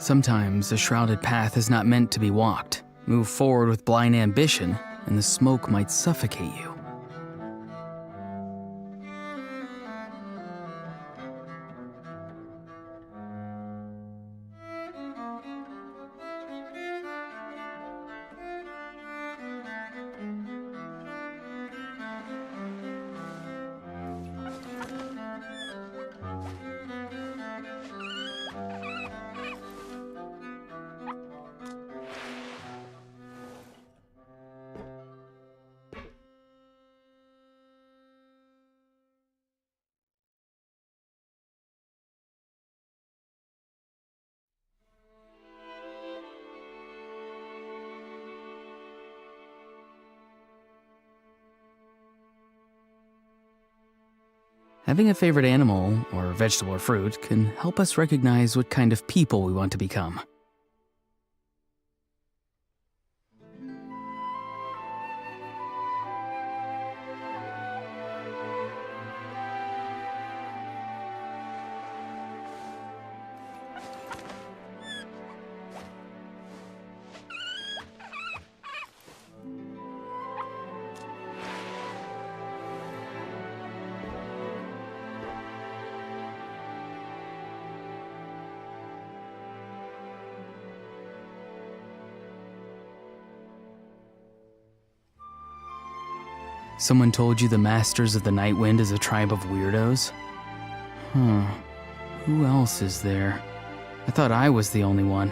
Sometimes a shrouded path is not meant to be walked. Move forward with blind ambition, and the smoke might suffocate you. Having a favorite animal, or vegetable or fruit, can help us recognize what kind of people we want to become. Someone told you the Masters of the Night Wind is a tribe of weirdos? Who else is there? I thought I was the only one.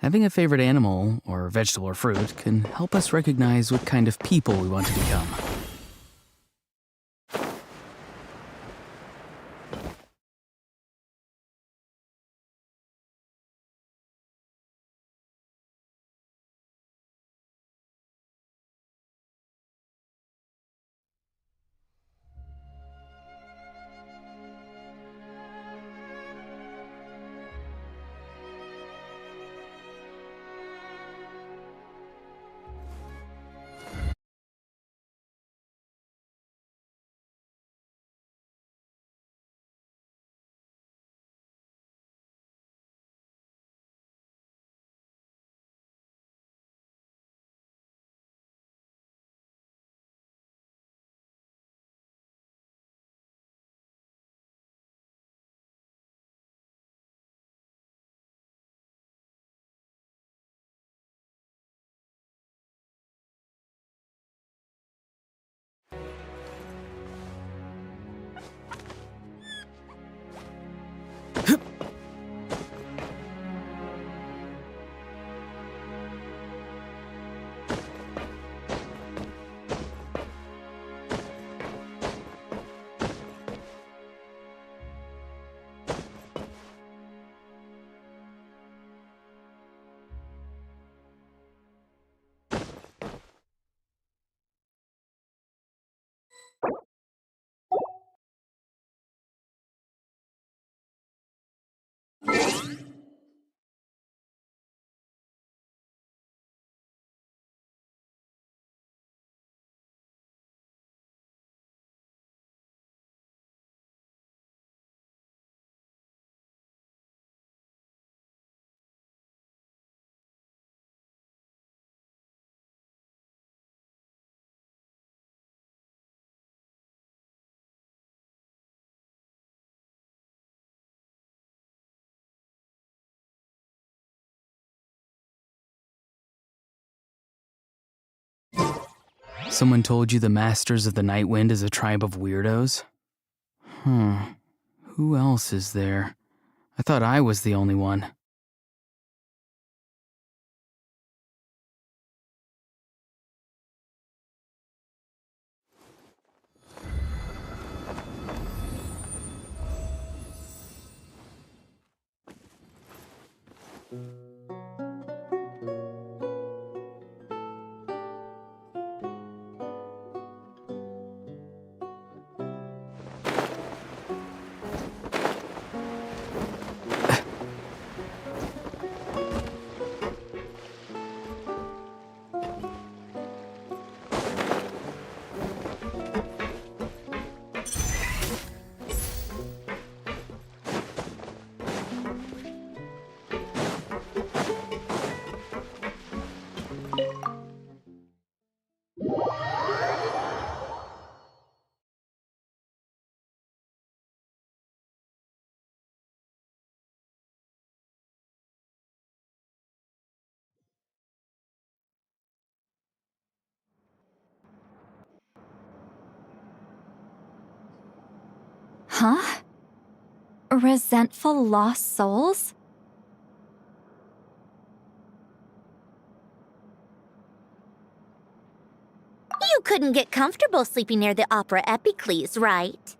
Having a favorite animal, or vegetable or fruit, can help us recognize what kind of people we want to become. Someone told you the Masters of the Night Wind is a tribe of weirdos? Who else is there? I thought I was the only one. Huh? Resentful lost souls? You couldn't get comfortable sleeping near the Opera Epicles, right?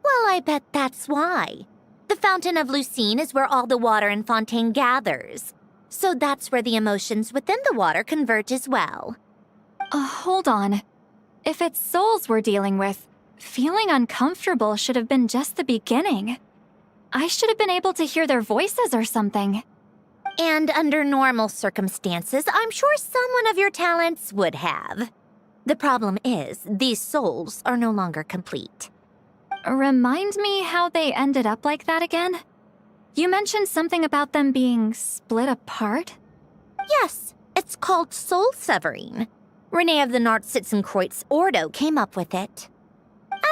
Well, I bet that's why. The Fountain of Lucine is where all the water in Fontaine gathers. So that's where the emotions within the water converge as well. Hold on. If it's souls we're dealing with, feeling uncomfortable should have been just the beginning. I should have been able to hear their voices or something. And under normal circumstances, I'm sure someone of your talents would have. The problem is, these souls are no longer complete. Remind me how they ended up like that again? You mentioned something about them being split apart? Yes, it's called soul severing. Renee of the Nartsitzenkreuz Ordo came up with it.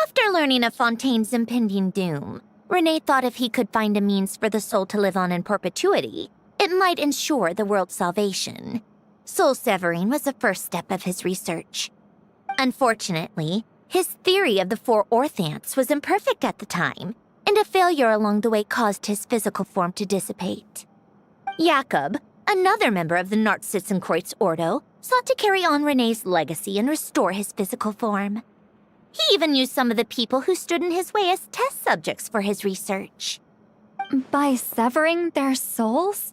After learning of Fontaine's impending doom, Renee thought if he could find a means for the soul to live on in perpetuity, it might ensure the world's salvation. Soul severing was the first step of his research. Unfortunately, his theory of the four orthants was imperfect at the time, and a failure along the way caused his physical form to dissipate. Jakob, another member of the Nartsitzenkreuz Ordo, sought to carry on Renee's legacy and restore his physical form. He even used some of the people who stood in his way as test subjects for his research. By severing their souls?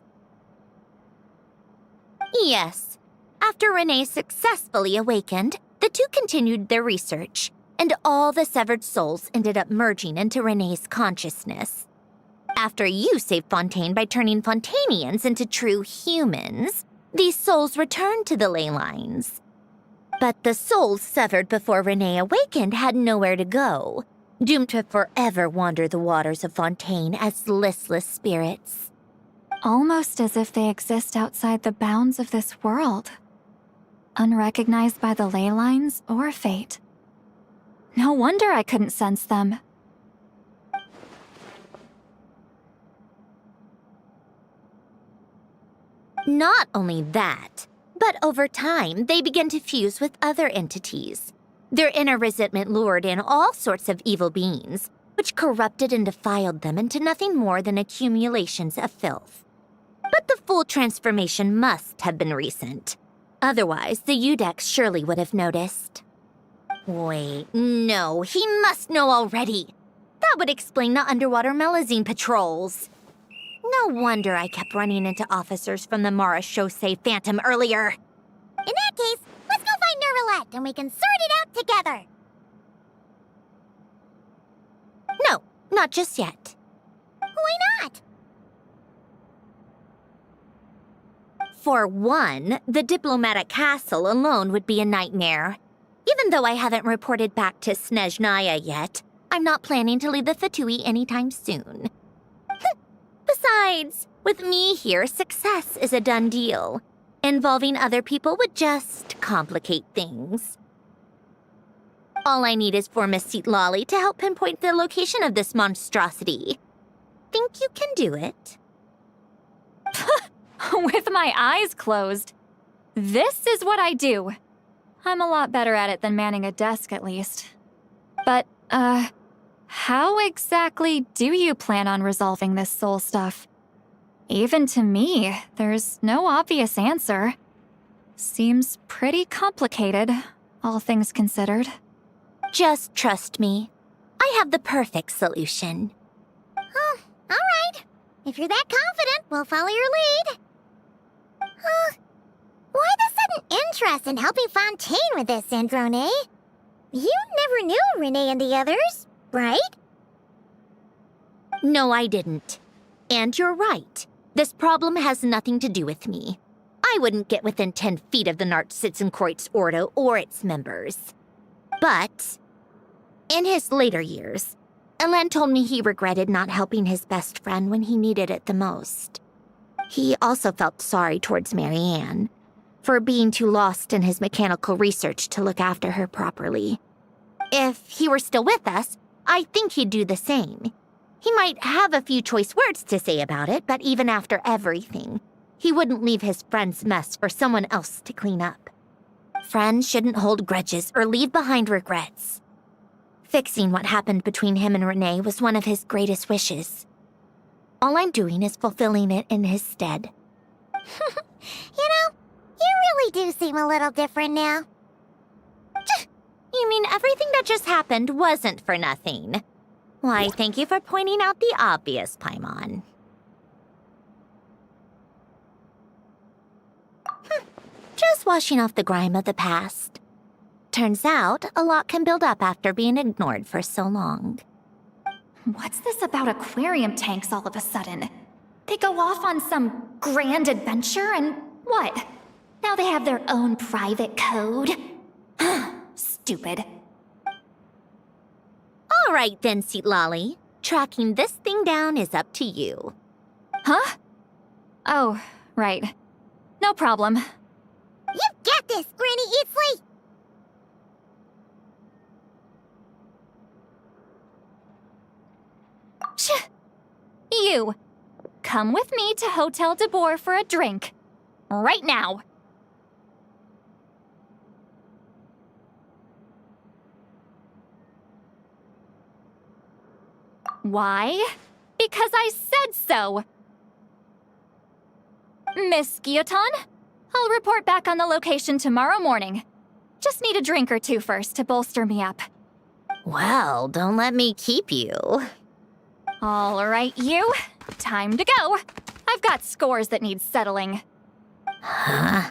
Yes. After Renee successfully awakened, the two continued their research, and all the severed souls ended up merging into Renee's consciousness. After you saved Fontaine by turning Fontainians into true humans, these souls returned to the ley lines. But the souls severed before Renee awakened had nowhere to go, doomed to forever wander the waters of Fontaine as listless spirits. Almost as if they exist outside the bounds of this world. Unrecognized by the ley lines or fate. No wonder I couldn't sense them. Not only that, but over time, they began to fuse with other entities. Their inner resentment lured in all sorts of evil beings, which corrupted and defiled them into nothing more than accumulations of filth. But the full transformation must have been recent. Otherwise, the Udex surely would have noticed. Wait, no, he must know already. That would explain the underwater Melazine patrols. No wonder I kept running into officers from the Mara Chaussee Phantom earlier. In that case, let's go find Nervalette and we can sort it out together. No, not just yet. Why not? For one, the diplomatic castle alone would be a nightmare. Even though I haven't reported back to Snezhnaya yet, I'm not planning to leave the Fatui anytime soon. Besides, with me here, success is a done deal. Involving other people would just complicate things. All I need is for Miss Seatlolly to help pinpoint the location of this monstrosity. Think you can do it? With my eyes closed. This is what I do. I'm a lot better at it than manning a desk, at least. But, how exactly do you plan on resolving this soul stuff? Even to me, there's no obvious answer. Seems pretty complicated, all things considered. Just trust me. I have the perfect solution. Oh, all right. If you're that confident, we'll follow your lead. Why the sudden interest in helping Fontaine with this, Androne? You never knew Renee and the others, right? No, I didn't. And you're right. This problem has nothing to do with me. I wouldn't get within 10 feet of the Nartsitzenkreuz Ordo or its members. But, in his later years, Elen told me he regretted not helping his best friend when he needed it the most. He also felt sorry towards Marianne for being too lost in his mechanical research to look after her properly. If he were still with us, I think he'd do the same. He might have a few choice words to say about it, but even after everything, he wouldn't leave his friend's mess for someone else to clean up. Friends shouldn't hold grudges or leave behind regrets. Fixing what happened between him and Renee was one of his greatest wishes. All I'm doing is fulfilling it in his stead. You know, you really do seem a little different now. You mean everything that just happened wasn't for nothing? Why, thank you for pointing out the obvious, Paimon. Just washing off the grime of the past. Turns out, a lot can build up after being ignored for so long. What's this about aquarium tanks all of a sudden? They go off on some grand adventure and what? Now they have their own private code? Stupid. All right then, Seatlolly. Tracking this thing down is up to you. Huh? Oh, right. No problem. You got this, Granny Eatsley! You! Come with me to Hotel de Boer for a drink. Right now. Why? Because I said so! Miss Guillotin, I'll report back on the location tomorrow morning. Just need a drink or two first to bolster me up. Well, don't let me keep you. All right, you. Time to go. I've got scores that need settling. Huh?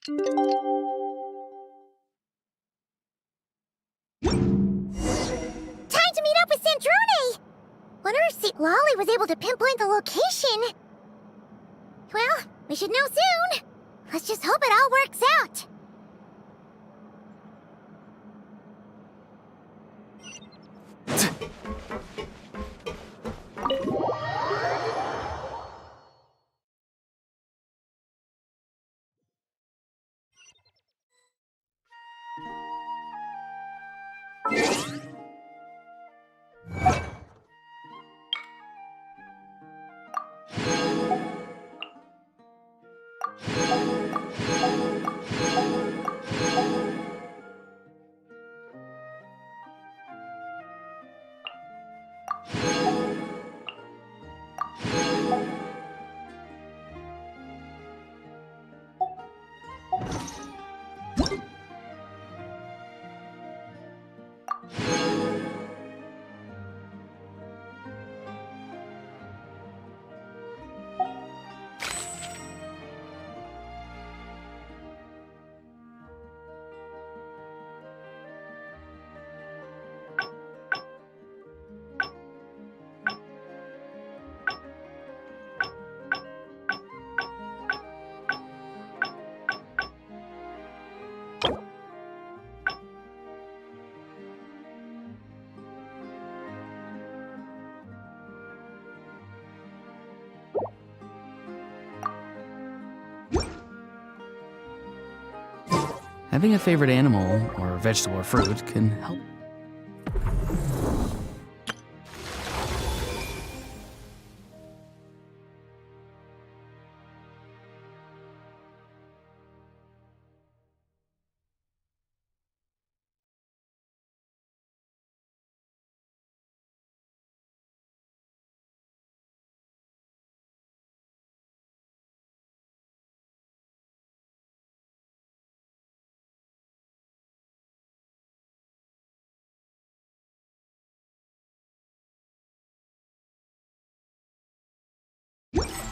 Time to meet up with Sandrone! Wonder if Lolly was able to pinpoint the location. Well, we should know soon. Let's just hope it all works out. Having a favorite animal or vegetable or fruit can help.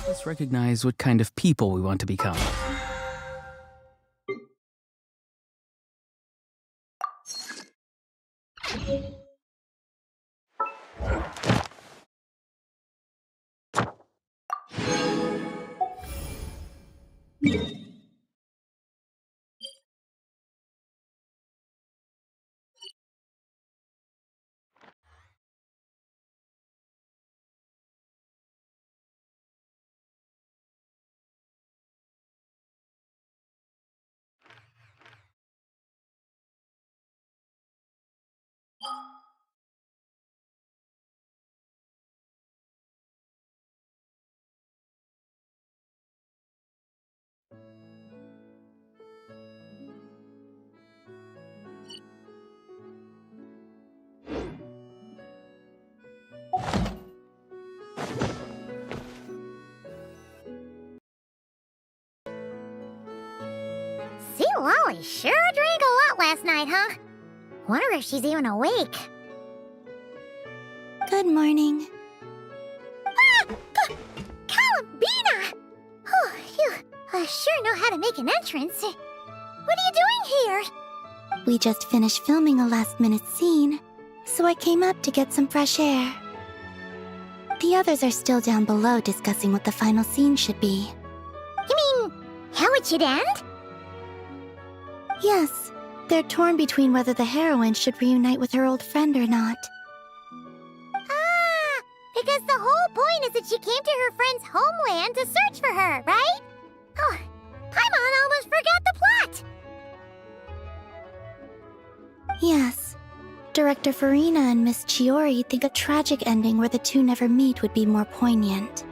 Let's recognize what kind of people we want to become. See, Lolly sure drank a lot last night, huh? Wonder if she's even awake. Good morning. Columbina! Oh, you sure know how to make an entrance. What are you doing here? We just finished filming a last-minute scene, so I came up to get some fresh air. The others are still down below discussing what the final scene should be. You mean, how it should end? Yes, they're torn between whether the heroine should reunite with her old friend or not. Ah, because the whole point is that she came to her friend's homeland to search for her, right? Oh, Paimon almost forgot the plot! Yes. Director Farina and Miss Chiori think a tragic ending where the two never meet would be more poignant.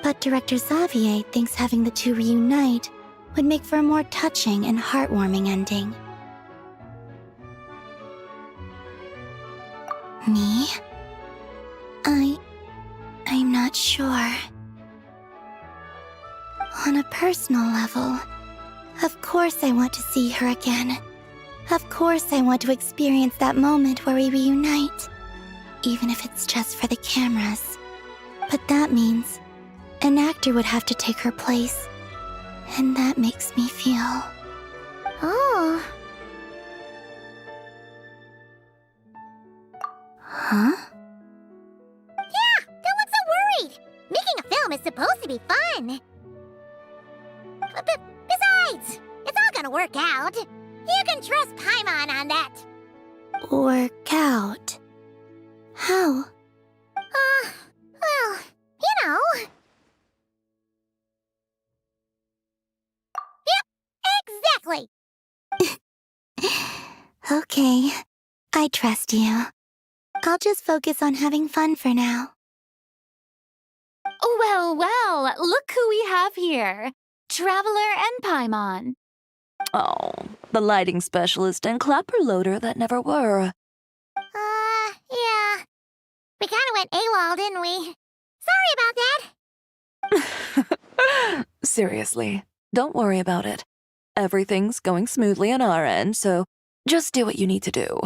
But Director Xavier thinks having the two reunite would make for a more touching and heartwarming ending. Me? I'm not sure. On a personal level, of course I want to see her again. Of course I want to experience that moment where we reunite, even if it's just for the cameras. But that means an actor would have to take her place, and that makes me feel... Oh. Huh? Yeah, don't look so worried. Making a film is supposed to be fun. But besides, it's all gonna work out. You can trust Paimon on that. Work out? How? Well, you know. Yep, exactly. Okay, I trust you. I'll just focus on having fun for now. Well, well, look who we have here. Traveler and Paimon. Oh, the lighting specialist and clapper loader that never were. Yeah. We kinda went AWOL, didn't we? Sorry about that. Seriously, don't worry about it. Everything's going smoothly on our end, so just do what you need to do.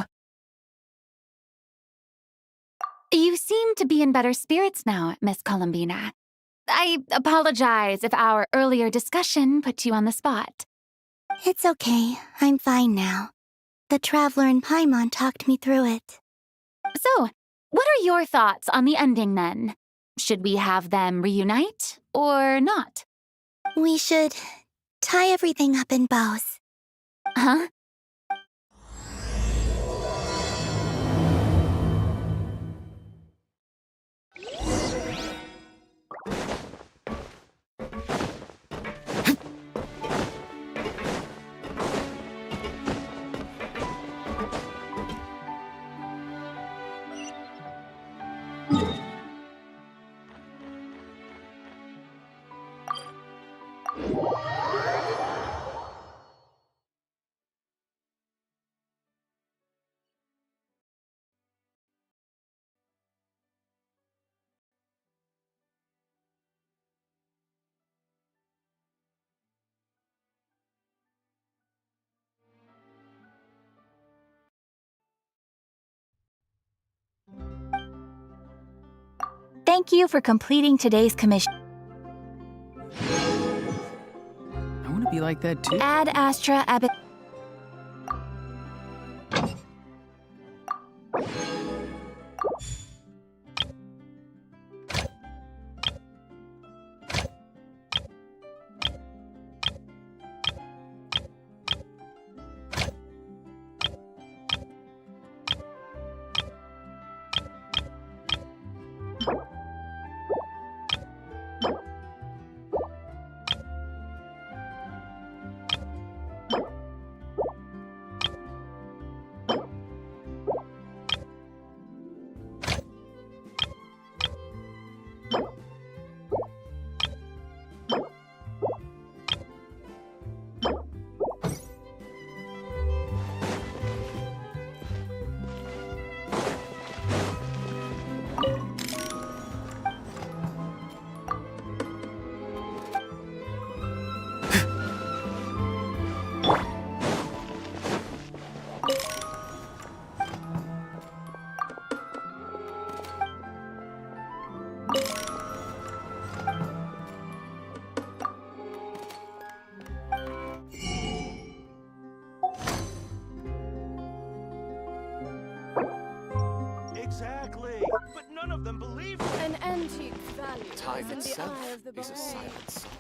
You seem to be in better spirits now, Miss Columbina. I apologize if our earlier discussion put you on the spot. It's okay, I'm fine now. The Traveler and Paimon talked me through it. So, what are your thoughts on the ending then? Should we have them reunite or not? We should tie everything up in bows. Huh? Thank you for completing today's commission. I want to be like that too. Ad Astra Abbot. Exactly, but none of them believe it. An antique's value Time is in the itself eye of the is a beholder. silent song.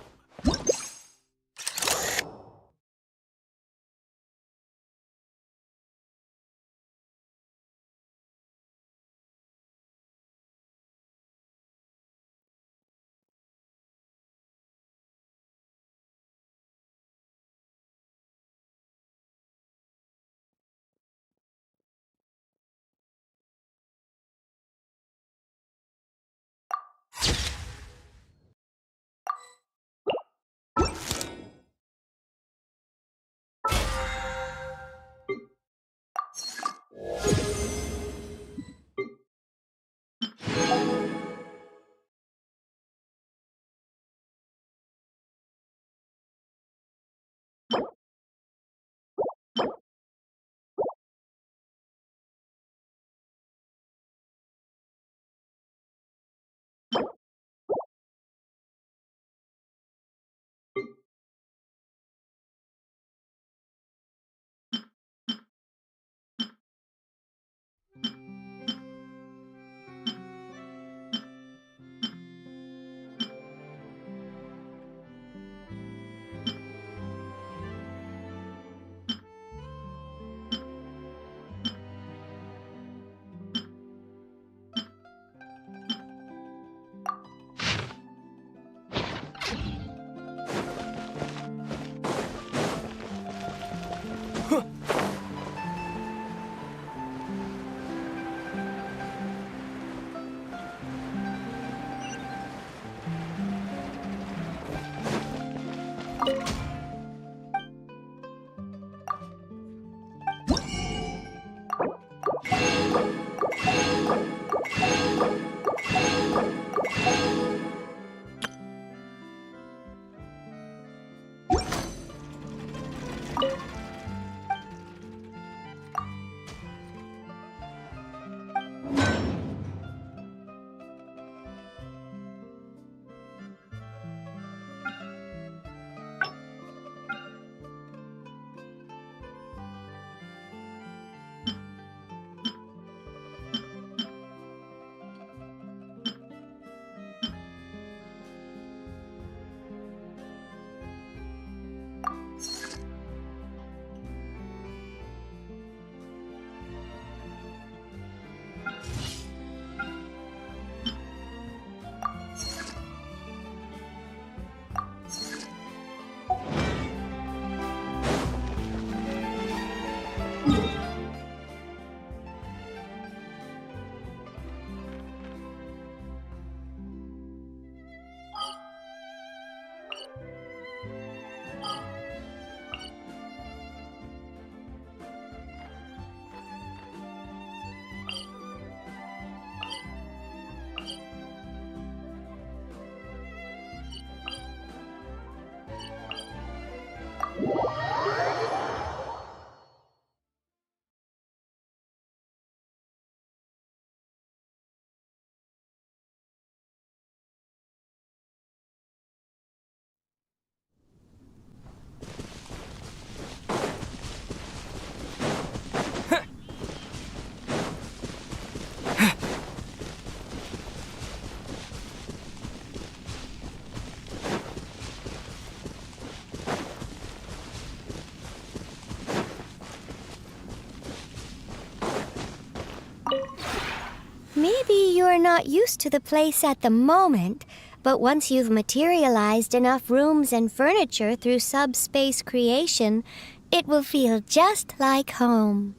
Maybe you're not used to the place at the moment, but once you've materialized enough rooms and furniture through subspace creation, it will feel just like home.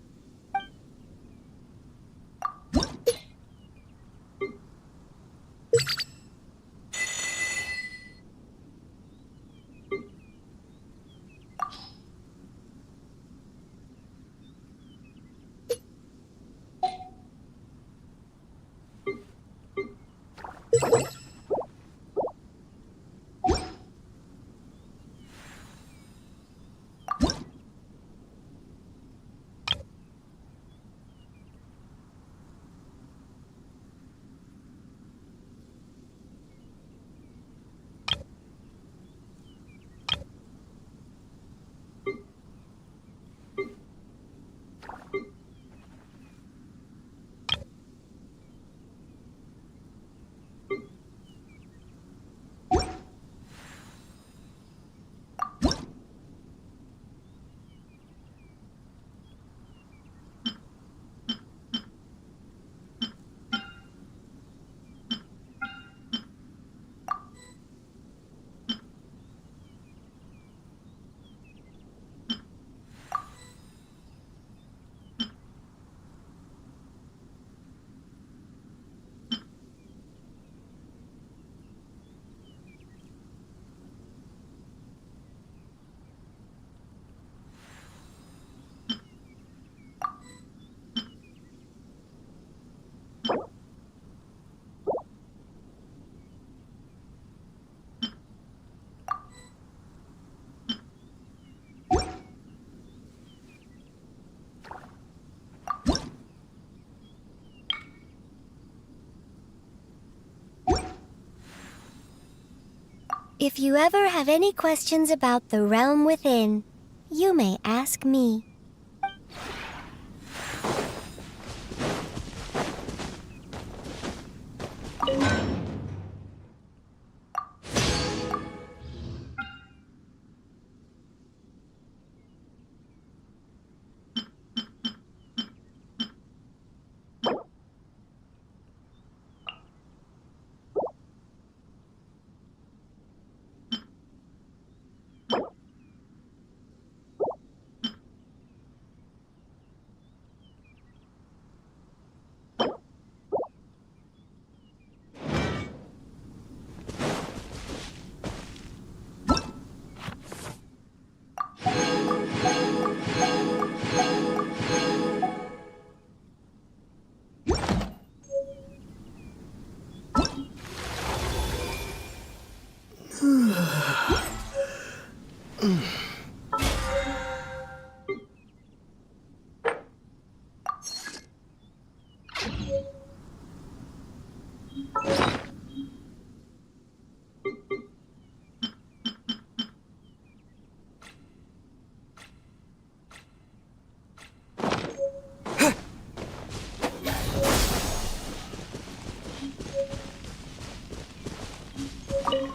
If you ever have any questions about the realm within, you may ask me.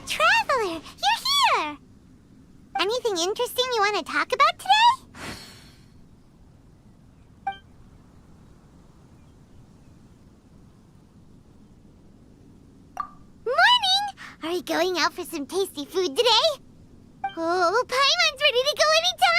Traveler, you're here! Anything interesting you want to talk about today? Morning! Are you going out for some tasty food today? Oh, Paimon's ready to go anytime!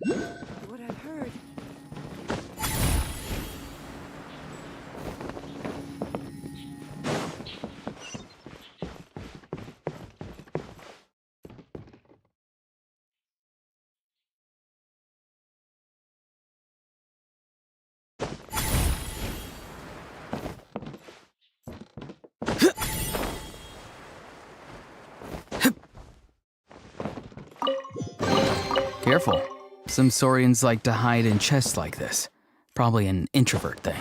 What I've heard. Careful. Some Saurians like to hide in chests like this. Probably an introvert thing.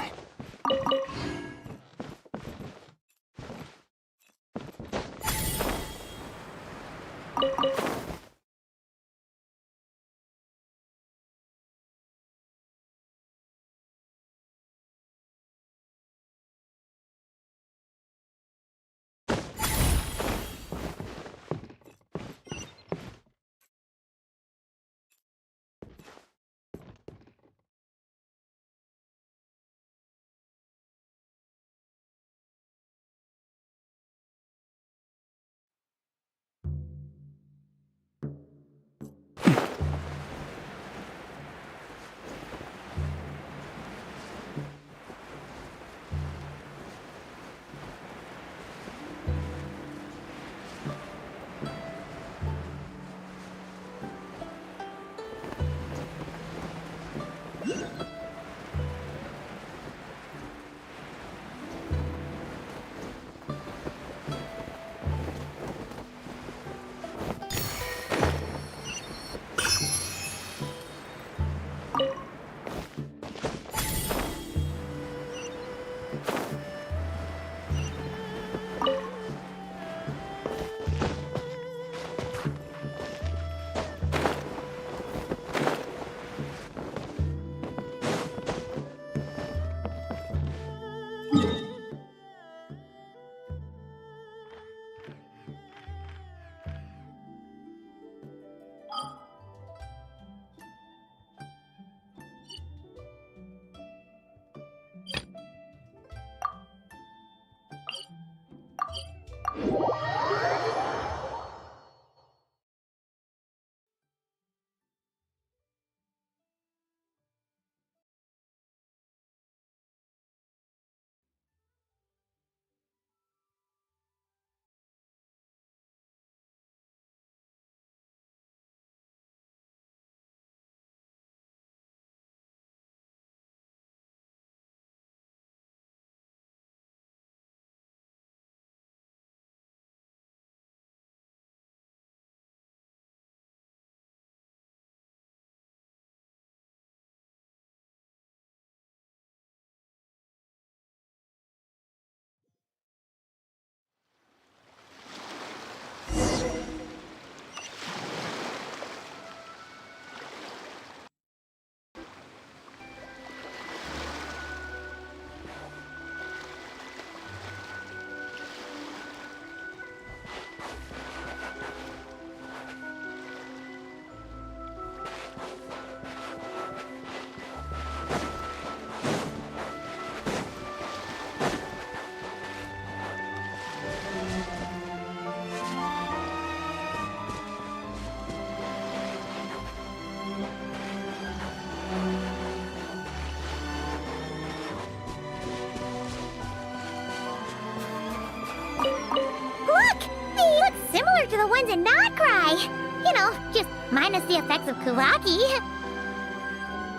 Look! They look similar to the ones in Notcry. You know, just minus the effects of Kuraki.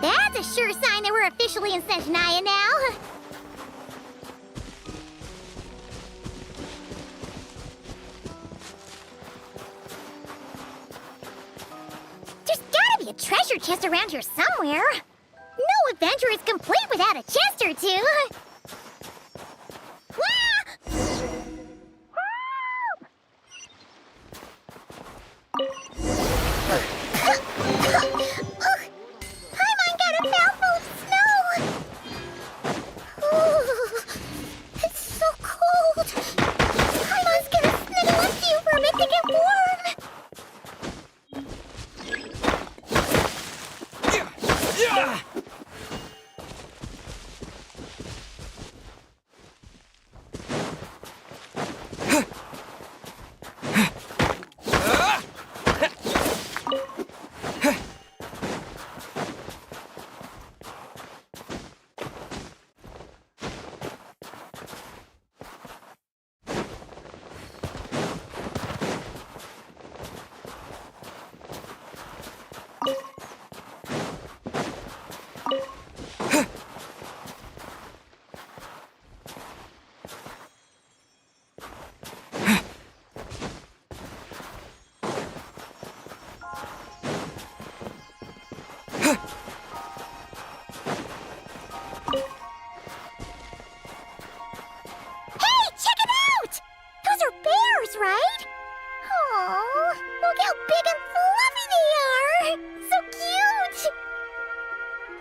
That's a sure sign that we're officially in Snezhnaya now. There's gotta be a treasure chest around here somewhere. No adventure is complete without a chest or two. Paimon got a mouthful of snow! Ooh, it's so cold! Paimon's gonna snuggle up to you for a bit to get warm!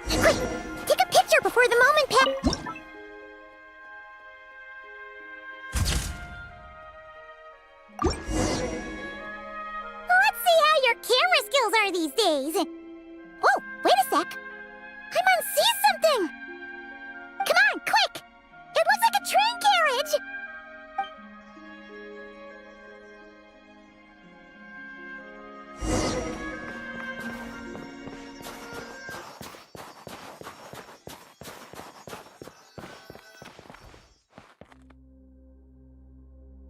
Quick, take a picture before the moment pa- Let's see how your camera skills are these days. Oh, wait a sec. Paimon sees something. Come on, quick! It looks like a train carriage!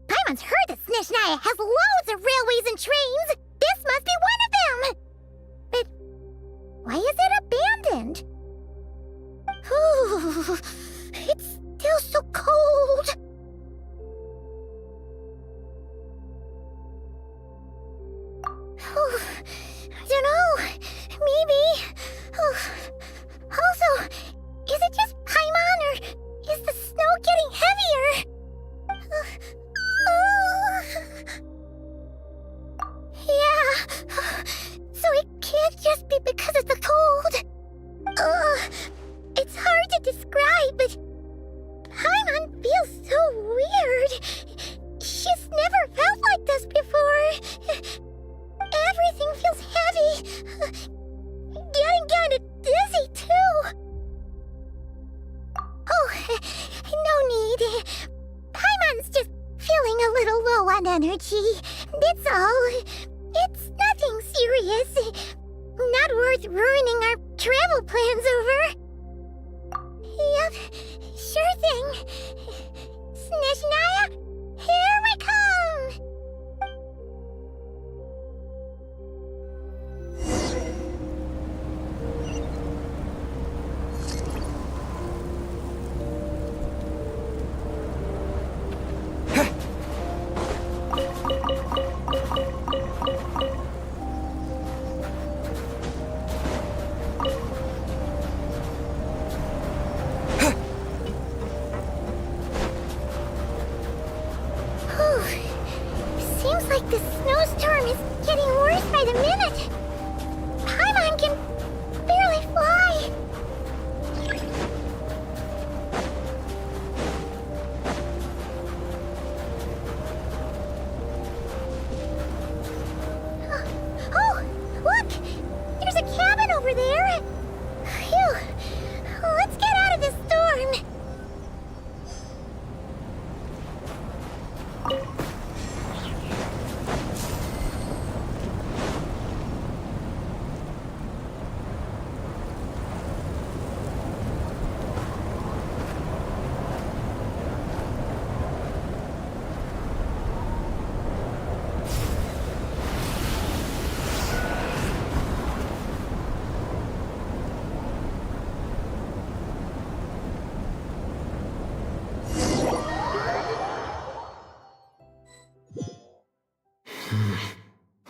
Paimon's heard that Snezhnaya has loads of railways and trains! This must be one of them! But why is it abandoned? Ooh, it's still so cold. Oh, I don't know. Maybe. Oh, also, is it just Paimon or is the snow getting heavier? Yeah. So it can't just be because of the cold. It's hard to describe, but Paimon feels so weird. She's never felt like this before. Everything feels heavy. Getting kinda dizzy, too. Oh, no need. Paimon's just feeling a little low on energy. That's all. It's nothing serious. Not worth ruining our travel plans over. Yep, sure thing. Snezhnaya, here we come! Seems like the snowstorm is getting worse by the minute. Paimon can barely fly. Oh, look! There's a cabin over there. Phew. Let's get out of this storm.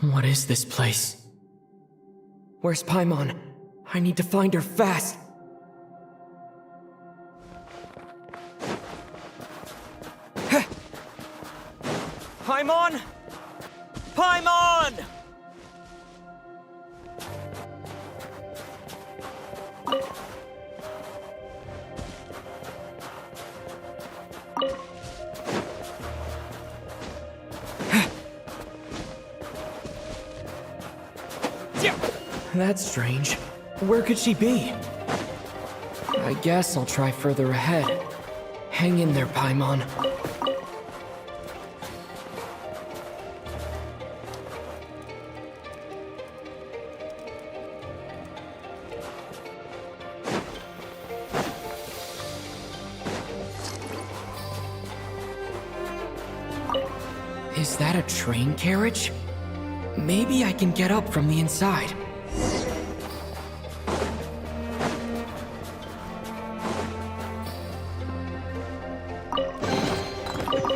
What is this place? Where's Paimon? I need to find her fast! Paimon! Paimon! That's strange. Where could she be? I guess I'll try further ahead. Hang in there, Paimon. Is that a train carriage? Maybe I can get up from the inside.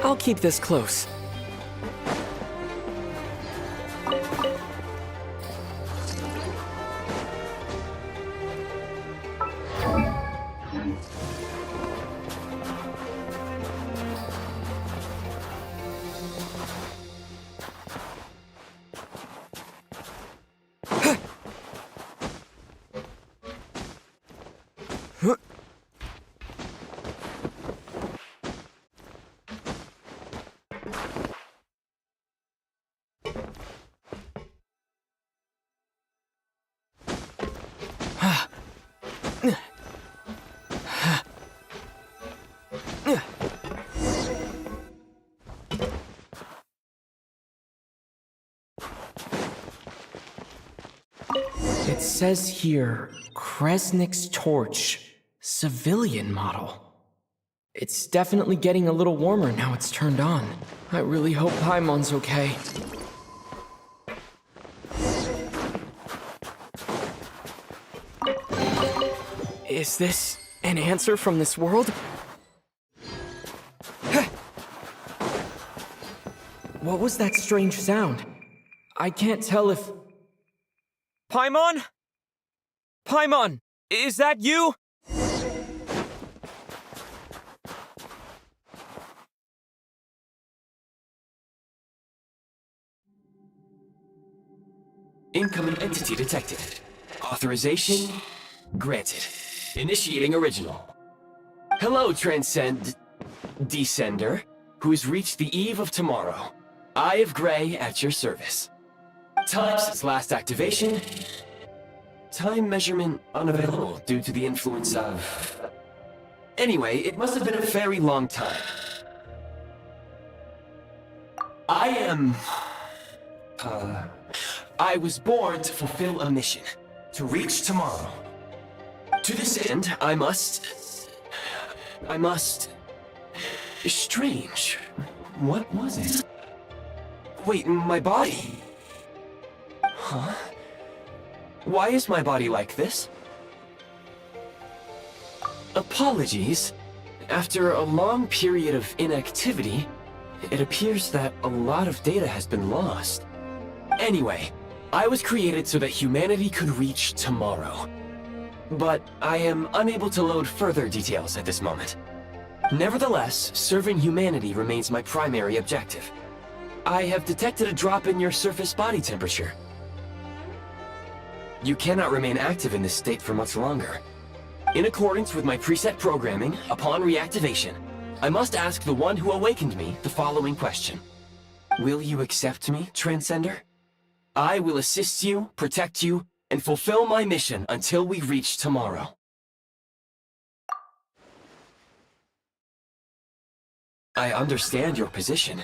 I'll keep this close. It says here, Kresnik's torch, civilian model. It's definitely getting a little warmer now it's turned on. I really hope Paimon's okay. Is this an answer from this world? What was that strange sound? I can't tell if... Paimon? Paimon, is that you? Incoming entity detected. Authorization granted. Initiating original. Hello, Descender, who's reached the eve of tomorrow. Eye of Grey at your service. Time since last activation. Time measurement unavailable due to the influence of... Anyway, it must have been a very long time. I was born to fulfill a mission. To reach tomorrow. To this end, I must... Strange. What was it? Wait, my body? Huh? Why is my body like this? Apologies. After a long period of inactivity, it appears that a lot of data has been lost. Anyway, I was created so that humanity could reach tomorrow. But I am unable to load further details at this moment. Nevertheless, serving humanity remains my primary objective. I have detected a drop in your surface body temperature. You cannot remain active in this state for much longer. In accordance with my preset programming, upon reactivation, I must ask the one who awakened me the following question. Will you accept me, Transcender? I will assist you, protect you, and fulfill my mission until we reach tomorrow. I understand your position.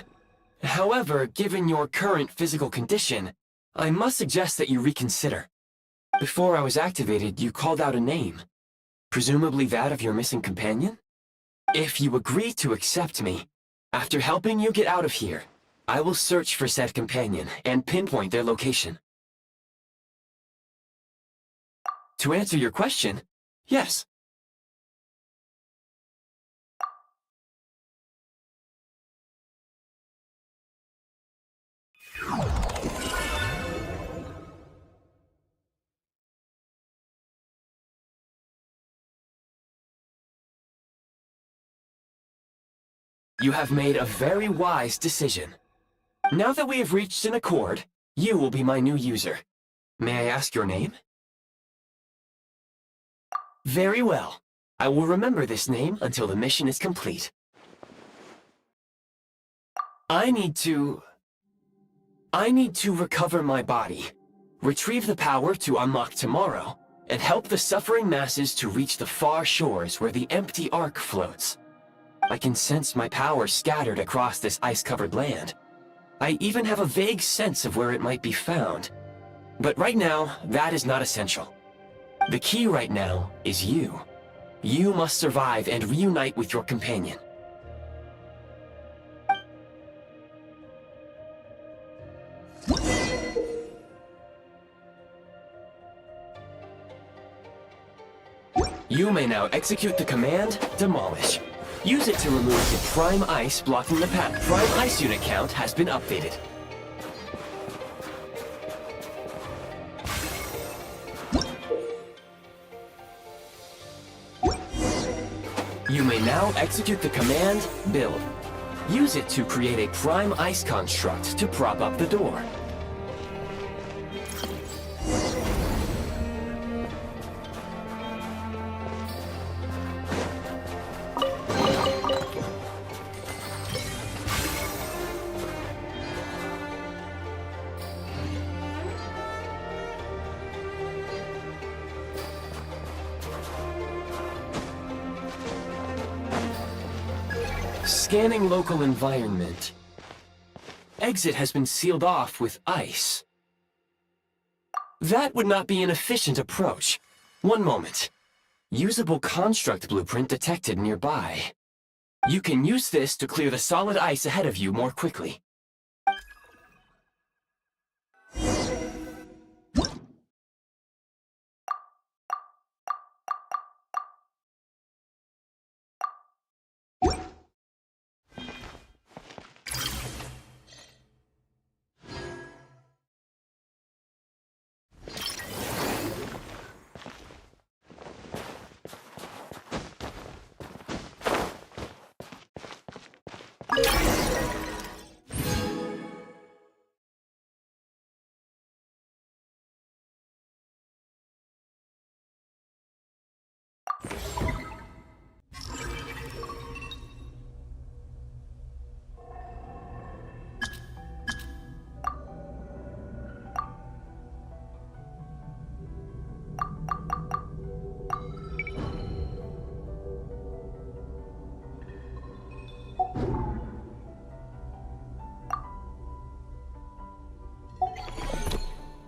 However, given your current physical condition, I must suggest that you reconsider. Before I was activated, you called out a name. Presumably that of your missing companion? If you agree to accept me, after helping you get out of here, I will search for said companion and pinpoint their location. To answer your question, yes. You have made a very wise decision. Now that we have reached an accord, you will be my new user. May I ask your name? Very well. I will remember this name until the mission is complete. I need to recover my body, retrieve the power to unlock tomorrow, and help the suffering masses to reach the far shores where the empty Ark floats. I can sense my power scattered across this ice-covered land. I even have a vague sense of where it might be found. But right now, that is not essential. The key right now is you. You must survive and reunite with your companion. You may now execute the command, Demolish. Use it to remove the Prime Ice blocking the path. Prime Ice unit count has been updated. You may now execute the command, Build. Use it to create a Prime Ice construct to prop up the door. Scanning local environment. Exit has been sealed off with ice. That would not be an efficient approach. One moment. Usable construct blueprint detected nearby. You can use this to clear the solid ice ahead of you more quickly.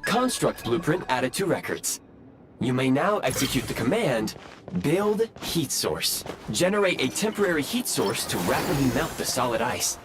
Construct blueprint added to records. You may now execute the command, build heat source. Generate a temporary heat source to rapidly melt the solid ice.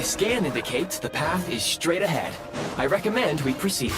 My scan indicates the path is straight ahead. I recommend we proceed.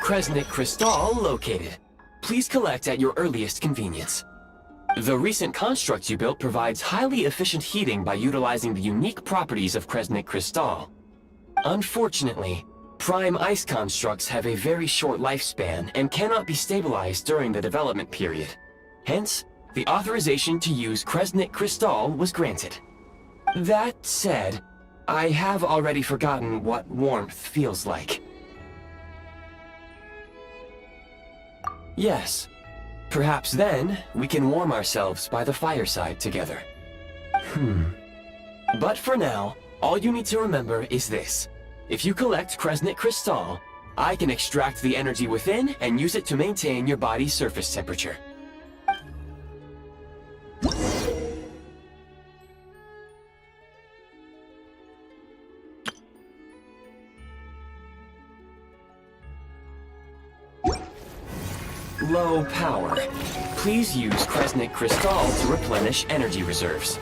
Kresnik Crystal located. Please collect at your earliest convenience. The recent construct you built provides highly efficient heating by utilizing the unique properties of Kresnik Crystal. Unfortunately, prime ice constructs have a very short lifespan and cannot be stabilized during the development period. Hence, the authorization to use Kresnik Crystal was granted. That said, I have already forgotten what warmth feels like. Yes. Perhaps then, we can warm ourselves by the fireside together. But for now, all you need to remember is this. If you collect Kresnik Crystal, I can extract the energy within and use it to maintain your body's surface temperature. Low power. Please use Kresnik Crystal to replenish energy reserves.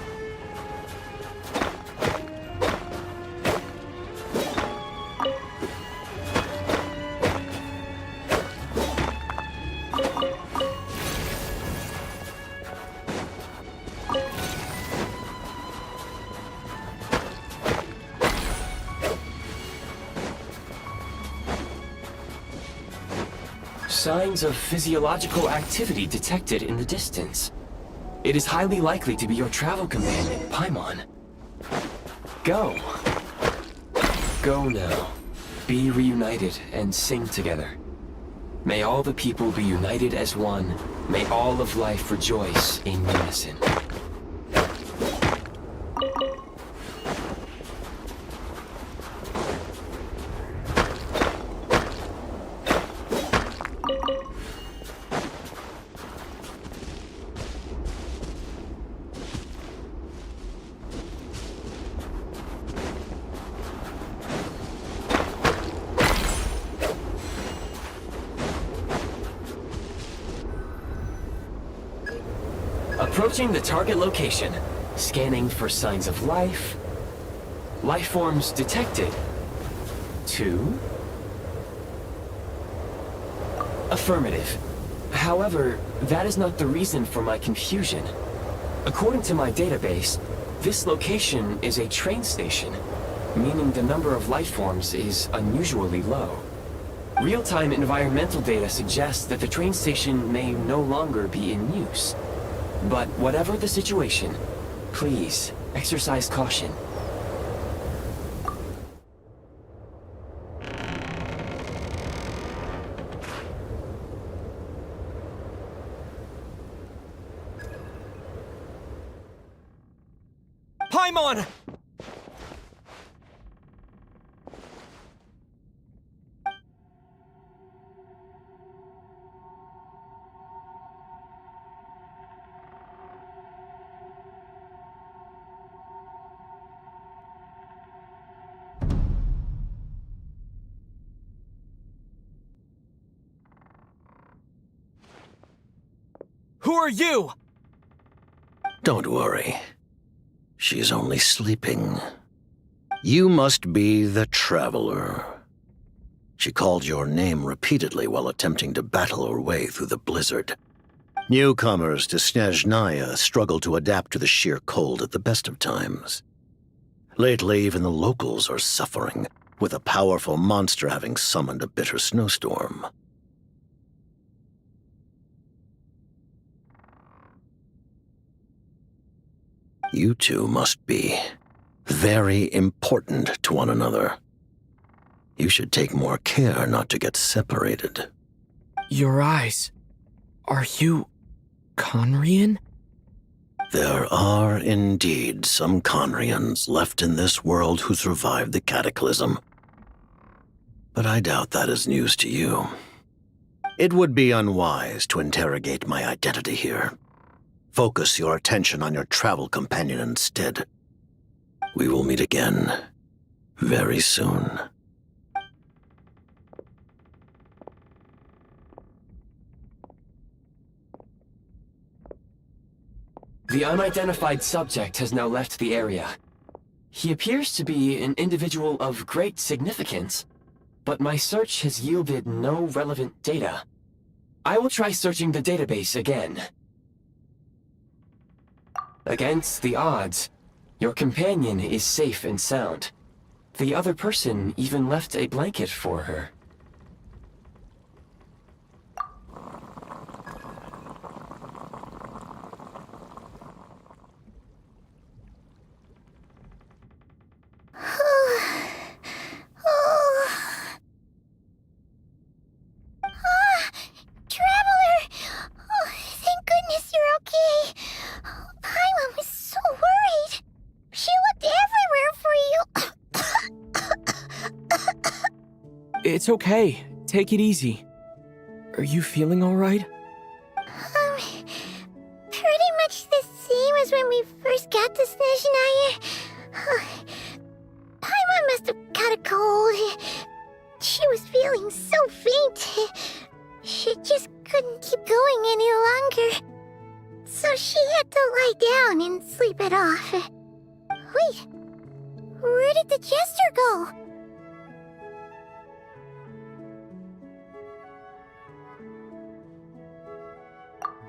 Signs of physiological activity detected in the distance. It is highly likely to be your travel companion, Paimon. Go. Go now. Be reunited and sing together. May all the people be united as one. May all of life rejoice in unison. Approaching the target location, scanning for signs of life. Life forms detected. 2. Affirmative. However, that is not the reason for my confusion. According to my database, this location is a train station, meaning the number of life forms is unusually low. Real-time environmental data suggests that the train station may no longer be in use. But whatever the situation, please exercise caution. Paimon! Who are you? Don't worry. She's only sleeping. You must be the Traveler. She called your name repeatedly while attempting to battle her way through the blizzard. Newcomers to Snezhnaya struggle to adapt to the sheer cold at the best of times. Lately, even the locals are suffering, with a powerful monster having summoned a bitter snowstorm. You two must be very important to one another. You should take more care not to get separated. Your eyes. Are you Conrian? There are indeed some Conrians left in this world who survived the cataclysm. But I doubt that is news to you. It would be unwise to interrogate my identity here. Focus your attention on your travel companion instead. We will meet again very soon. The unidentified subject has now left the area. He appears to be an individual of great significance. but my search has yielded no relevant data. I will try searching the database again. Against the odds, your companion is safe and sound. The other person even left a blanket for her. It's okay. Take it easy. Are you feeling alright? Pretty much the same as when we first got to Snezhnaya. Paimon must have got a cold. She was feeling so faint. She just couldn't keep going any longer. So she had to lie down and sleep it off. Wait, where did the jester go?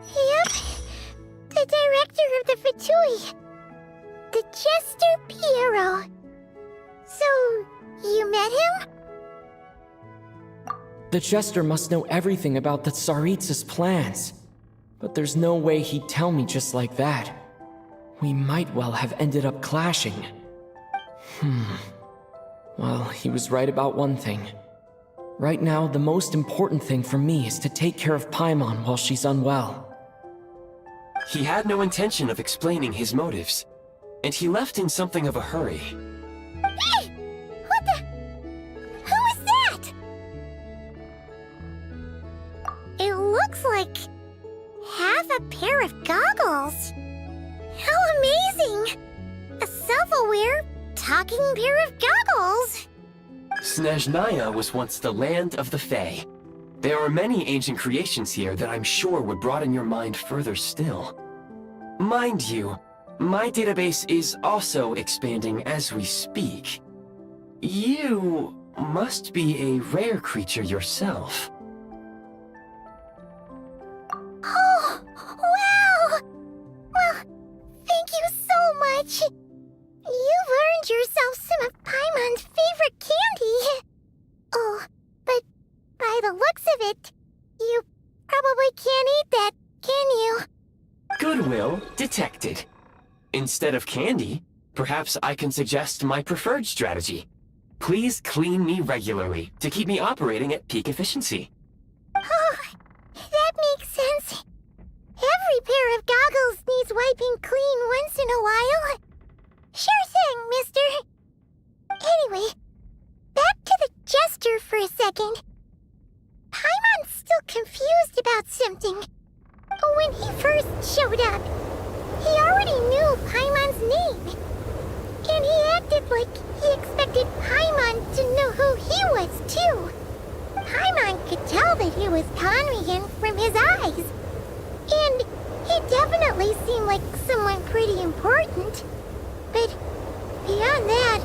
Yep, the director of the Fatui. The Jester Piero. So, you met him? The Jester must know everything about the Tsaritsa's plans. But there's no way he'd tell me just like that. We might well have ended up clashing. Well, he was right about one thing. Right now, the most important thing for me is to take care of Paimon while she's unwell. He had no intention of explaining his motives, and he left in something of a hurry. Hey! What the? Who is that? It looks like half a pair of goggles. How amazing! A self-aware, talking pair of goggles! Snezhnaya was once the land of the Fae. There are many ancient creations here that I'm sure would broaden your mind further still. Mind you, my database is also expanding as we speak. You must be a rare creature yourself. Oh, wow! Well, thank you so much. You've earned yourself some of Paimon's favorite candy. Oh, but by the looks of it, you probably can't eat that, can you? Goodwill detected. Instead of candy, perhaps I can suggest my preferred strategy. Please clean me regularly to keep me operating at peak efficiency. Oh, that makes sense. Every pair of goggles needs wiping clean once in a while. Sure thing, mister. Anyway, back to the Jester for a second. Paimon's still confused about something. When he first showed up, he already knew Paimon's name. And he acted like he expected Paimon to know who he was, too. Paimon could tell that he was Conrian from his eyes. And he definitely seemed like someone pretty important. But beyond that,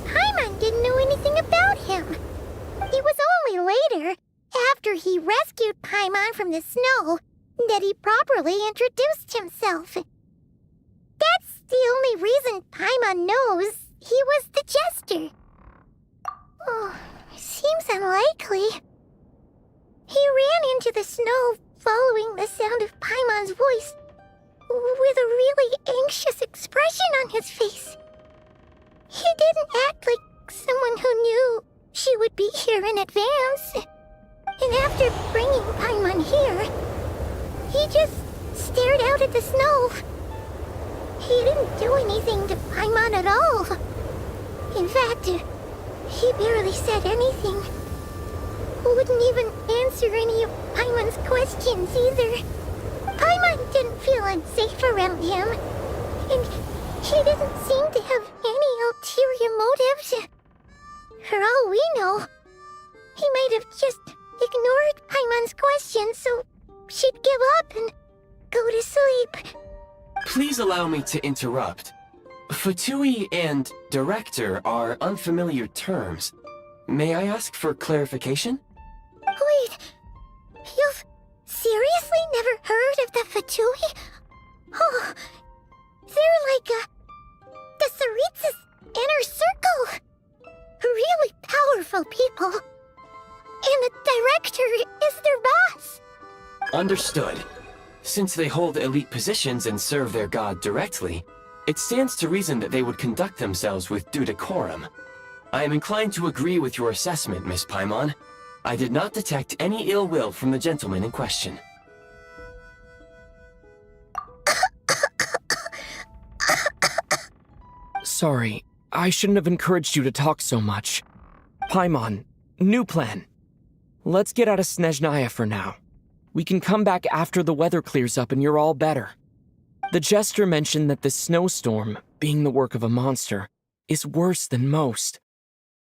Paimon didn't know anything about him. It was only later, after he rescued Paimon from the snow, that he properly introduced himself. That's the only reason Paimon knows he was the Jester. Oh, seems unlikely. He ran into the snow following the sound of Paimon's voice, with a really anxious expression on his face. He didn't act like someone who knew she would be here in advance. And after bringing Paimon here, he just stared out at the snow. He didn't do anything to Paimon at all. In fact, he barely said anything. Wouldn't even answer any of Paimon's questions either. Paimon didn't feel unsafe around him, and he didn't seem to have any ulterior motives. For all we know, he might have just ignored Paimon's questions so she'd give up and go to sleep. Please allow me to interrupt. Fatui and director are unfamiliar terms. May I ask for clarification? Wait, you've seriously never heard of the Fatui? Oh, they're like the Tsaritsa's inner circle. Really powerful people. And the director is their boss. Understood. Since they hold elite positions and serve their god directly, it stands to reason that they would conduct themselves with due decorum. I am inclined to agree with your assessment, Miss Paimon. I did not detect any ill will from the gentleman in question. Sorry, I shouldn't have encouraged you to talk so much. Paimon, new plan. Let's get out of Snezhnaya for now. We can come back after the weather clears up and you're all better. The jester mentioned that this snowstorm, being the work of a monster, is worse than most.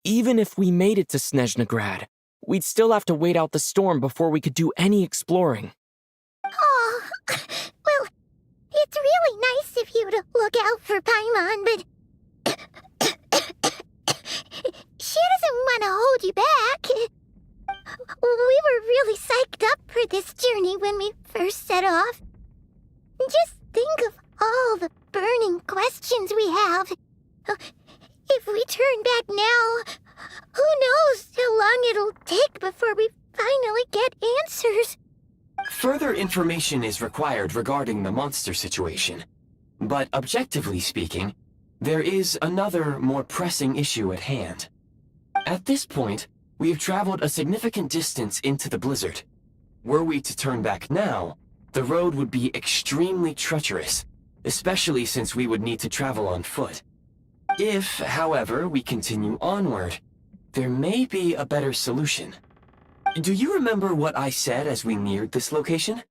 Even if we made it to Snezhnagrad, we'd still have to wait out the storm before we could do any exploring. Oh, well, it's really nice of you to look out for Paimon, but she doesn't want to hold you back. We were really psyched up for this journey when we first set off. Just think of all the burning questions we have. If we turn back now, who knows how long it'll take before we finally get answers. Further information is required regarding the monster situation. But objectively speaking, there is another, more pressing issue at hand. At this point, we have traveled a significant distance into the blizzard. Were we to turn back now, the road would be extremely treacherous, especially since we would need to travel on foot. If, however, we continue onward, there may be a better solution. Do you remember what I said as we neared this location?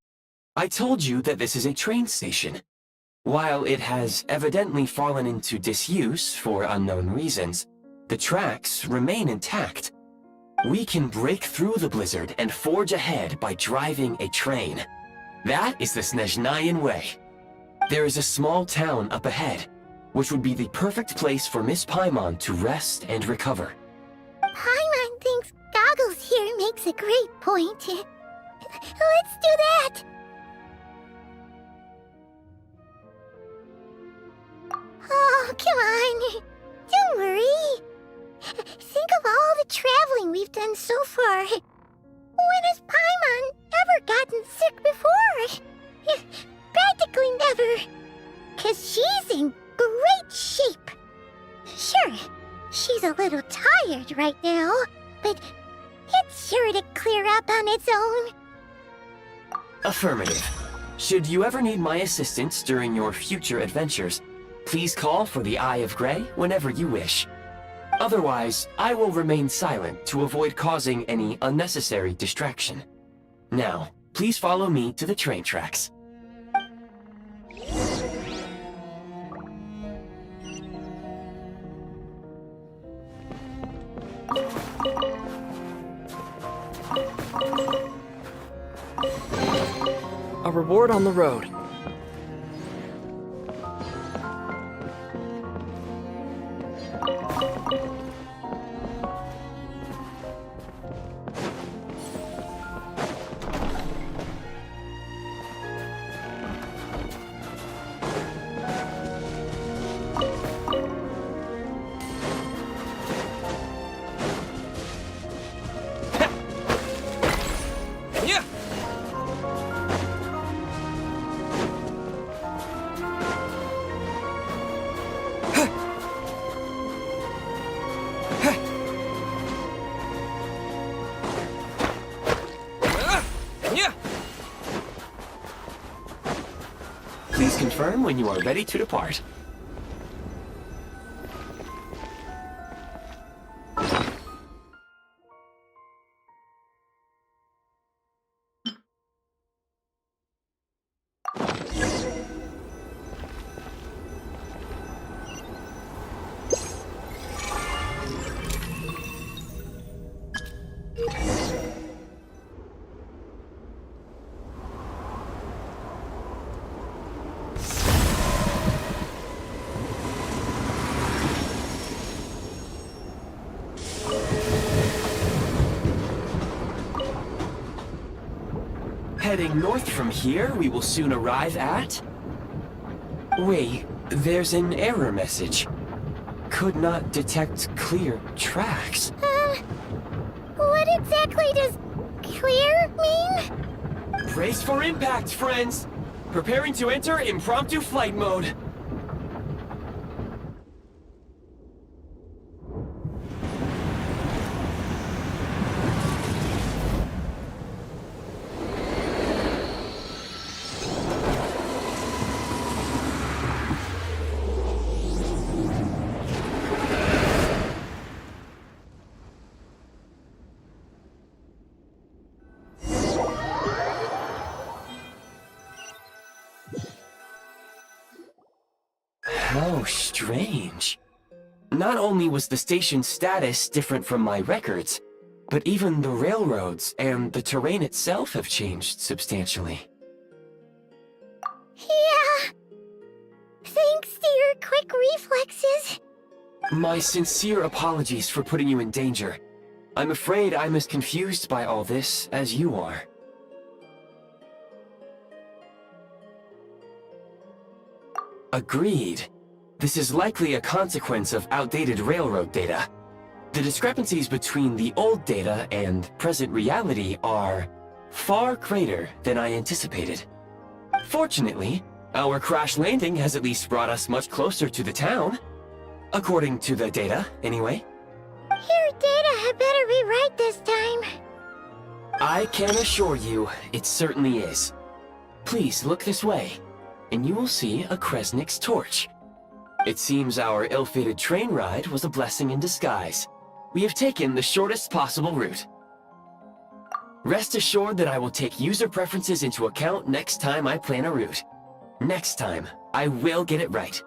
I told you that this is a train station. While it has evidently fallen into disuse for unknown reasons, the tracks remain intact. We can break through the blizzard and forge ahead by driving a train. That is the Snezhnayan way. There is a small town up ahead, which would be the perfect place for Miss Paimon to rest and recover. Paimon thinks Goggles here makes a great point. Let's do that! Oh, come on. Don't worry. Think of all the traveling we've done so far. When has Paimon ever gotten sick before? Practically never. 'Cause she's in great shape. Sure, she's a little tired right now, but it's sure to clear up on its own. Affirmative. Should you ever need my assistance during your future adventures, please call for the Eye of Grey whenever you wish. Otherwise, I will remain silent to avoid causing any unnecessary distraction. Now, please follow me to the train tracks. A reward on the road. Please confirm when you are ready to depart. Heading north from here, we will soon arrive at... Wait, there's an error message. Could not detect clear tracks. What exactly does clear mean? Brace for impact, friends! Preparing to enter impromptu flight mode. How strange. Not only was the station's status different from my records, but even the railroads and the terrain itself have changed substantially. Yeah. Thanks to your quick reflexes. My sincere apologies for putting you in danger. I'm afraid I'm as confused by all this as you are. Agreed. This is likely a consequence of outdated railroad data. The discrepancies between the old data and present reality are far greater than I anticipated. Fortunately, our crash landing has at least brought us much closer to the town. According to the data, anyway. Your data had better be right this time. I can assure you, it certainly is. Please look this way, and you will see a Kresnik's torch. It seems our ill-fated train ride was a blessing in disguise. We have taken the shortest possible route. Rest assured that I will take user preferences into account next time I plan a route. Next time, I will get it right.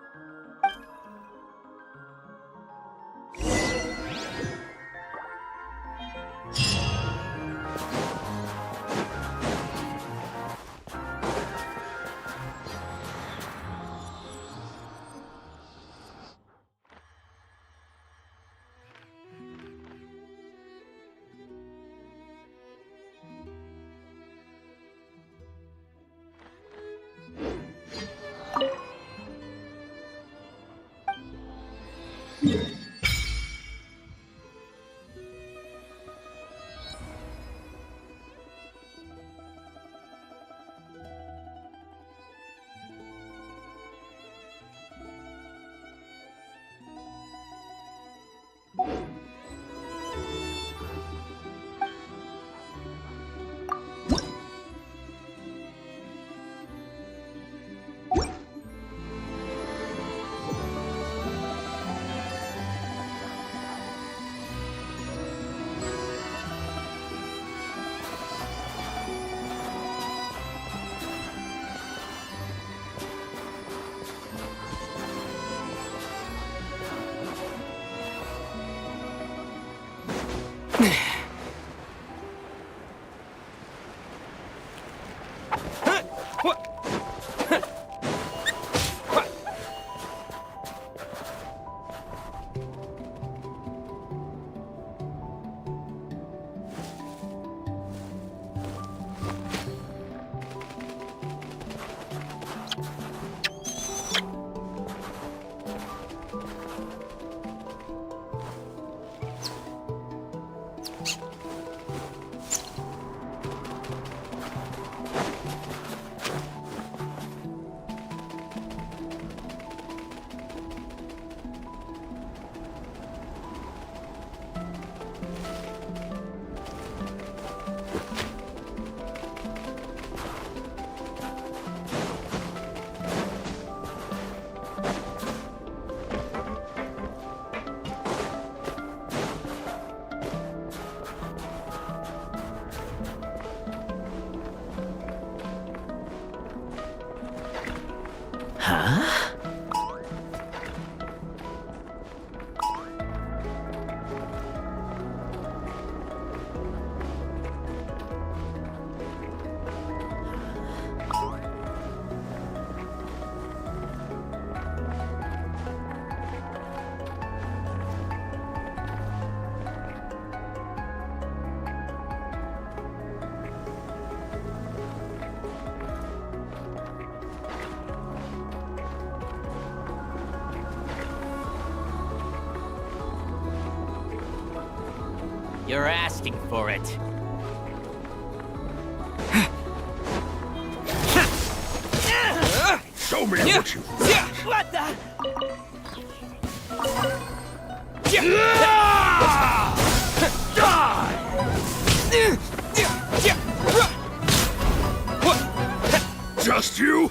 You're asking for it. Show me what you What the? Just you?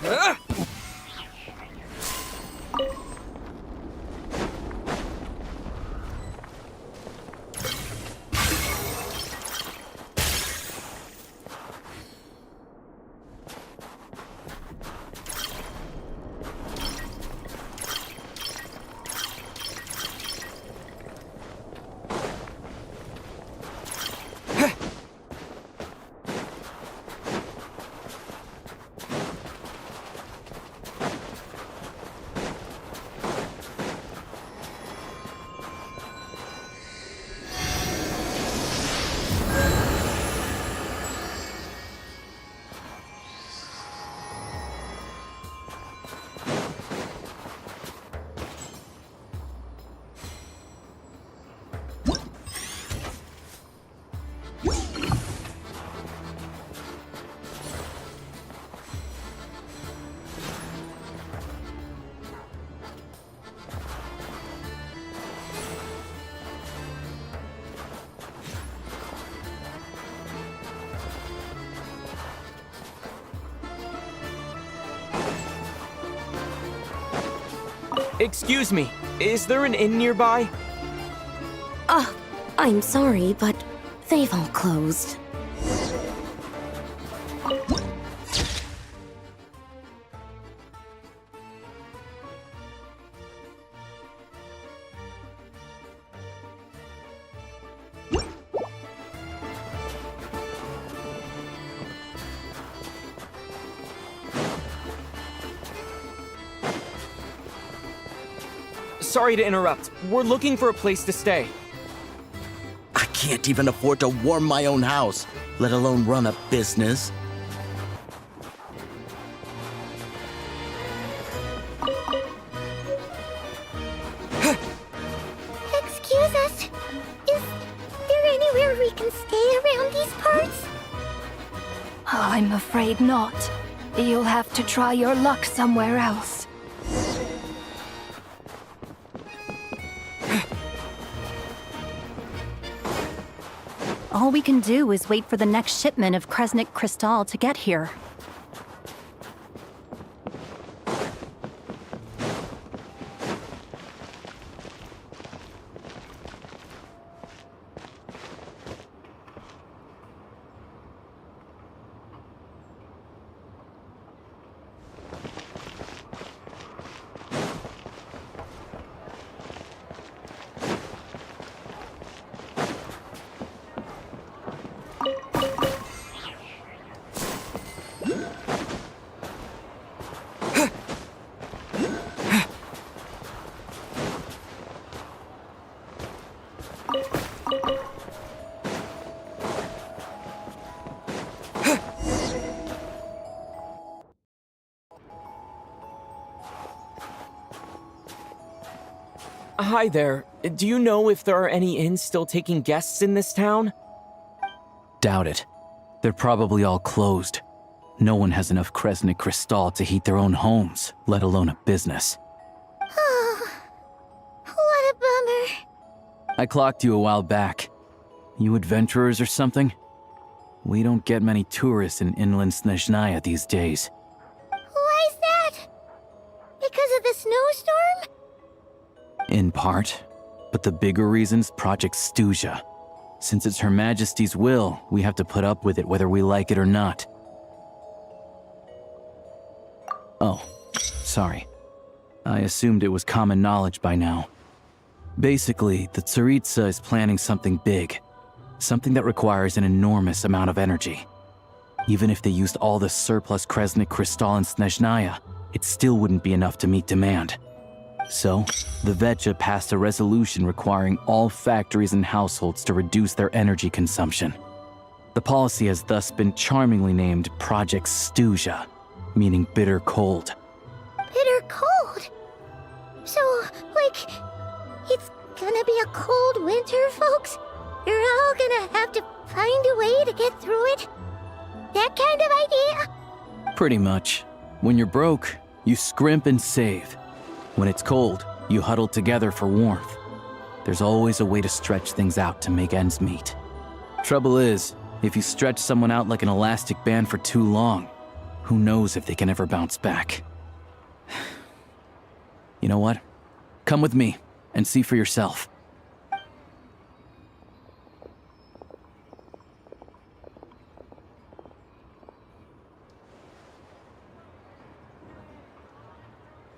Excuse me, is there an inn nearby? I'm sorry, but they've all closed. Sorry to interrupt. We're looking for a place to stay. I can't even afford to warm my own house, let alone run a business. Excuse us. Is there anywhere we can stay around these parts? I'm afraid not. You'll have to try your luck somewhere else. All we can do is wait for the next shipment of Kresnik Crystal to get here. Hi there. Do you know if there are any inns still taking guests in this town? Doubt it. They're probably all closed. No one has enough Kresnik Crystal to heat their own homes, let alone a business. Oh, what a bummer. I clocked you a while back. You adventurers or something? We don't get many tourists in inland Snezhnaya these days. Why is that? Because of the snowstorm? In part. But the bigger reason's Project Stuzha. Since it's Her Majesty's will, we have to put up with it whether we like it or not. Oh, sorry. I assumed it was common knowledge by now. Basically, the Tsaritsa is planning something big. Something that requires an enormous amount of energy. Even if they used all the surplus Kresnik Crystal in Snezhnaya, it still wouldn't be enough to meet demand. So, the Vecha passed a resolution requiring all factories and households to reduce their energy consumption. The policy has thus been charmingly named Project Stuzha, meaning bitter cold. Bitter cold? So, like, it's gonna be a cold winter, folks? you're all gonna have to find a way to get through it? That kind of idea? Pretty much. When you're broke, you scrimp and save. When it's cold, you huddle together for warmth. There's always a way to stretch things out to make ends meet. Trouble is, if you stretch someone out like an elastic band for too long, who knows if they can ever bounce back. You know what? Come with me and see for yourself.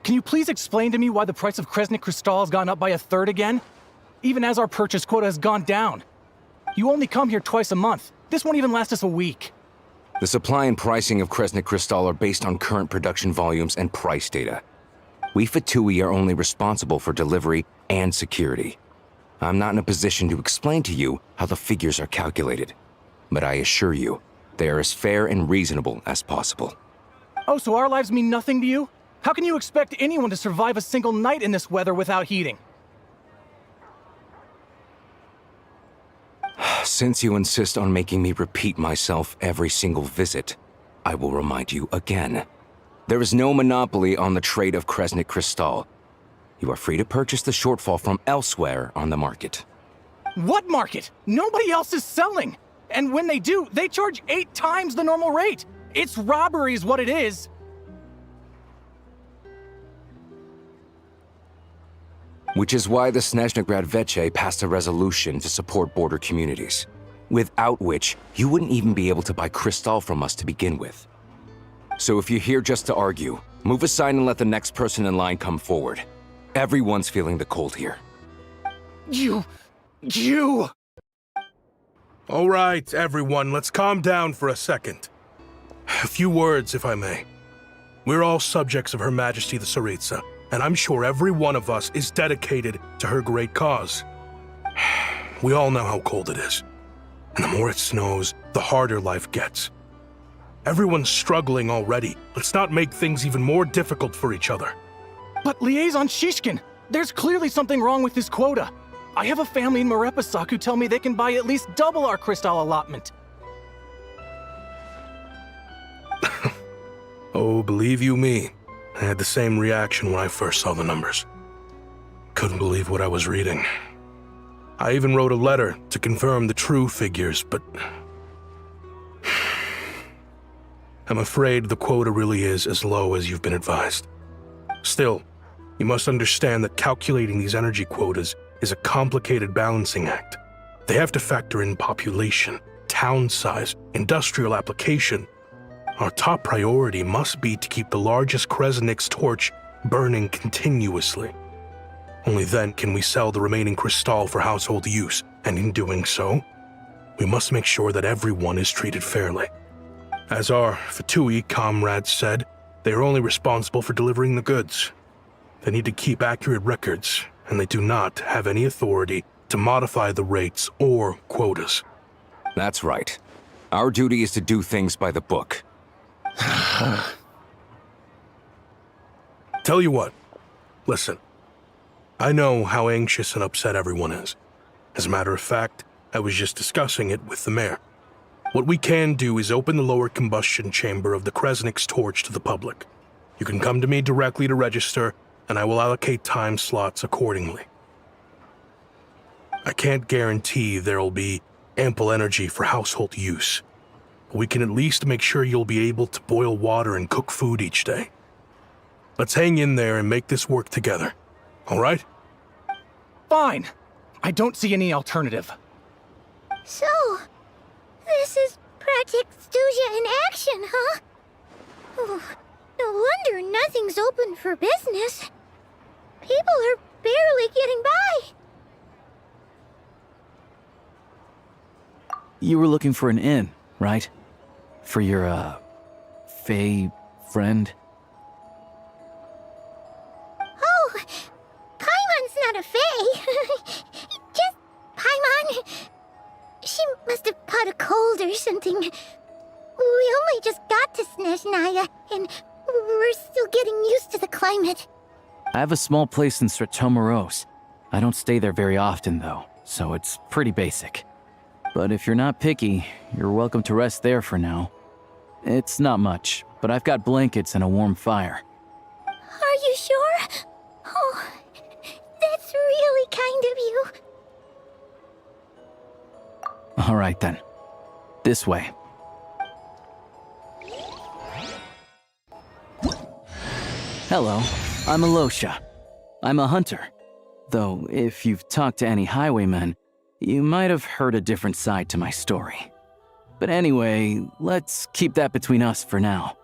Can you please explain to me why the price of Kresnik Crystal has gone up by 1/3 again? Even as our purchase quota has gone down. You only come here twice a month. This won't even last us a week. The supply and pricing of Kresnik Crystal are based on current production volumes and price data. We Fatui are only responsible for delivery and security. I'm not in a position to explain to you how the figures are calculated, but I assure you, they are as fair and reasonable as possible. Oh, so our lives mean nothing to you? How can you expect anyone to survive a single night in this weather without heating? Since you insist on making me repeat myself every single visit, I will remind you again. There is no monopoly on the trade of Kresnik Crystal. You are free to purchase the shortfall from elsewhere on the market. What market? Nobody else is selling! And when they do, they charge 8 times the normal rate! It's robbery is what it is! Which is why the Snezhnaya Veche passed a resolution to support border communities, without which you wouldn't even be able to buy crystal from us to begin with. So if you're here just to argue, move aside and let the next person in line come forward. Everyone's feeling the cold here. You! All right, everyone, let's calm down for a second. A few words, if I may. We're all subjects of Her Majesty the Tsaritsa, and I'm sure every one of us is dedicated to her great cause. We all know how cold it is, and the more it snows, the harder life gets. Everyone's struggling already. Let's not make things even more difficult for each other. But Liaison Shishkin, there's clearly something wrong with this quota. I have a family in Marepasak who tell me they can buy at least double our crystal allotment. Oh, believe you me, I had the same reaction when I first saw the numbers. Couldn't believe what I was reading. I even wrote a letter to confirm the true figures, but I'm afraid the quota really is as low as you've been advised. Still, you must understand that calculating these energy quotas is a complicated balancing act. They have to factor in population, town size, industrial application. Our top priority must be to keep the largest Kresnik's torch burning continuously. Only then can we sell the remaining crystal for household use, and in doing so, we must make sure that everyone is treated fairly. As our Fatui comrades said, they are only responsible for delivering the goods. They need to keep accurate records, and they do not have any authority to modify the rates or quotas. That's right. Our duty is to do things by the book. Tell you what, listen. I know how anxious and upset everyone is. As a matter of fact, I was just discussing it with the mayor. What we can do is open the lower combustion chamber of the Kresnik's torch to the public. You can come to me directly to register, and I will allocate time slots accordingly. I can't guarantee there'll be ample energy for household use, but we can at least make sure you'll be able to boil water and cook food each day. Let's hang in there and make this work together, all right? Fine. I don't see any alternative. So, this is Project Stuja in action, huh? Oh, no wonder nothing's open for business. People are barely getting by. You were looking for an inn, right? For your, Fae friend? Oh, Paimon's not a fae. Just Paimon. She must have caught a cold or something. We only just got to Snezhnaya, and we're still getting used to the climate. I have a small place in Sretomaros. I don't stay there very often, though, so it's pretty basic. But if you're not picky, you're welcome to rest there for now. It's not much, but I've got blankets and a warm fire. Are you sure? Oh, that's really kind of you. All right then. This way. Hello, I'm Alosha. I'm a hunter. Though, if you've talked to any highwaymen, you might have heard a different side to my story. But anyway, let's keep that between us for now.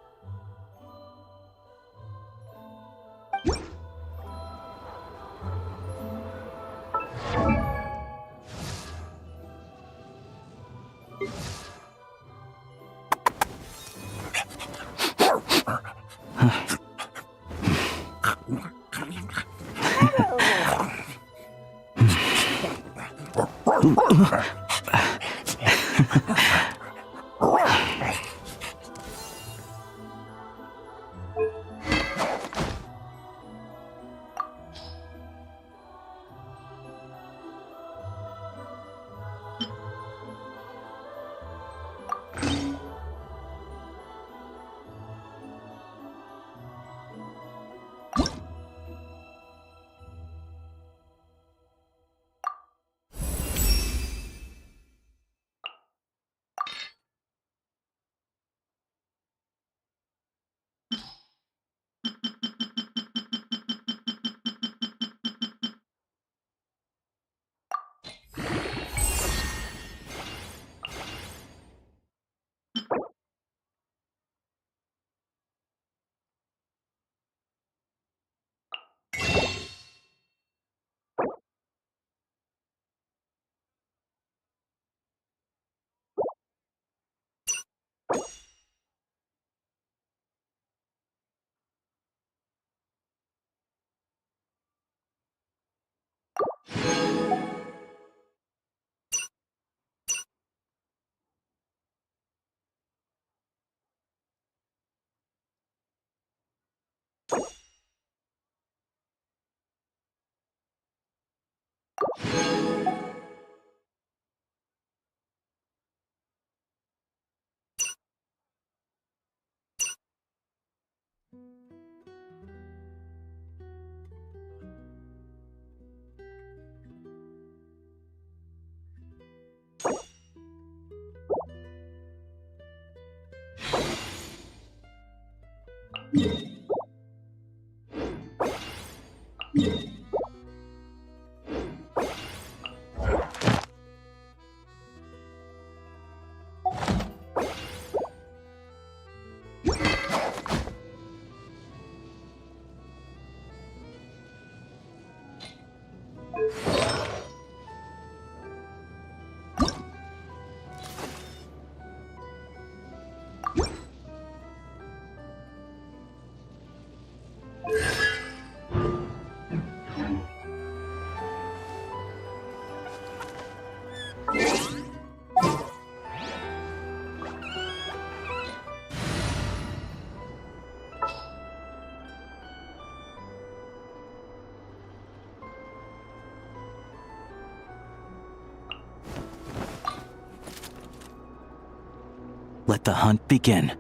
Let the hunt begin.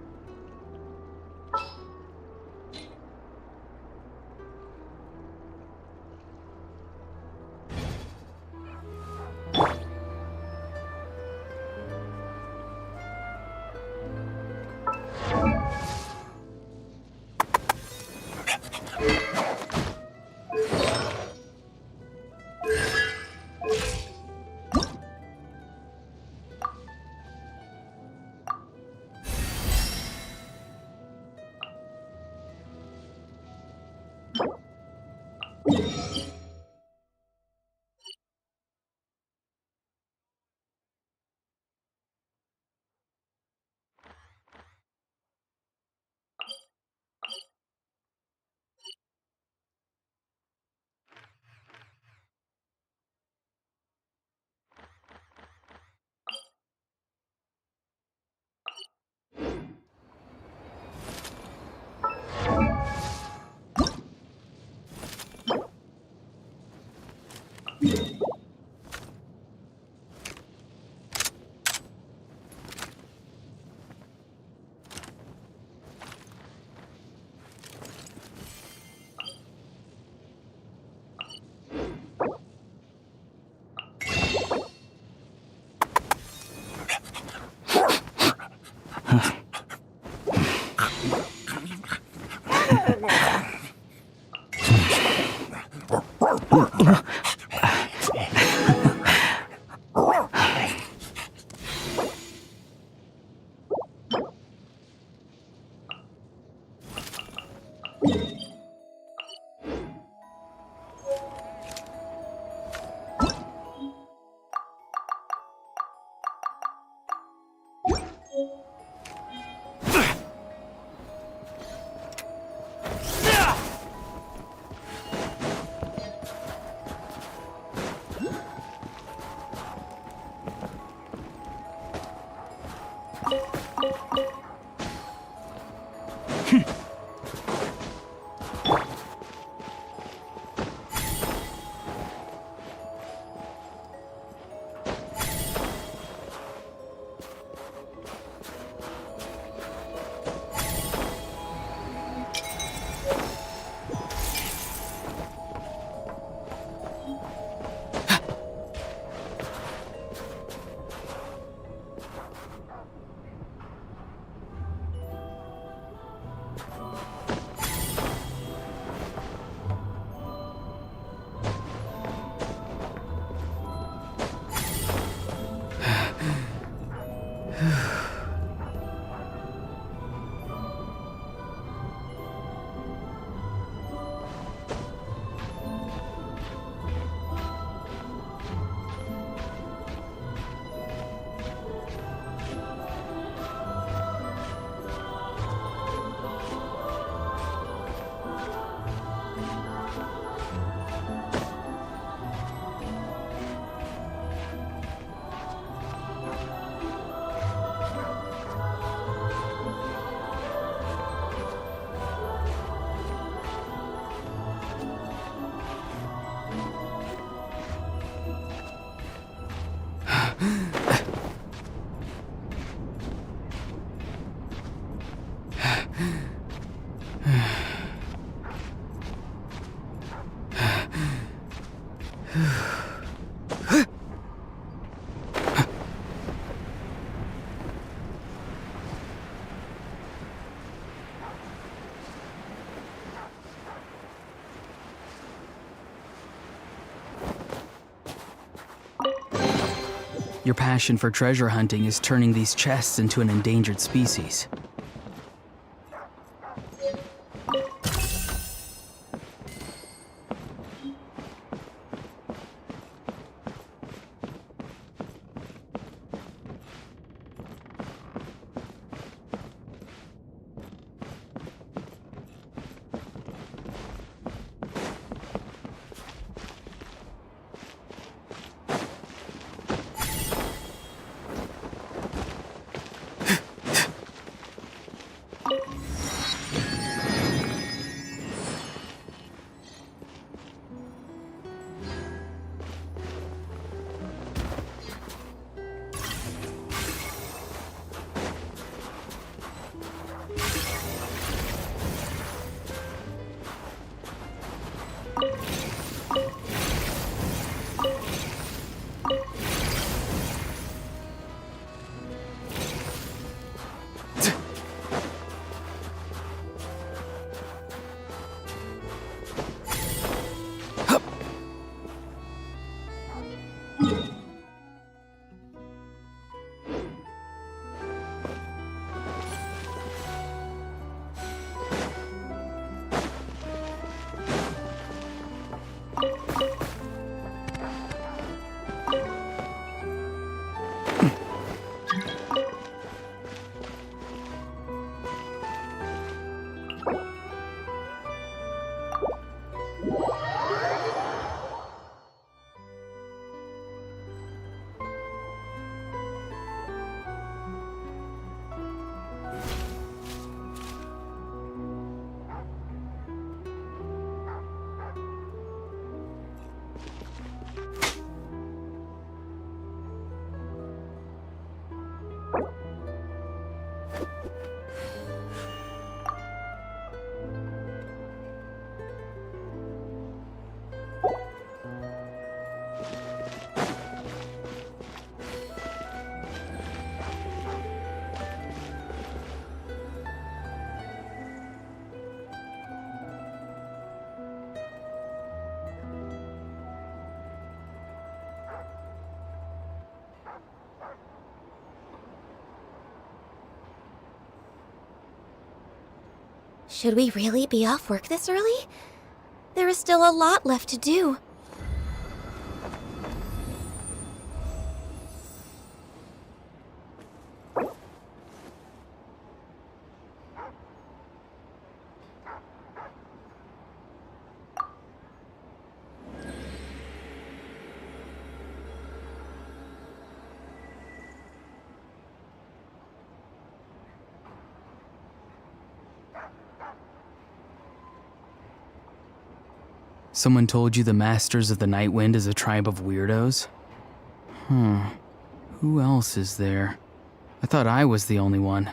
Your passion for treasure hunting is turning these chests into an endangered species. Should we really be off work this early? There is still a lot left to do. Someone told you the Masters of the Night Wind is a tribe of weirdos? Who else is there? I thought I was the only one.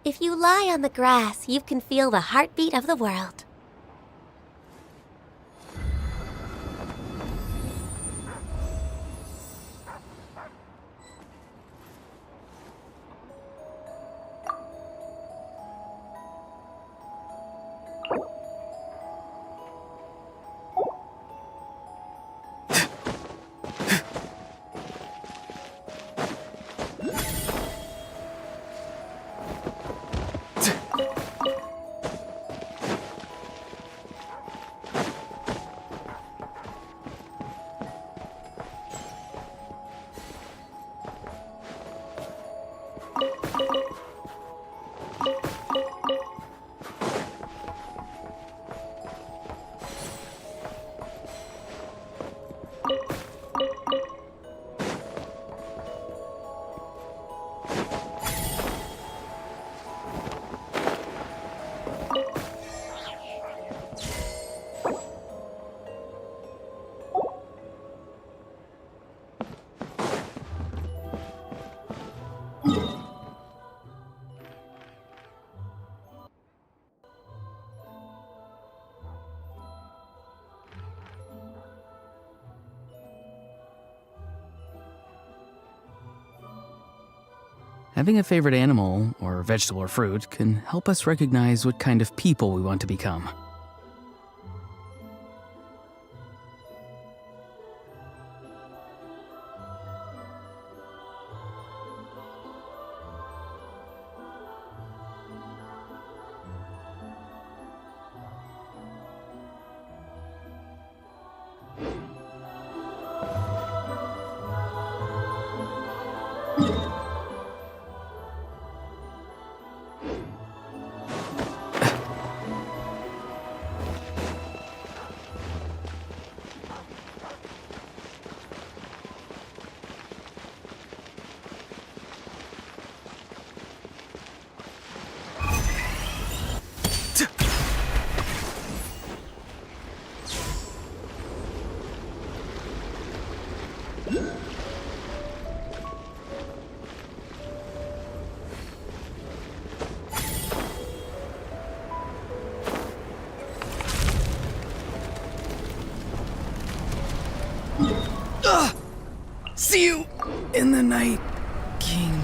If you lie on the grass, you can feel the heartbeat of the world. Having a favorite animal, or vegetable or fruit, can help us recognize what kind of people we want to become. See you in the Night Kingdom.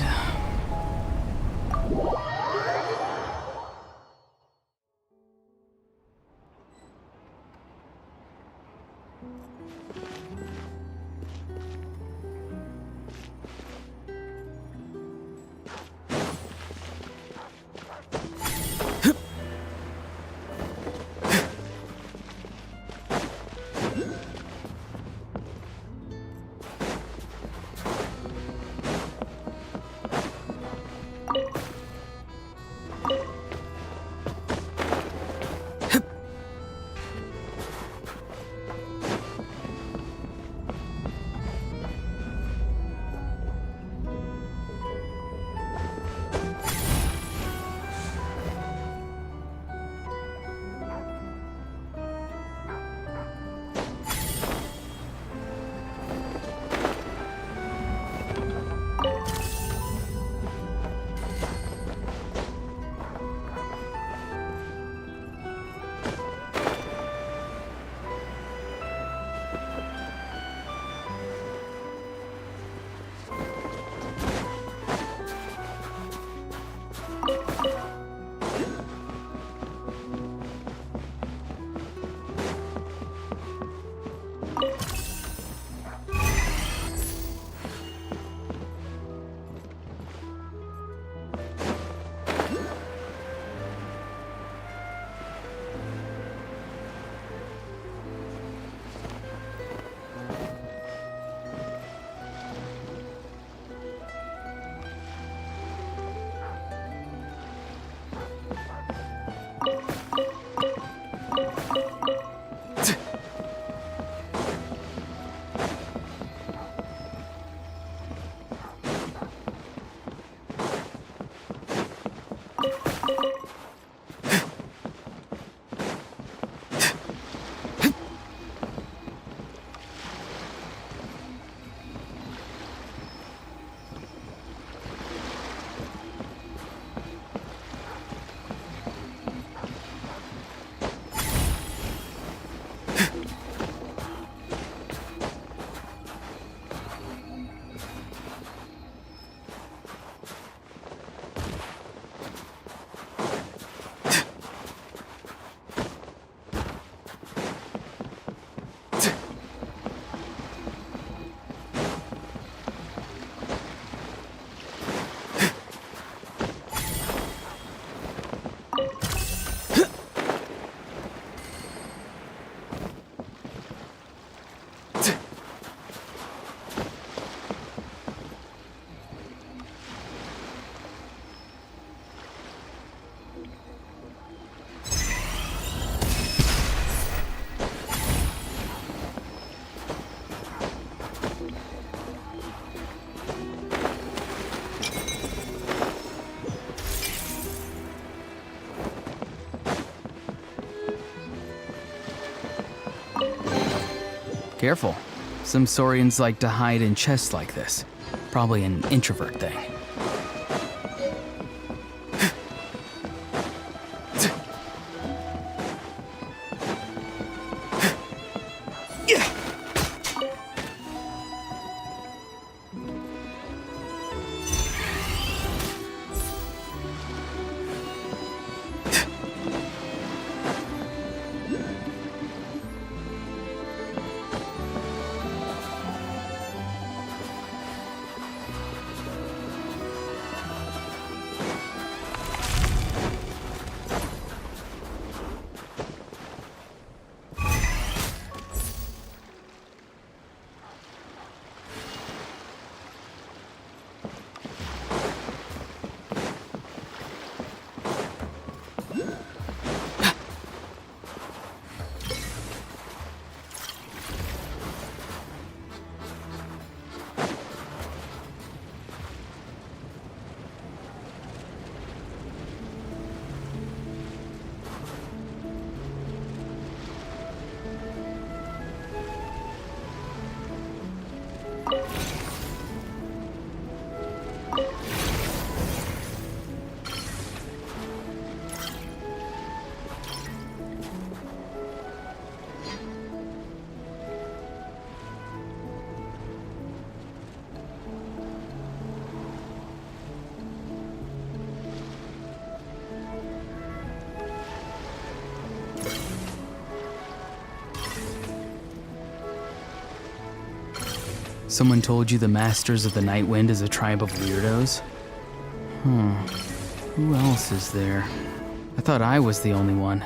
Careful. Some Saurians like to hide in chests like this. Probably an introvert thing. Someone told you the Masters of the Night Wind is a tribe of weirdos? Who else is there? I thought I was the only one.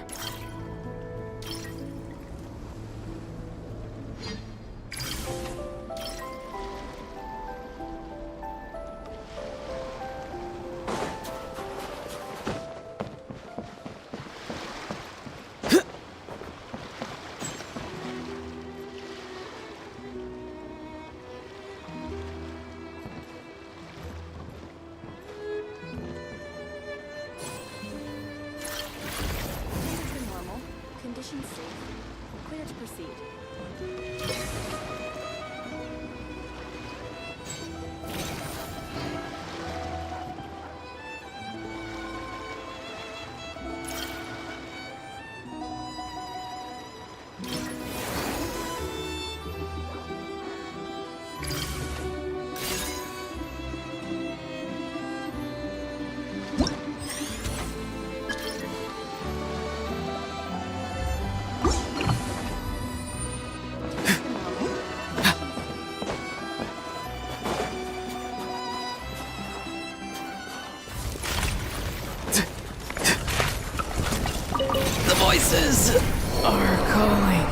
Conditions safe. Clear to proceed. The voices are calling.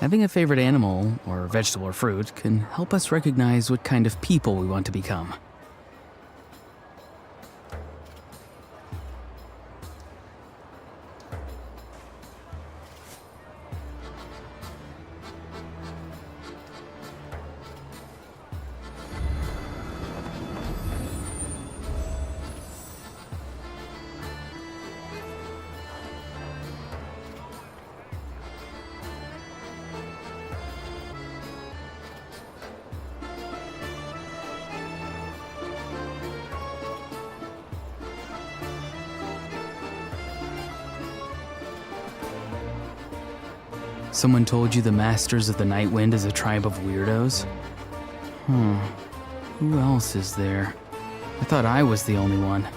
Having a favorite animal, or vegetable or fruit, can help us recognize what kind of people we want to become. Someone told you the Masters of the Night Wind is a tribe of weirdos? Who else is there? I thought I was the only one.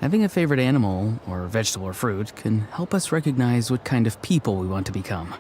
Having a favorite animal, or vegetable or fruit, can help us recognize what kind of people we want to become.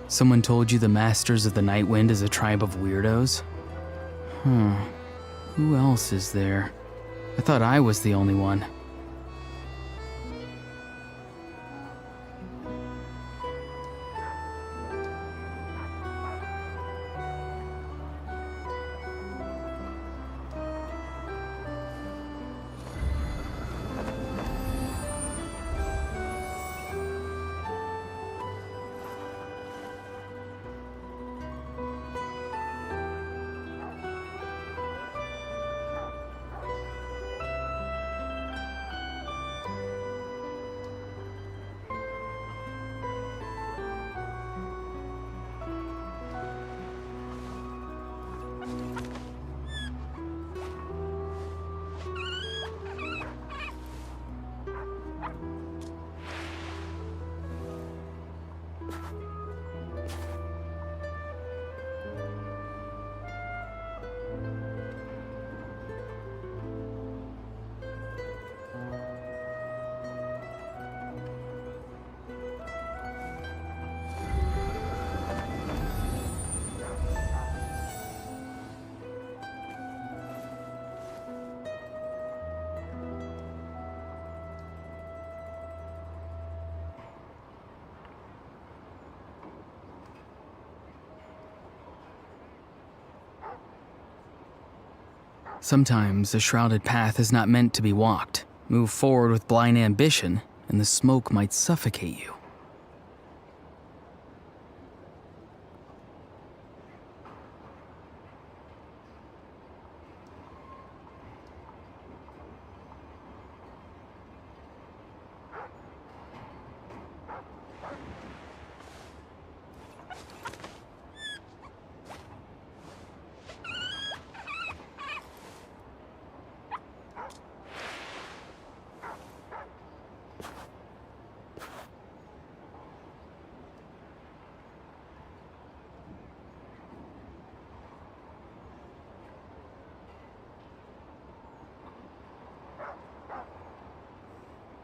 Someone told you the Masters of the Night Wind is a tribe of weirdos? Who else is there? I thought I was the only one. Sometimes a shrouded path is not meant to be walked. Move forward with blind ambition, and the smoke might suffocate you.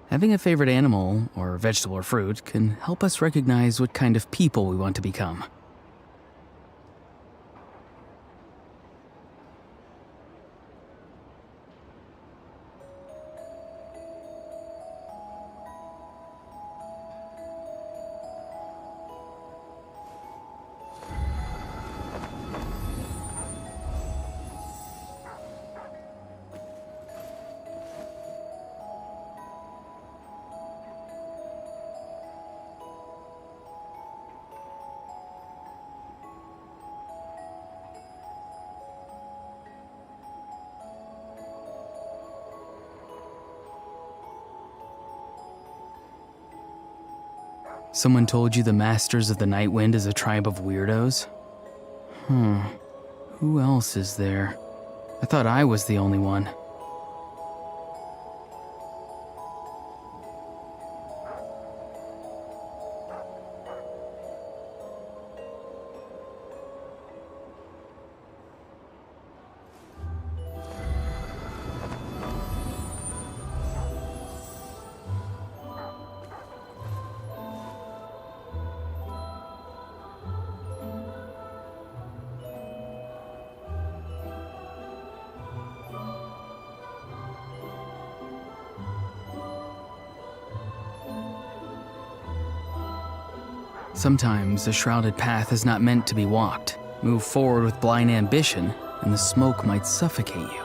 Having a favorite animal, or vegetable or fruit, can help us recognize what kind of people we want to become. Someone told you the Masters of the Night Wind is a tribe of weirdos? Who else is there? I thought I was the only one. Sometimes a shrouded path is not meant to be walked. Move forward with blind ambition, and the smoke might suffocate you.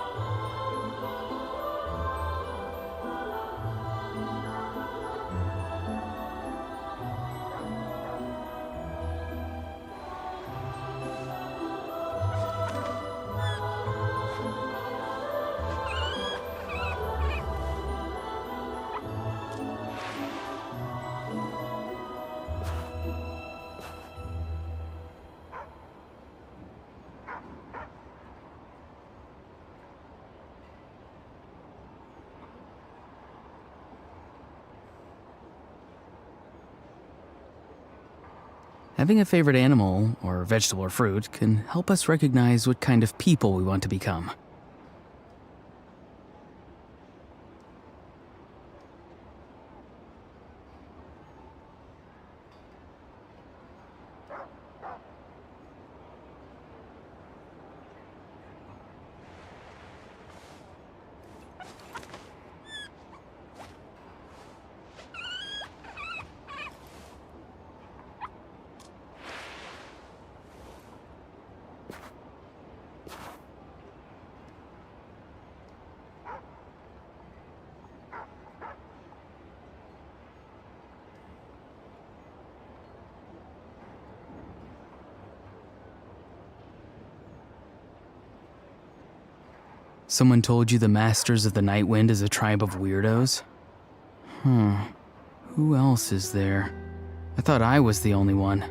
Having a favorite animal, or vegetable or fruit, can help us recognize what kind of people we want to become. Someone told you the Masters of the Night Wind is a tribe of weirdos? Who else is there? I thought I was the only one.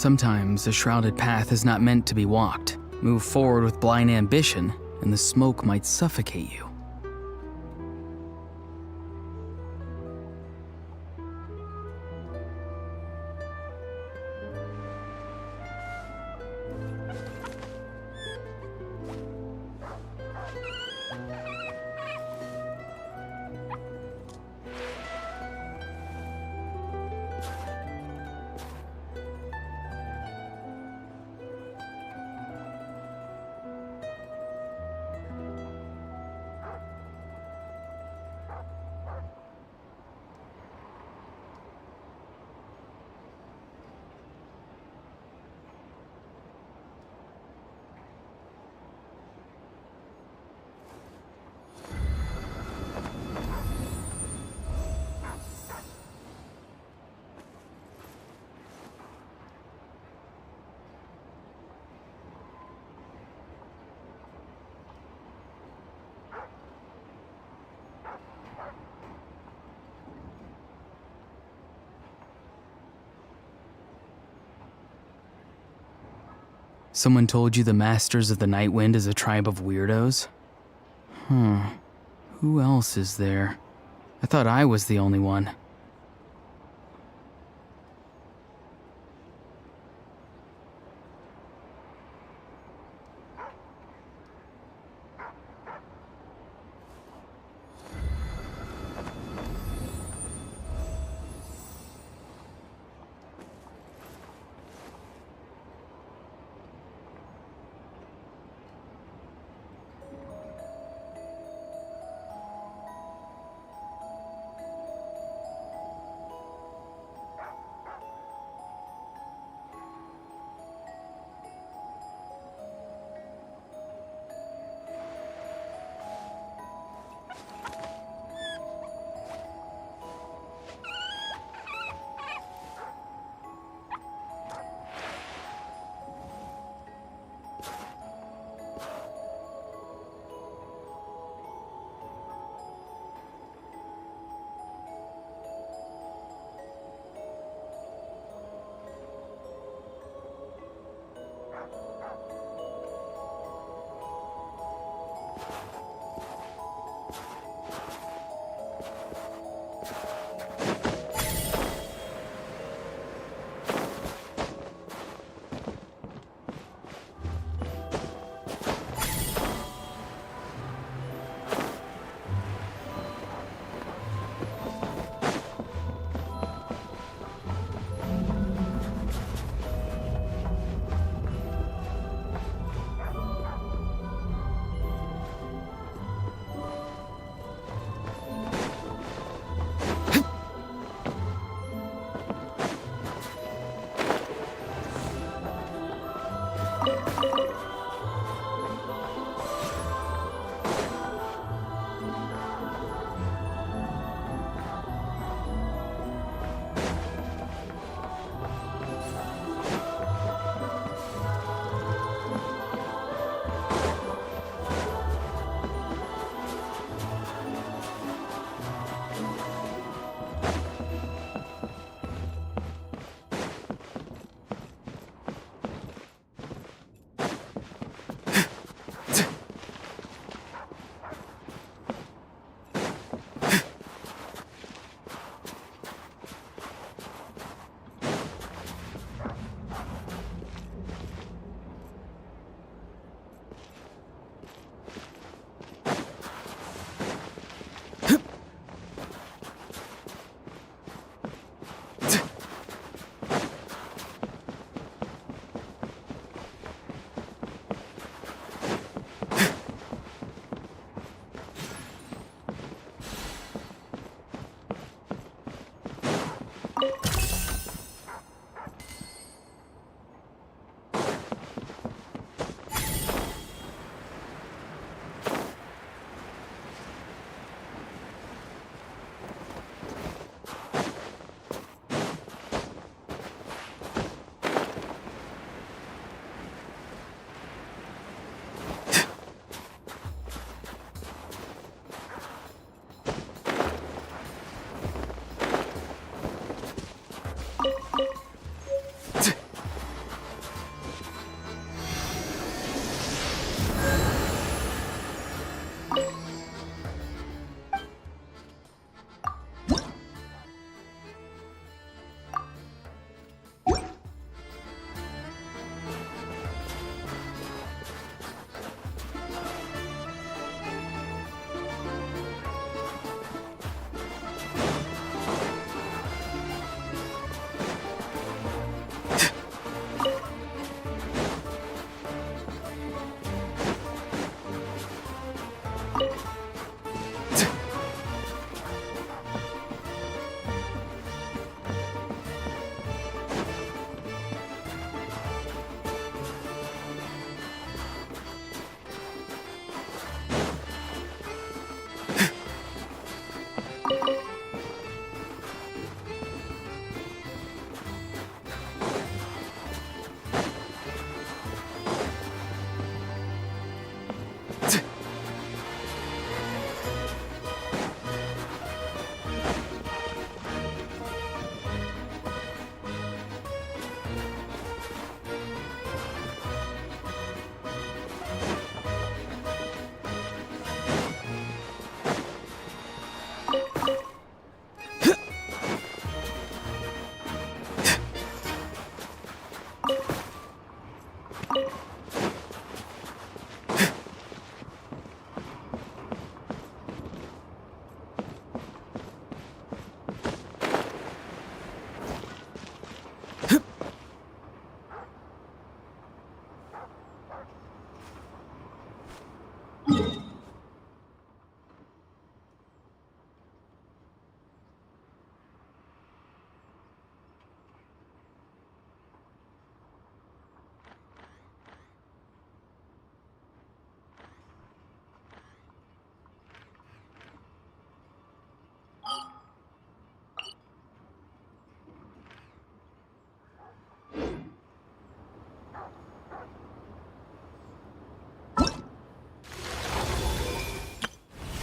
Sometimes a shrouded path is not meant to be walked. Move forward with blind ambition, and the smoke might suffocate you. Someone told you the Masters of the Night Wind is a tribe of weirdos? Who else is there? I thought I was the only one.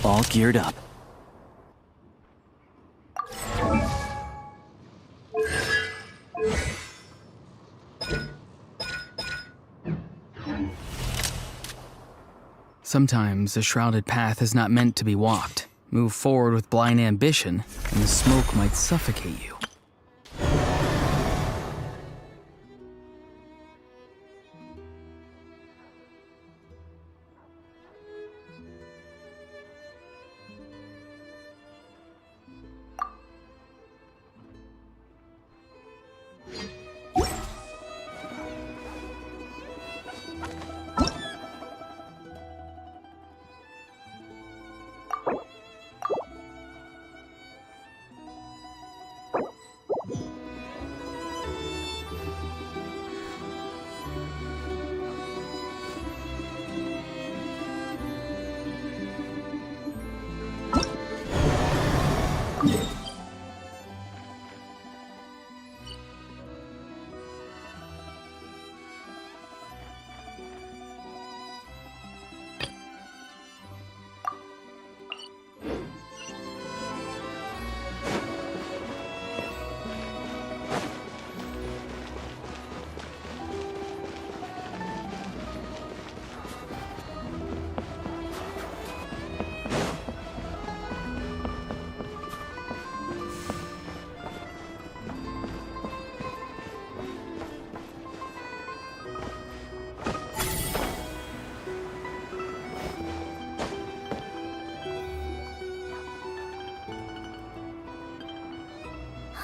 All geared up. Sometimes a shrouded path is not meant to be walked. Move forward with blind ambition, and the smoke might suffocate you.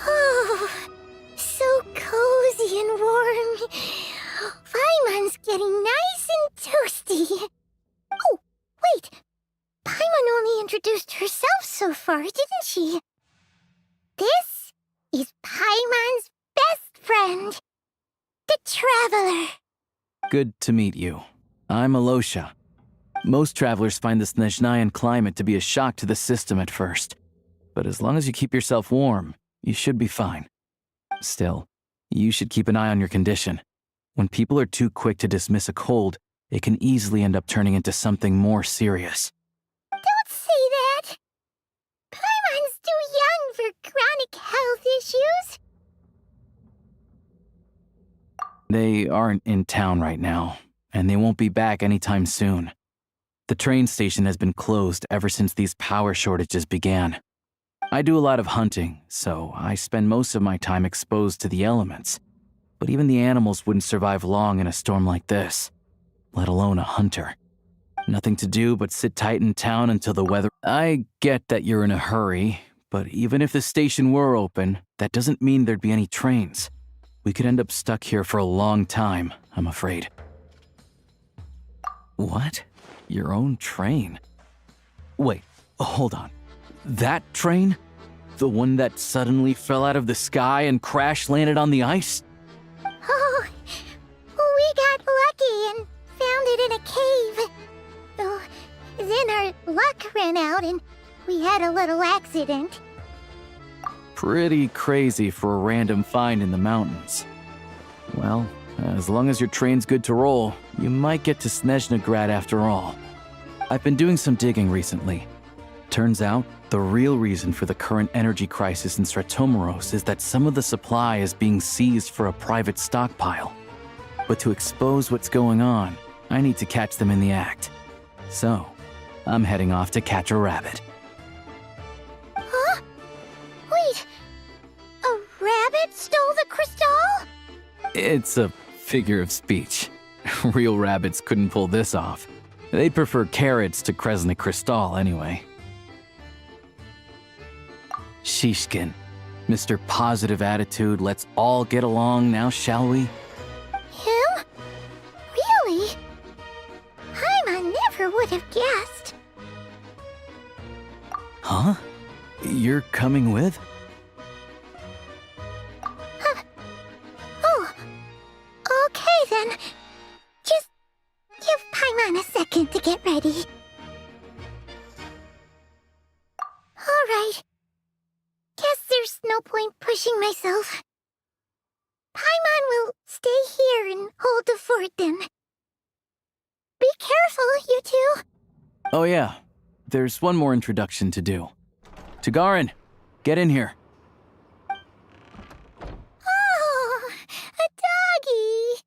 Oh, so cozy and warm. Paimon's getting nice and toasty. Oh, wait. Paimon only introduced herself so far, didn't she? This is Paimon's best friend, the Traveler. Good to meet you. I'm Alosha. Most travelers find the Snezhnayan climate to be a shock to the system at first. But as long as you keep yourself warm, you should be fine. Still, you should keep an eye on your condition. When people are too quick to dismiss a cold, it can easily end up turning into something more serious. Don't say that. Paimon's too young for chronic health issues. They aren't in town right now, and they won't be back anytime soon. The train station has been closed ever since these power shortages began. I do a lot of hunting, so I spend most of my time exposed to the elements. But even the animals wouldn't survive long in a storm like this, let alone a hunter. Nothing to do but sit tight in town until the weather... I get that you're in a hurry, but even if the station were open, that doesn't mean there'd be any trains. We could end up stuck here for a long time, I'm afraid. What? Your own train? Wait, hold on. That train? The one that suddenly fell out of the sky and crash-landed on the ice? Oh, we got lucky and found it in a cave. Though, then our luck ran out and we had a little accident. Pretty crazy for a random find in the mountains. Well, as long as your train's good to roll, you might get to Snezhnagrad after all. I've been doing some digging recently. Turns out, the real reason for the current energy crisis in Stratomeros is that some of the supply is being seized for a private stockpile. But to expose what's going on, I need to catch them in the act. So, I'm heading off to catch a rabbit. Huh? Wait, a rabbit stole the crystal? It's a figure of speech. Real rabbits couldn't pull this off. They'd prefer carrots to Kresnik Crystal anyway. Shishkin, Mr. Positive Attitude, let's all get along now, shall we? Him? Really? Paimon never would have guessed. Huh? You're coming with? Oh, okay then. Just give Paimon a second to get ready. All right. Guess there's no point pushing myself. Paimon will stay here and hold the fort then. Be careful, you two. Oh yeah, there's one more introduction to do. Tagarin, get in here. Oh, a doggy.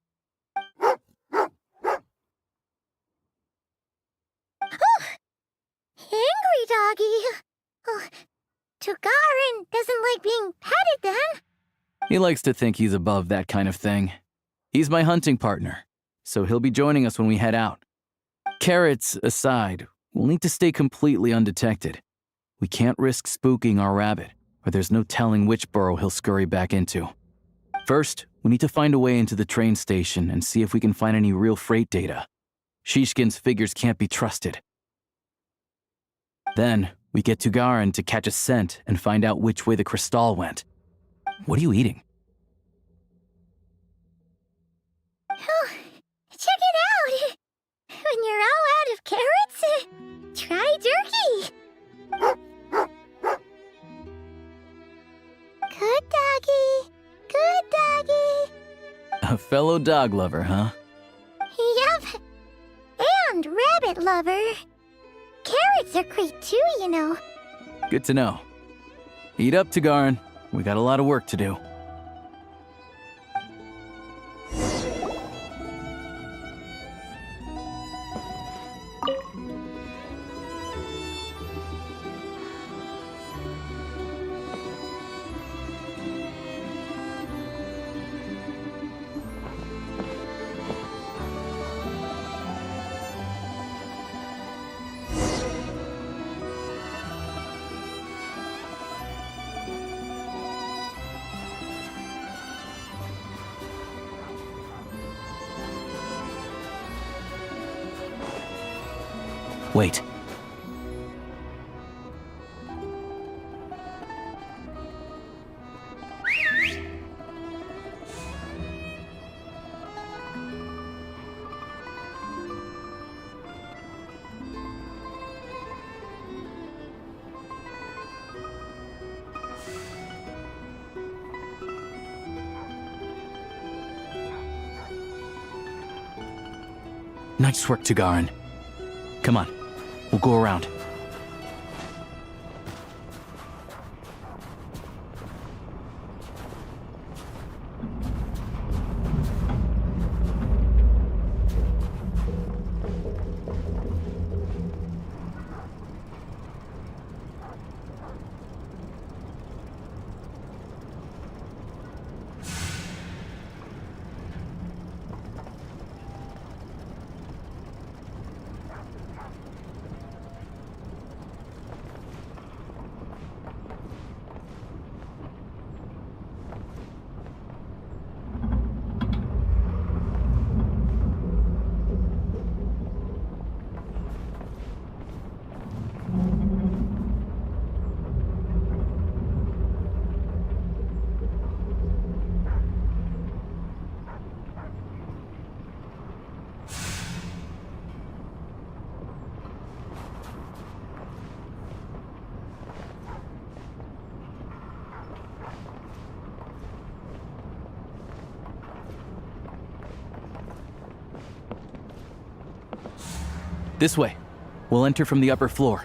Oh, angry doggy. Oh, Tugarin doesn't like being petted then. He likes to think he's above that kind of thing. He's my hunting partner, so he'll be joining us when we head out. Carrots aside, we'll need to stay completely undetected. We can't risk spooking our rabbit, or there's no telling which burrow he'll scurry back into. First, we need to find a way into the train station and see if we can find any real freight data. Shishkin's figures can't be trusted. Then, we get Tugarin to catch a scent and find out which way the crystal went. What are you eating? Oh, check it out. When you're all out of carrots, try jerky. Good doggy. Good doggy. A fellow dog lover, huh? Yep. And rabbit lover. Carrots are great too, you know. Good to know. Eat up, Tugarin. We got a lot of work to do. Wait. Nice work, Tugarin. Come on. We'll go around. This way. We'll enter from the upper floor.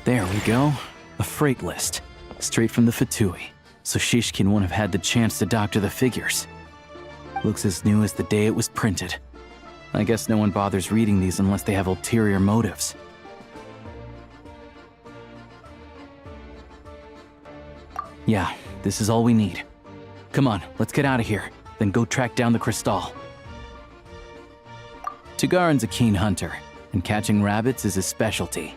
There we go. A freight list. Straight from the Fatui. So Shishkin won't have had the chance to doctor the figures. Looks as new as the day it was printed. I guess no one bothers reading these unless they have ulterior motives. Yeah, this is all we need. Come on, let's get out of here, then go track down the crystal. Tugarin's a keen hunter, and catching rabbits is his specialty.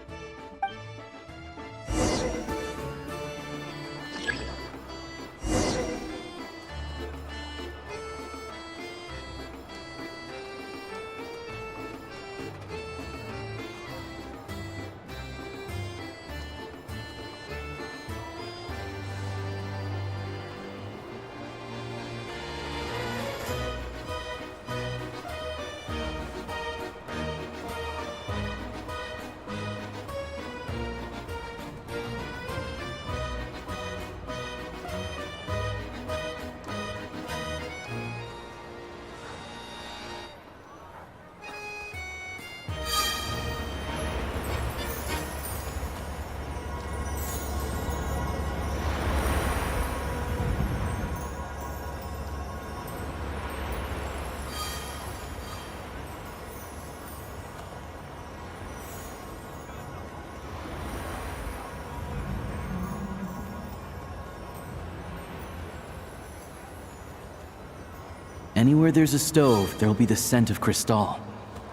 Anywhere there's a stove, there'll be the scent of Crystal.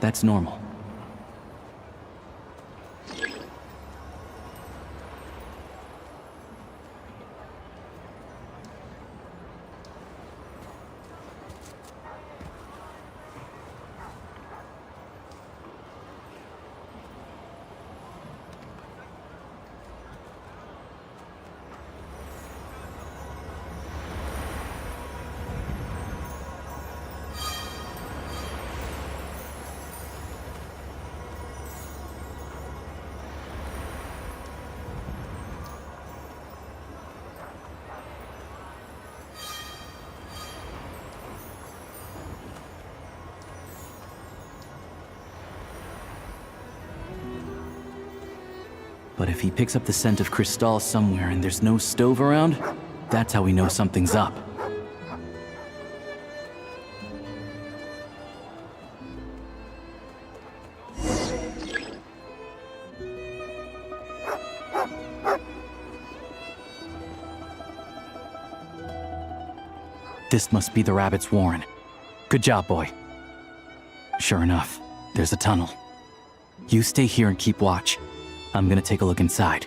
That's normal. But if he picks up the scent of Crystal somewhere and there's no stove around, that's how we know something's up. This must be the rabbit's warren. Good job, boy. Sure enough, there's a tunnel. You stay here and keep watch. I'm gonna take a look inside.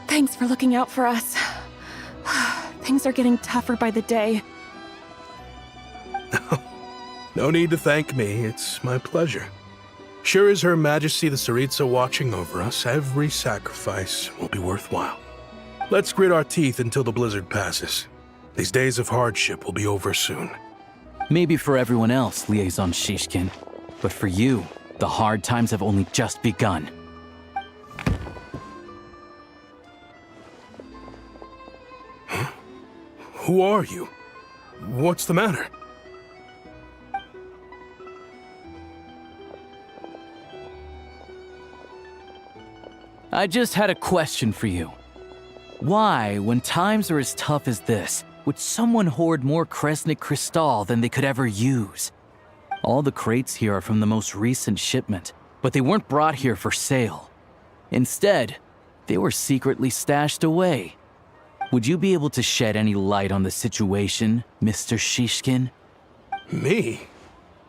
Thanks for looking out for us. Things are getting tougher by the day. No need to thank me, it's my pleasure. Sure as Her Majesty the Tsaritsa watching over us, every sacrifice will be worthwhile. Let's grit our teeth until the blizzard passes. These days of hardship will be over soon. Maybe for everyone else, Liaison Shishkin, but for you, the hard times have only just begun. Huh? Who are you? What's the matter? I just had a question for you. Why, when times are as tough as this, would someone hoard more Kresnik Crystal than they could ever use? All the crates here are from the most recent shipment, but they weren't brought here for sale. Instead, they were secretly stashed away. Would you be able to shed any light on the situation, Mr. Shishkin? Me?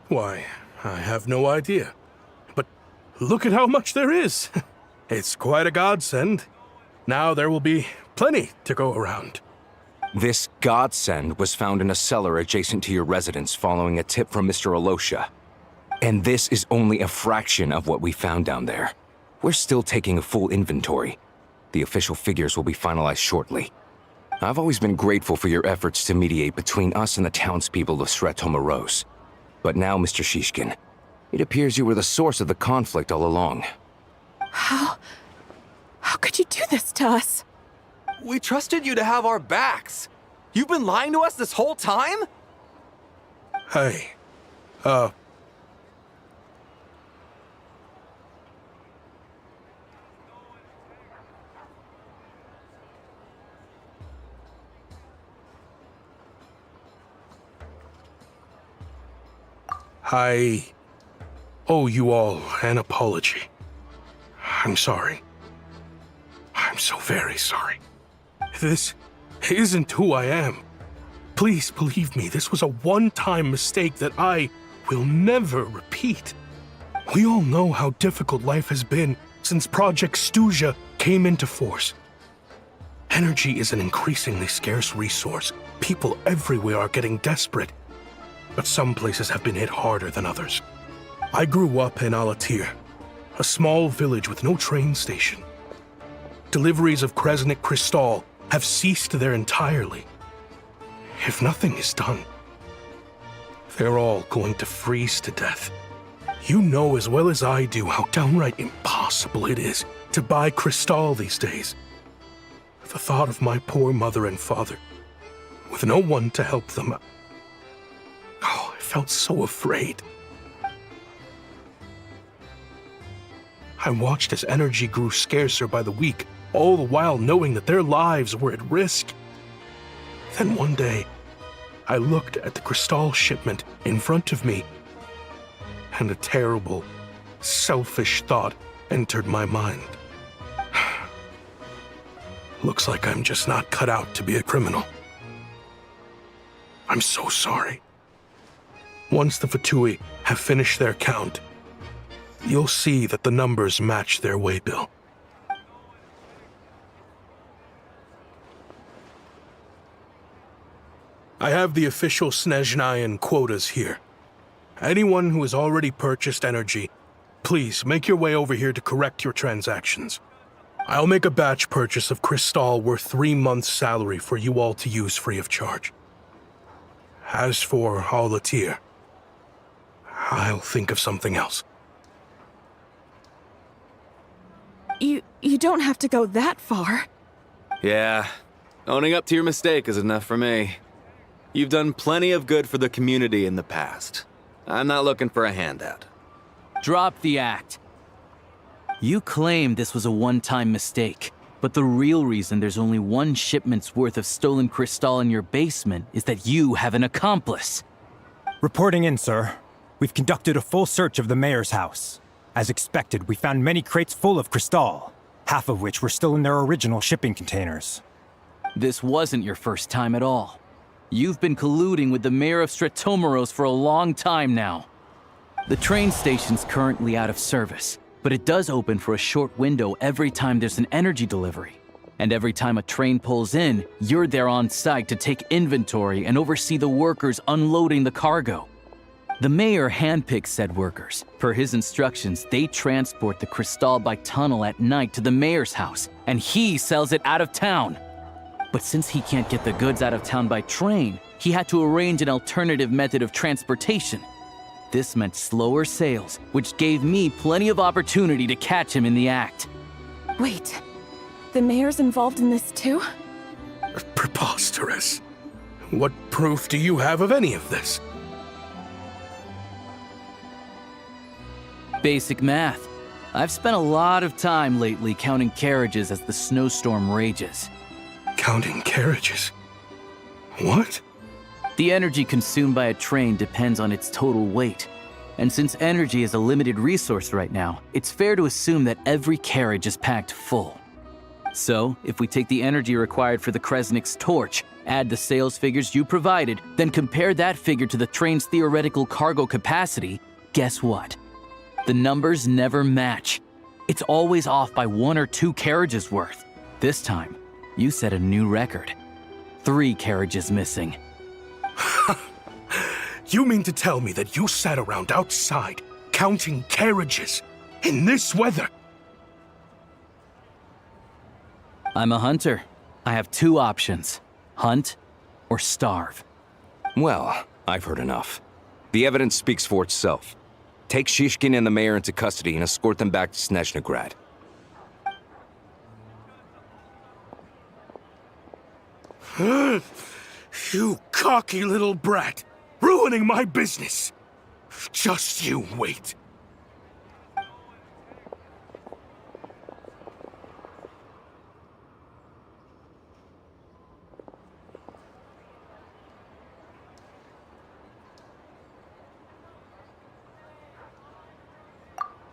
Why, I have no idea. But look at how much there is. It's quite a godsend. Now there will be plenty to go around. This godsend was found in a cellar adjacent to your residence following a tip from Mr. Alosha. And this is only a fraction of what we found down there. We're still taking a full inventory. The official figures will be finalized shortly. I've always been grateful for your efforts to mediate between us and the townspeople of Sretomaros. But now, Mr. Shishkin, it appears you were the source of the conflict all along. How could you do this to us? We trusted you to have our backs. You've been lying to us this whole time? Hey, I owe you all an apology. I'm sorry. I'm so very sorry. This isn't who I am. Please believe me, this was a one-time mistake that I will never repeat. We all know how difficult life has been since Project Stuja came into force. Energy is an increasingly scarce resource. People everywhere are getting desperate. But some places have been hit harder than others. I grew up in Alatir, a small village with no train station. Deliveries of Kresnik Crystal have ceased there entirely. If nothing is done, they're all going to freeze to death. You know as well as I do how downright impossible it is to buy Crystal these days. The thought of my poor mother and father, with no one to help them, I felt so afraid. I watched as energy grew scarcer by the week, all the while knowing that their lives were at risk. Then one day, I looked at the Crystal shipment in front of me, and a terrible selfish thought entered my mind. Looks like I'm just not cut out to be a criminal. I'm so sorry. Once the Fatui have finished their count, you'll see that the numbers match their waybill. I have the official Snezhnayan quotas here. Anyone who has already purchased energy, please make your way over here to correct your transactions. I'll make a batch purchase of crystal worth 3 months' salary for you all to use free of charge. As for Alatir, I'll think of something else. You don't have to go that far. Yeah, owning up to your mistake is enough for me. You've done plenty of good for the community in the past. I'm not looking for a handout. Drop the act. You claim this was a one-time mistake, but the real reason there's only 1 shipment's worth of stolen crystal in your basement is that you have an accomplice. Reporting in, sir. We've conducted a full search of the mayor's house. As expected, we found many crates full of crystal, half of which were still in their original shipping containers. This wasn't your first time at all. You've been colluding with the mayor of Stratomeros for a long time now. The train station's currently out of service, but it does open for a short window every time there's an energy delivery. And every time a train pulls in, you're there on site to take inventory and oversee the workers unloading the cargo. The mayor handpicks said workers. Per his instructions, they transport the crystal by tunnel at night to the mayor's house, and he sells it out of town. But since he can't get the goods out of town by train, he had to arrange an alternative method of transportation. This meant slower sales, which gave me plenty of opportunity to catch him in the act. Wait, the mayor's involved in this too? Preposterous. What proof do you have of any of this? Basic math. I've spent a lot of time lately counting carriages as the snowstorm rages. Counting carriages? What? The energy consumed by a train depends on its total weight. And since energy is a limited resource right now, it's fair to assume that every carriage is packed full. So, if we take the energy required for the Kresnik's torch, add the sales figures you provided, then compare that figure to the train's theoretical cargo capacity, guess what? The numbers never match. It's always off by 1 or 2 carriages worth. This time, you set a new record. 3 carriages missing. You mean to tell me that you sat around outside, counting carriages, in this weather? I'm a hunter. I have 2 options. Hunt or starve. Well, I've heard enough. The evidence speaks for itself. Take Shishkin and the mayor into custody and escort them back to Snezhnagrad. You cocky little brat! Ruining my business! Just you wait.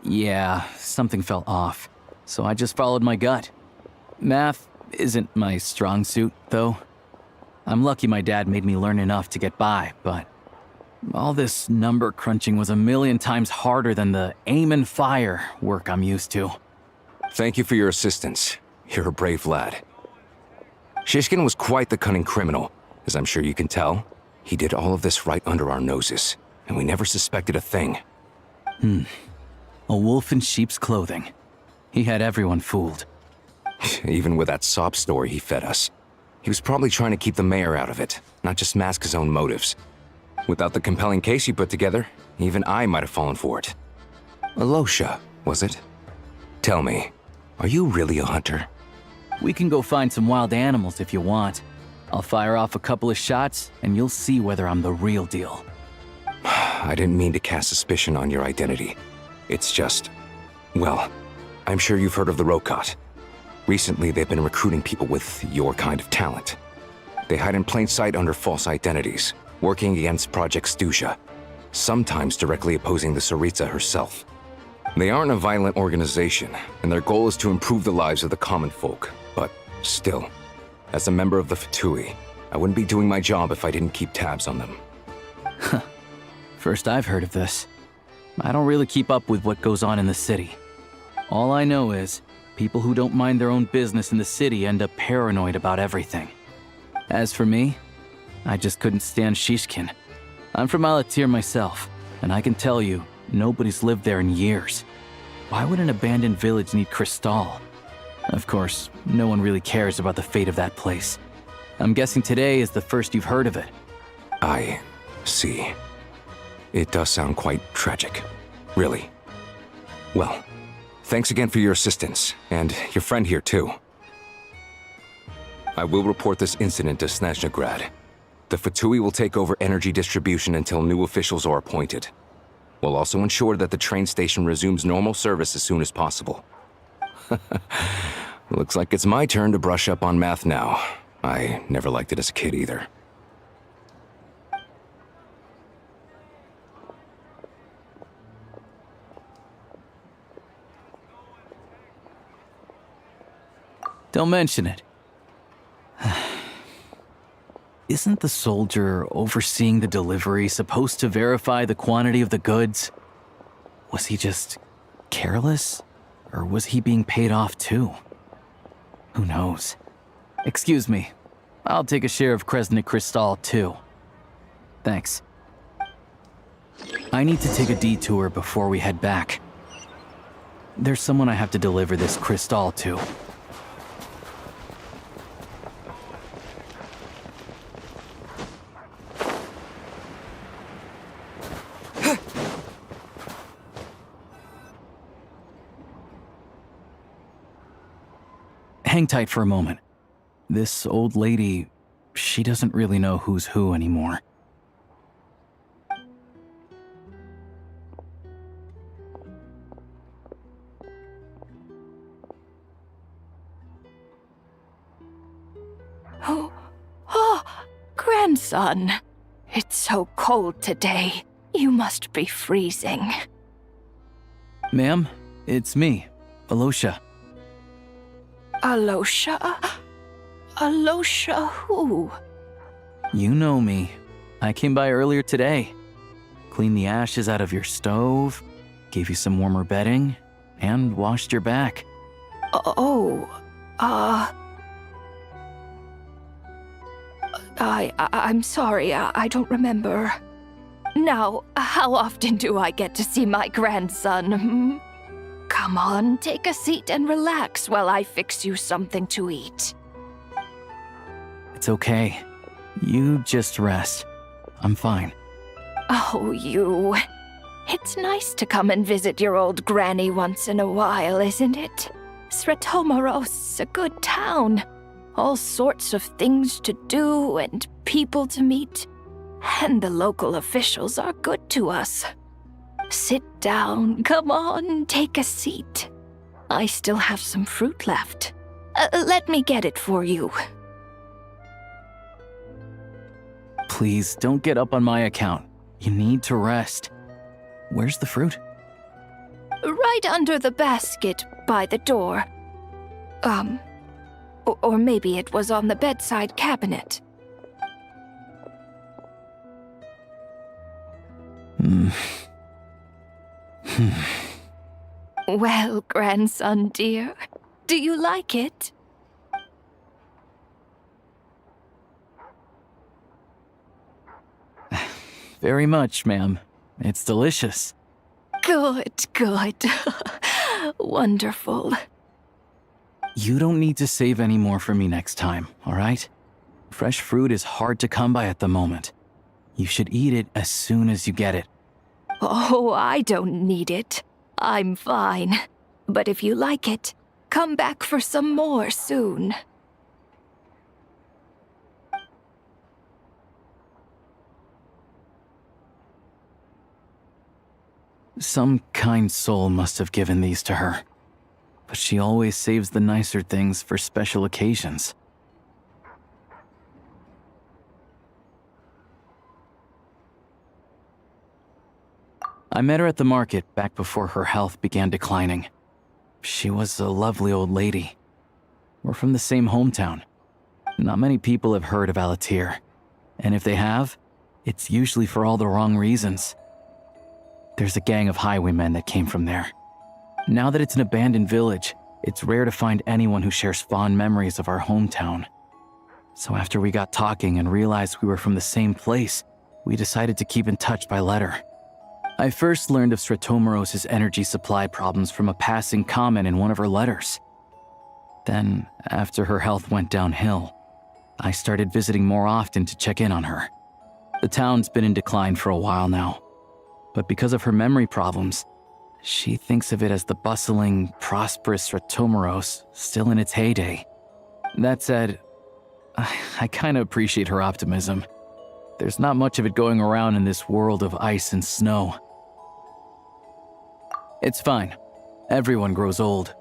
Yeah, something felt off, so I just followed my gut. Math isn't my strong suit, though. I'm lucky my dad made me learn enough to get by, but all this number crunching was a million times harder than the aim and fire work I'm used to. Thank you for your assistance. You're a brave lad. Shishkin was quite the cunning criminal, as I'm sure you can tell. He did all of this right under our noses, and we never suspected a thing. A wolf in sheep's clothing. He had everyone fooled. Even with that sob story he fed us. He was probably trying to keep the mayor out of it, not just mask his own motives. Without the compelling case he put together, even I might have fallen for it. Alosha, was it? Tell me, are you really a hunter? We can go find some wild animals if you want. I'll fire off a couple of shots, and you'll see whether I'm the real deal. I didn't mean to cast suspicion on your identity. It's just... well, I'm sure you've heard of the Rokot. Recently, they've been recruiting people with your kind of talent. They hide in plain sight under false identities, working against Project Stusha, sometimes directly opposing the Tsaritsa herself. They aren't a violent organization, and their goal is to improve the lives of the common folk. But still, as a member of the Fatui, I wouldn't be doing my job if I didn't keep tabs on them. First I've heard of this. I don't really keep up with what goes on in the city. All I know is, people who don't mind their own business in the city end up paranoid about everything. As for me, I just couldn't stand Shishkin. I'm from Alatir myself, and I can tell you, nobody's lived there in years. Why would an abandoned village need Crystal? Of course, no one really cares about the fate of that place. I'm guessing today is the first you've heard of it. I see. It does sound quite tragic. Really. Well, thanks again for your assistance, and your friend here too. I will report this incident to Snezhnaya. The Fatui will take over energy distribution until new officials are appointed. We'll also ensure that the train station resumes normal service as soon as possible. Looks like it's my turn to brush up on math now. I never liked it as a kid either. Don't mention it. Isn't the soldier overseeing the delivery supposed to verify the quantity of the goods? Was he just careless? Or was he being paid off too? Who knows? Excuse me. I'll take a share of Kresnik Crystal too. Thanks. I need to take a detour before we head back. There's someone I have to deliver this crystal to. Hang tight for a moment. This old lady, she doesn't really know who's who anymore. Oh, grandson. It's so cold today. You must be freezing. Ma'am, it's me, Alosha. Alosha? Alosha who? You know me. I came by earlier today. Cleaned the ashes out of your stove, gave you some warmer bedding, and washed your back. I'm sorry, I don't remember. Now, how often do I get to see my grandson? Come on, take a seat and relax while I fix you something to eat. It's okay. You just rest. I'm fine. Oh, you. It's nice to come and visit your old granny once in a while, isn't it? Sretomaros, a good town. All sorts of things to do and people to meet. And the local officials are good to us. Sit down, come on, take a seat. I still have some fruit left. Let me get it for you. Please, don't get up on my account. You need to rest. Where's the fruit? Right under the basket by the door. Or maybe it was on the bedside cabinet. Well, grandson dear, do you like it? Very much, ma'am. It's delicious. Good, good. Wonderful. You don't need to save any more for me next time, all right? Fresh fruit is hard to come by at the moment. You should eat it as soon as you get it. Oh, I don't need it. I'm fine. But if you like it, come back for some more soon. Some kind soul must have given these to her. But she always saves the nicer things for special occasions. I met her at the market back before her health began declining. She was a lovely old lady. We're from the same hometown. Not many people have heard of Alatir, and if they have, it's usually for all the wrong reasons. There's a gang of highwaymen that came from there. Now that it's an abandoned village, it's rare to find anyone who shares fond memories of our hometown. So after we got talking and realized we were from the same place, we decided to keep in touch by letter. I first learned of Stratomoros's energy supply problems from a passing comment in one of her letters. Then, after her health went downhill, I started visiting more often to check in on her. The town's been in decline for a while now, but because of her memory problems, she thinks of it as the bustling, prosperous Stratomoros still in its heyday. That said, I kinda appreciate her optimism. There's not much of it going around in this world of ice and snow. It's fine. Everyone grows old.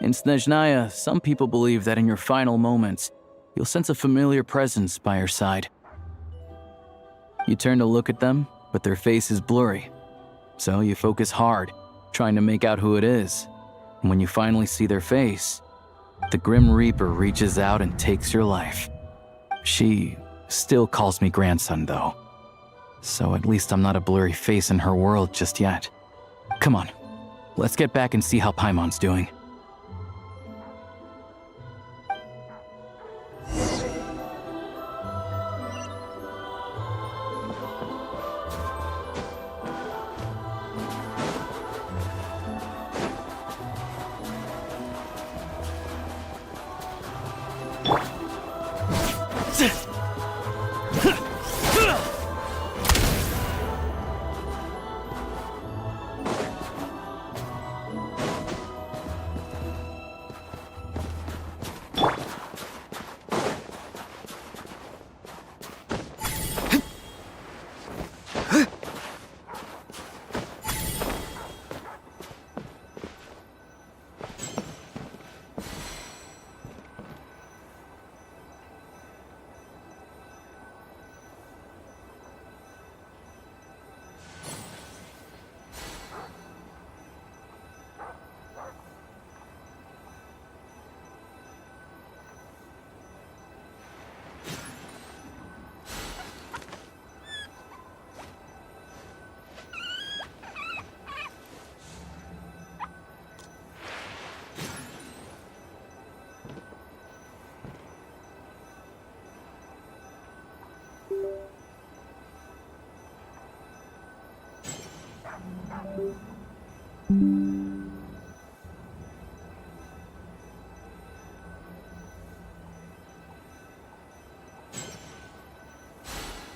In Snezhnaya, some people believe that in your final moments, you'll sense a familiar presence by your side. You turn to look at them, but their face is blurry. So you focus hard, trying to make out who it is. And when you finally see their face, the Grim Reaper reaches out and takes your life. She still calls me grandson, though. So at least I'm not a blurry face in her world just yet. Come on, let's get back and see how Paimon's doing.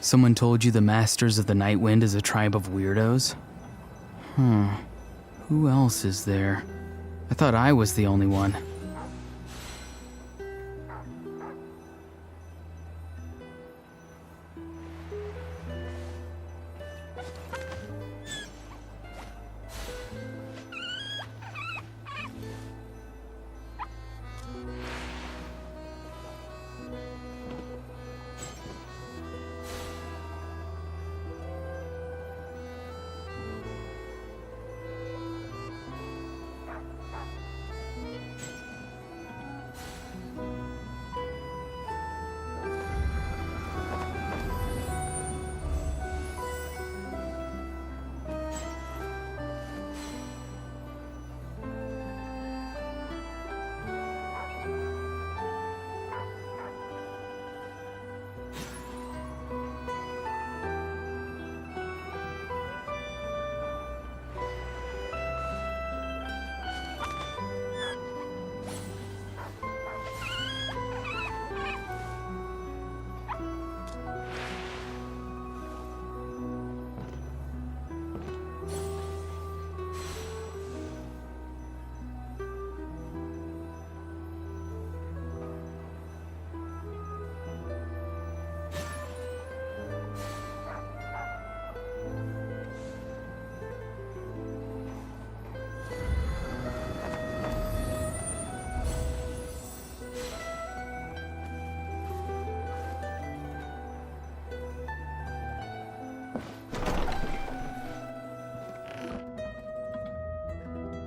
Someone told you the Masters of the Night Wind is a tribe of weirdos? Who else is there? I thought I was the only one.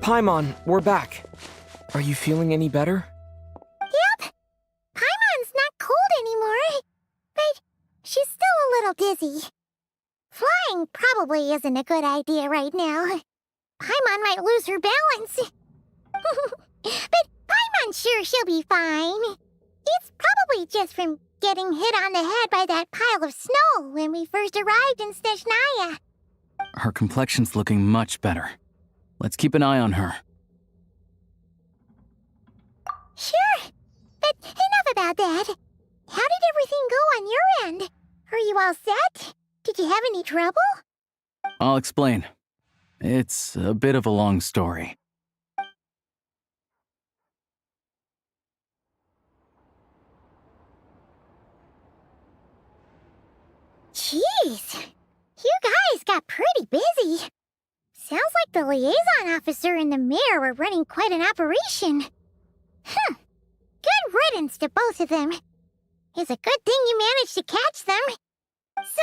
Paimon, we're back. Are you feeling any better? Yep. Paimon's not cold anymore. But she's still a little dizzy. Flying probably isn't a good idea right now. Paimon might lose her balance. But Paimon's sure she'll be fine. It's probably just from getting hit on the head by that pile of snow when we first arrived in Snezhnaya. Her complexion's looking much better. Let's keep an eye on her. Sure. But enough about that. How did everything go on your end? Are you all set? Did you have any trouble? I'll explain. It's a bit of a long story. Jeez. You guys got pretty busy. Sounds like the liaison officer and the mayor were running quite an operation. Good riddance to both of them. It's a good thing you managed to catch them. So,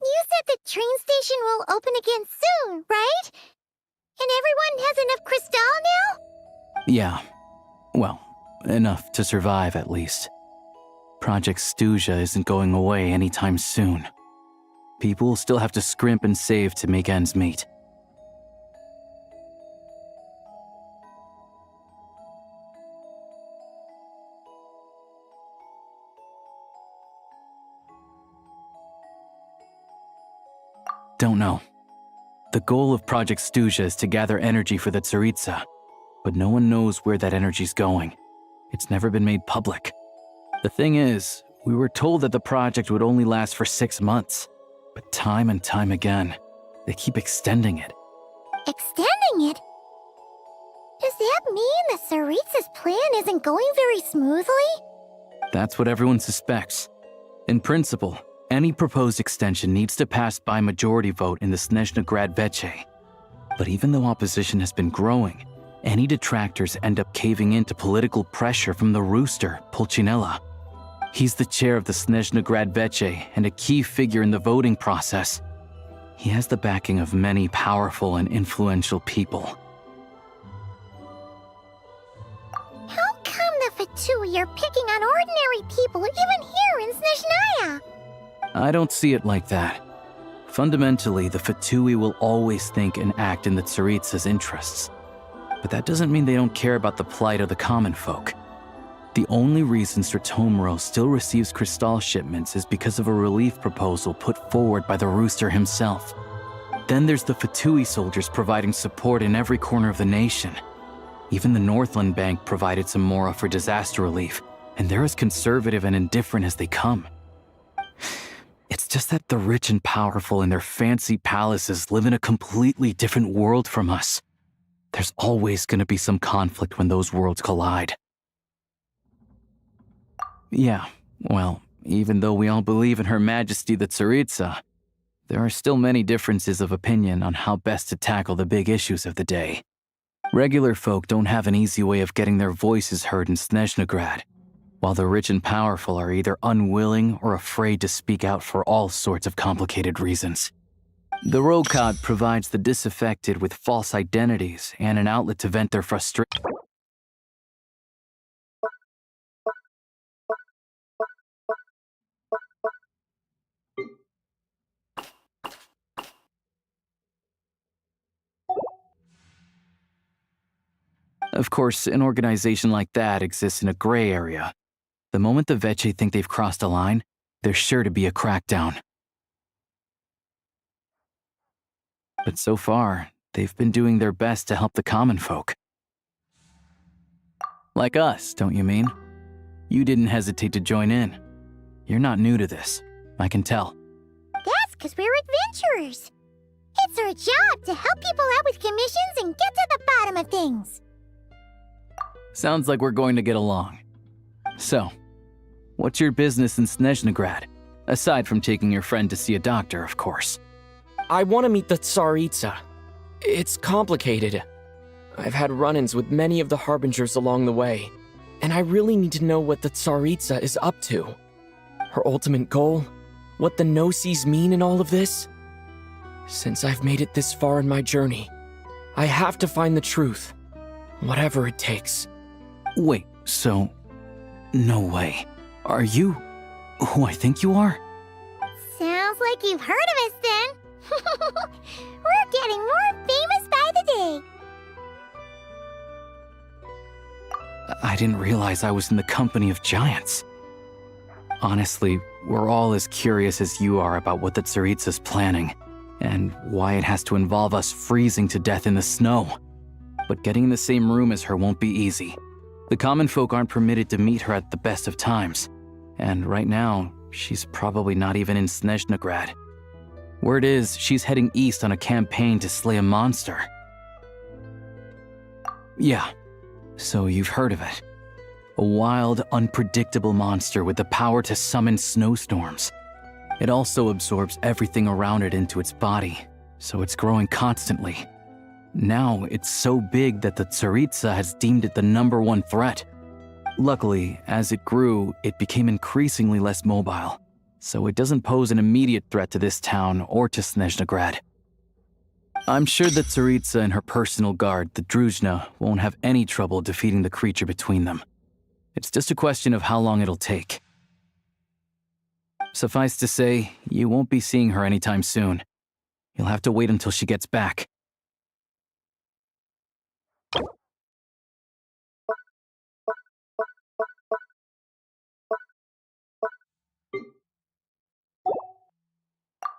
you said the train station will open again soon, right? And everyone has enough crystal now? Yeah. Well, enough to survive at least. Project Snezhnaya isn't going away anytime soon. People will still have to scrimp and save to make ends meet. Don't know. The goal of Project Snezhnaya is to gather energy for the Tsaritsa, but no one knows where that energy's going. It's never been made public. The thing is, we were told that the project would only last for 6 months, but time and time again, they keep extending it. Extending it? Does that mean the Tsaritsa's plan isn't going very smoothly? That's what everyone suspects. In principle, any proposed extension needs to pass by majority vote in the Snezhnaya Veche. But even though opposition has been growing, any detractors end up caving in to political pressure from the rooster, Pulcinella. He's the chair of the Snezhnaya Veche and a key figure in the voting process. He has the backing of many powerful and influential people. How come the Fatui are picking on ordinary people even here in Snezhnaya? I don't see it like that. Fundamentally, the Fatui will always think and act in the Tsaritsa's interests. But that doesn't mean they don't care about the plight of the common folk. The only reason Stratomiro still receives crystal shipments is because of a relief proposal put forward by the rooster himself. Then there's the Fatui soldiers providing support in every corner of the nation. Even the Northland Bank provided some mora for disaster relief, and they're as conservative and indifferent as they come. It's just that the rich and powerful in their fancy palaces live in a completely different world from us. There's always going to be some conflict when those worlds collide. Yeah, well, even though we all believe in Her Majesty the Tsaritsa, there are still many differences of opinion on how best to tackle the big issues of the day. Regular folk don't have an easy way of getting their voices heard in Snezhnaya, while the rich and powerful are either unwilling or afraid to speak out for all sorts of complicated reasons. The Rokad provides the disaffected with false identities and an outlet to vent their frustration. Of course, an organization like that exists in a gray area. The moment the Veche think they've crossed a line, there's sure to be a crackdown. But so far, they've been doing their best to help the common folk. Like us, don't you mean? You didn't hesitate to join in. You're not new to this, I can tell. That's because we're adventurers. It's our job to help people out with commissions and get to the bottom of things. Sounds like we're going to get along. So, what's your business in Snezhnaya? Aside from taking your friend to see a doctor, of course. I want to meet the Tsaritsa. It's complicated. I've had run-ins with many of the Harbingers along the way, and I really need to know what the Tsaritsa is up to. Her ultimate goal, what the Gnosis mean in all of this. Since I've made it this far in my journey, I have to find the truth. Whatever it takes. Wait, so... No way. Are you who I think you are? Sounds like you've heard of us then. We're getting more famous by the day. I didn't realize I was in the company of giants. Honestly, we're all as curious as you are about what the Tsaritsa's planning, and why it has to involve us freezing to death in the snow. But getting in the same room as her won't be easy. The common folk aren't permitted to meet her at the best of times, and right now, she's probably not even in Snezhnaya. Word is, she's heading east on a campaign to slay a monster. Yeah, so you've heard of it. A wild, unpredictable monster with the power to summon snowstorms. It also absorbs everything around it into its body, so it's growing constantly. Now, it's so big that the Tsaritsa has deemed it the #1 threat. Luckily, as it grew, it became increasingly less mobile, so it doesn't pose an immediate threat to this town or to Snezhnaya. I'm sure that Tsaritsa and her personal guard, the Druzhna, won't have any trouble defeating the creature between them. It's just a question of how long it'll take. Suffice to say, you won't be seeing her anytime soon. You'll have to wait until she gets back.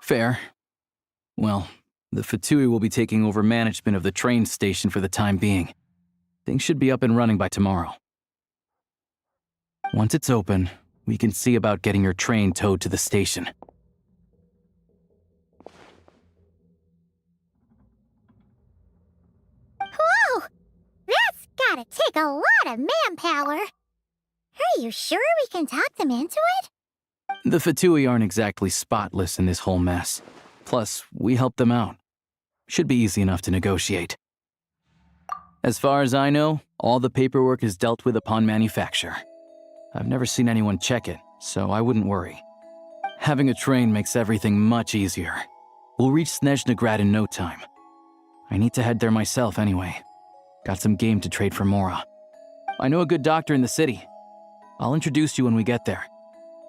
Fair. Well, the Fatui will be taking over management of the train station for the time being. Things should be up and running by tomorrow. Once it's open, we can see about getting your train towed to the station. Whoa! That's gotta take a lot of manpower. Are you sure we can talk them into it? The Fatui aren't exactly spotless in this whole mess. Plus, we helped them out. Should be easy enough to negotiate. As far as I know, all the paperwork is dealt with upon manufacture. I've never seen anyone check it, so I wouldn't worry. Having a train makes everything much easier. We'll reach Snezhnaya in no time. I need to head there myself anyway. Got some game to trade for Mora. I know a good doctor in the city. I'll introduce you when we get there.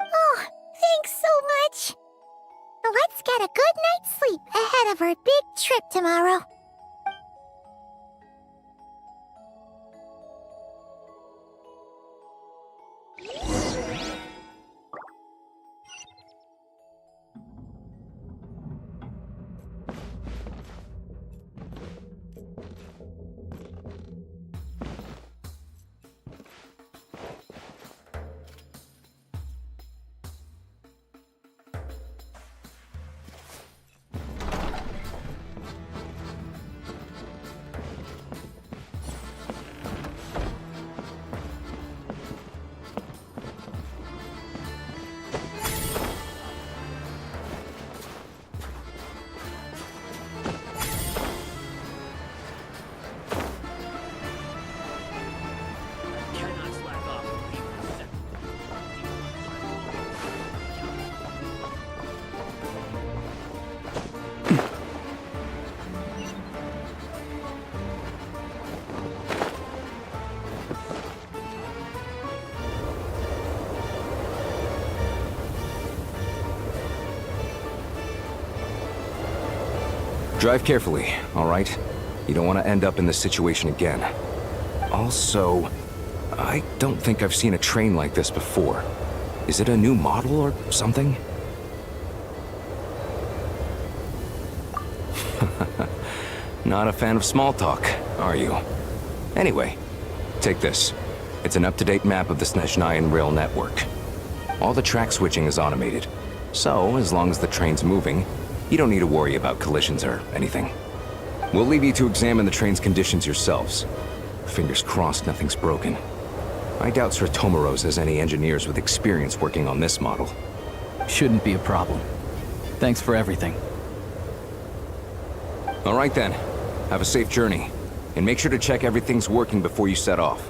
Oh, thanks so much. Let's get a good night's sleep ahead of our big trip tomorrow. Drive carefully, all right? You don't want to end up in this situation again. Also, I don't think I've seen a train like this before. Is it a new model or something? Not a fan of small talk, are you? Anyway, take this. It's an up-to-date map of the Snezhnayan rail network. All the track switching is automated, so as long as the train's moving, you don't need to worry about collisions or anything. We'll leave you to examine the train's conditions yourselves. Fingers crossed nothing's broken. I doubt Sratomaros has any engineers with experience working on this model. Shouldn't be a problem. Thanks for everything. All right then. Have a safe journey. And make sure to check everything's working before you set off.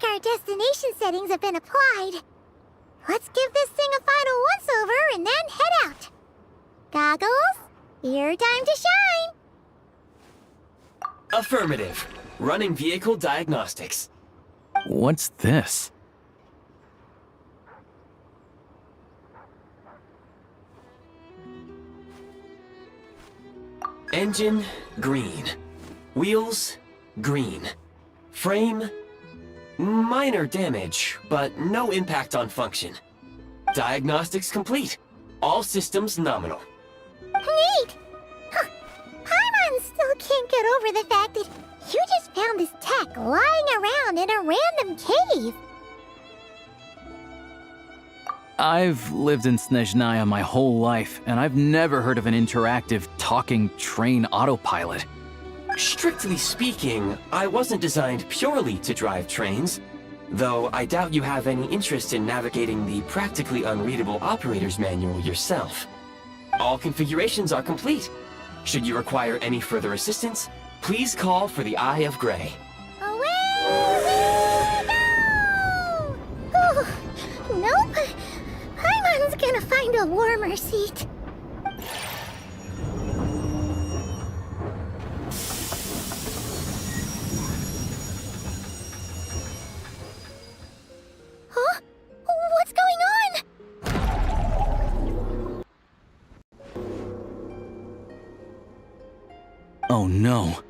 like our destination settings have been applied. Let's give this thing a final once-over and then head out. Goggles, your time to shine! Affirmative. Running vehicle diagnostics. What's this? Engine, green. Wheels, green. Frame, minor damage, but no impact on function. Diagnostics complete. All systems nominal. Neat! Huh. Paimon still can't get over the fact that you just found this tech lying around in a random cave. I've lived in Snezhnaya my whole life, and I've never heard of an interactive, talking train autopilot. Strictly speaking, I wasn't designed purely to drive trains, though I doubt you have any interest in navigating the practically unreadable operator's manual yourself. All configurations are complete. Should you require any further assistance, please call for the Eye of Grey. Away we go! Oh, nope. Paimon's gonna find a warmer seat. Huh? What's going on? Oh no.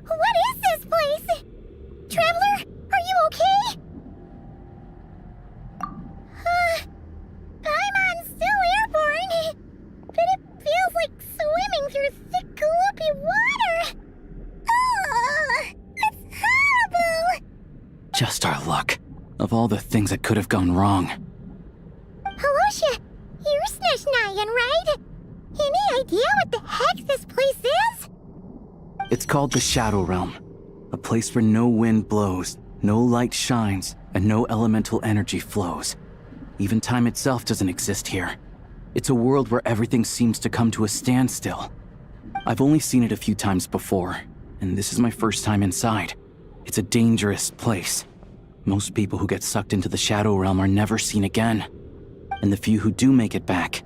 What is this place? Traveler, are you okay? Paimon's still airborne, but it feels like swimming through thick, gloopy water. It's horrible! Just our luck. Of all the things that could have gone wrong. Halosha, you're Snezhnayan, right? Any idea what the heck this place is? It's called the Shadow Realm. A place where no wind blows, no light shines, and no elemental energy flows. Even time itself doesn't exist here. It's a world where everything seems to come to a standstill. I've only seen it a few times before, and this is my first time inside. It's a dangerous place. Most people who get sucked into the Shadow Realm are never seen again. And the few who do make it back,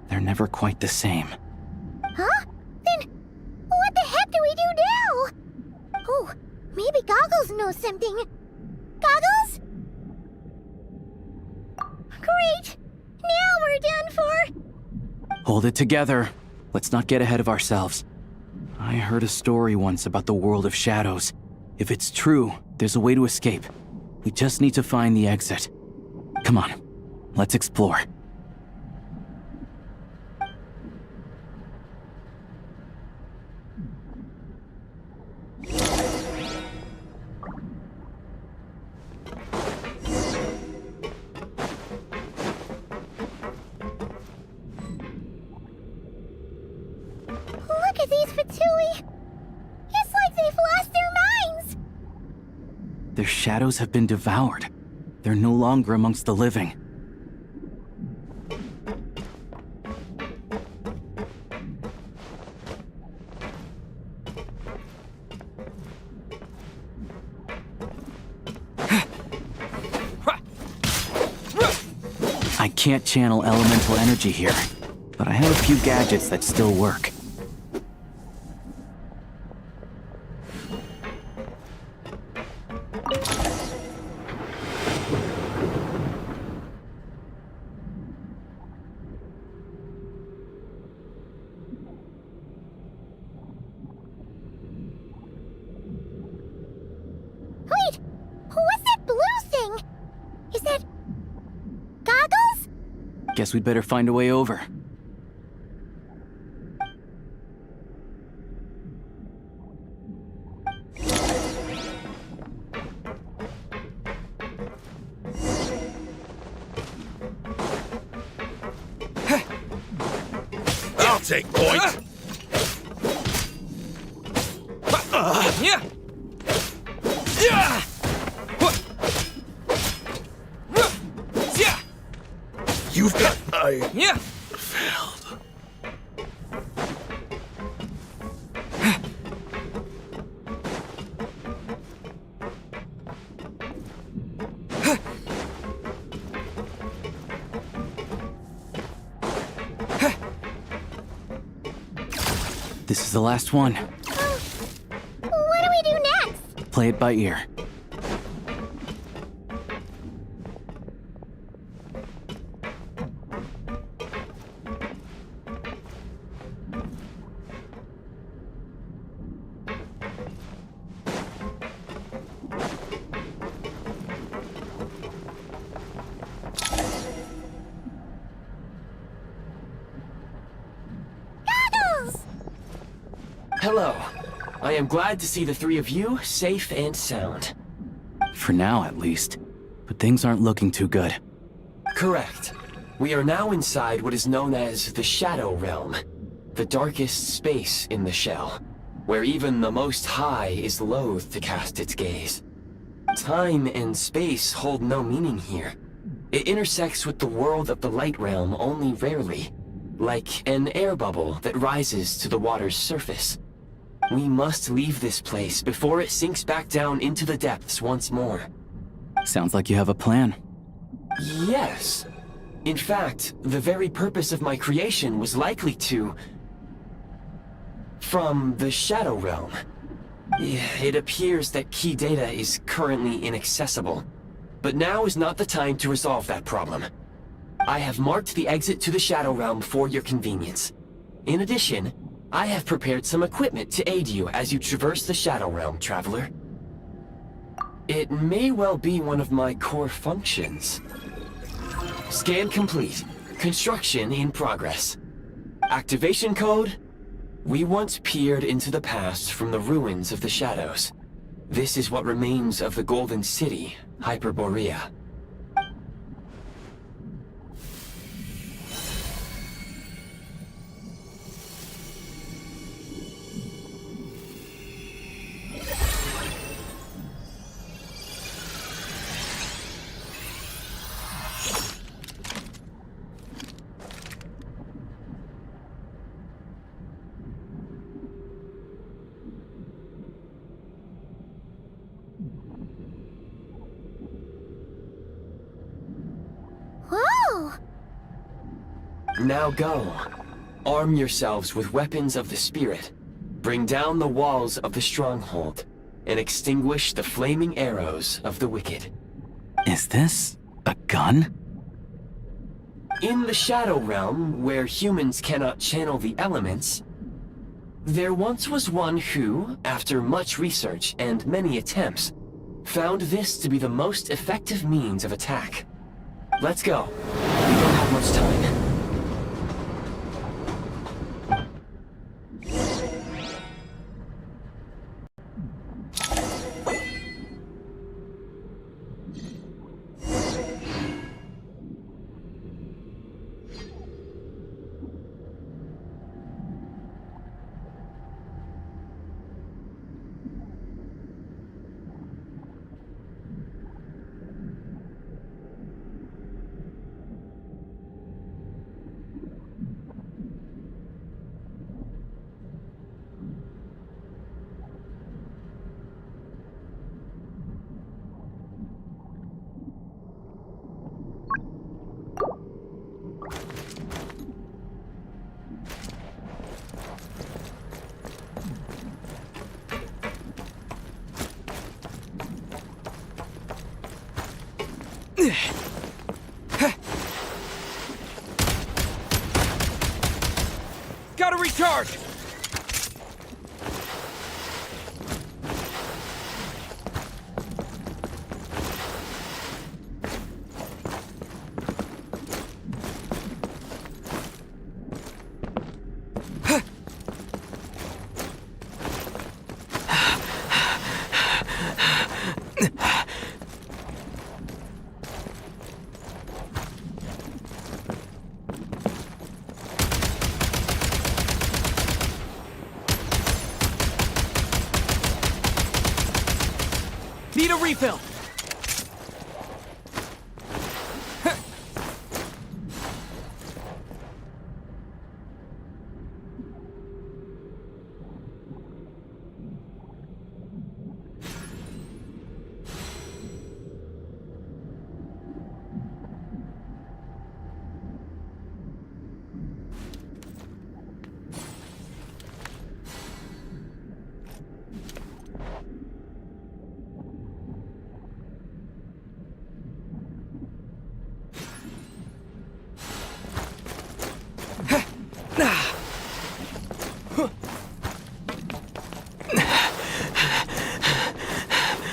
they're never quite the same. Huh? Then what the heck do we do now? Oh, maybe Goggles knows something. Goggles? Great! Now we're done for! Hold it together. Let's not get ahead of ourselves. I heard a story once about the world of shadows. If it's true, there's a way to escape. We just need to find the exit. Come on, let's explore. Look at these Fatui! It's like they've lost their minds! Their shadows have been devoured. They're no longer amongst the living. I can't channel elemental energy here, but I have a few gadgets that still work. Wait! What's that blue thing? Is that... Goggles? Guess we'd better find a way over. take point. Yeah. Yeah. Yeah. You've got my... Yeah. failed. This is the last one. What do we do next? Play it by ear. Hello. I am glad to see the three of you safe and sound. For now, at least. But things aren't looking too good. Correct. We are now inside what is known as the Shadow Realm, the darkest space in the shell, where even the Most High is loath to cast its gaze. Time and space hold no meaning here. It intersects with the world of the Light Realm only rarely, like an air bubble that rises to the water's surface. We must leave this place before it sinks back down into the depths once more. Sounds like you have a plan. Yes. In fact, the very purpose of my creation was likely to... from the Shadow Realm. It appears that key data is currently inaccessible, but now is not the time to resolve that problem. I have marked the exit to the Shadow Realm for your convenience. In addition, I have prepared some equipment to aid you as you traverse the Shadow Realm, Traveler. It may well be one of my core functions. Scan complete. Construction in progress. Activation code? We once peered into the past from the ruins of the Shadows. This is what remains of the Golden City, Hyperborea. Whoa! Now go. Arm yourselves with weapons of the spirit. Bring down the walls of the stronghold, and extinguish the flaming arrows of the wicked. Is this a gun? In the Shadow Realm, where humans cannot channel the elements, there once was one who, after much research and many attempts, found this to be the most effective means of attack. Let's go. We don't have much time. Gotta recharge! Need a refill!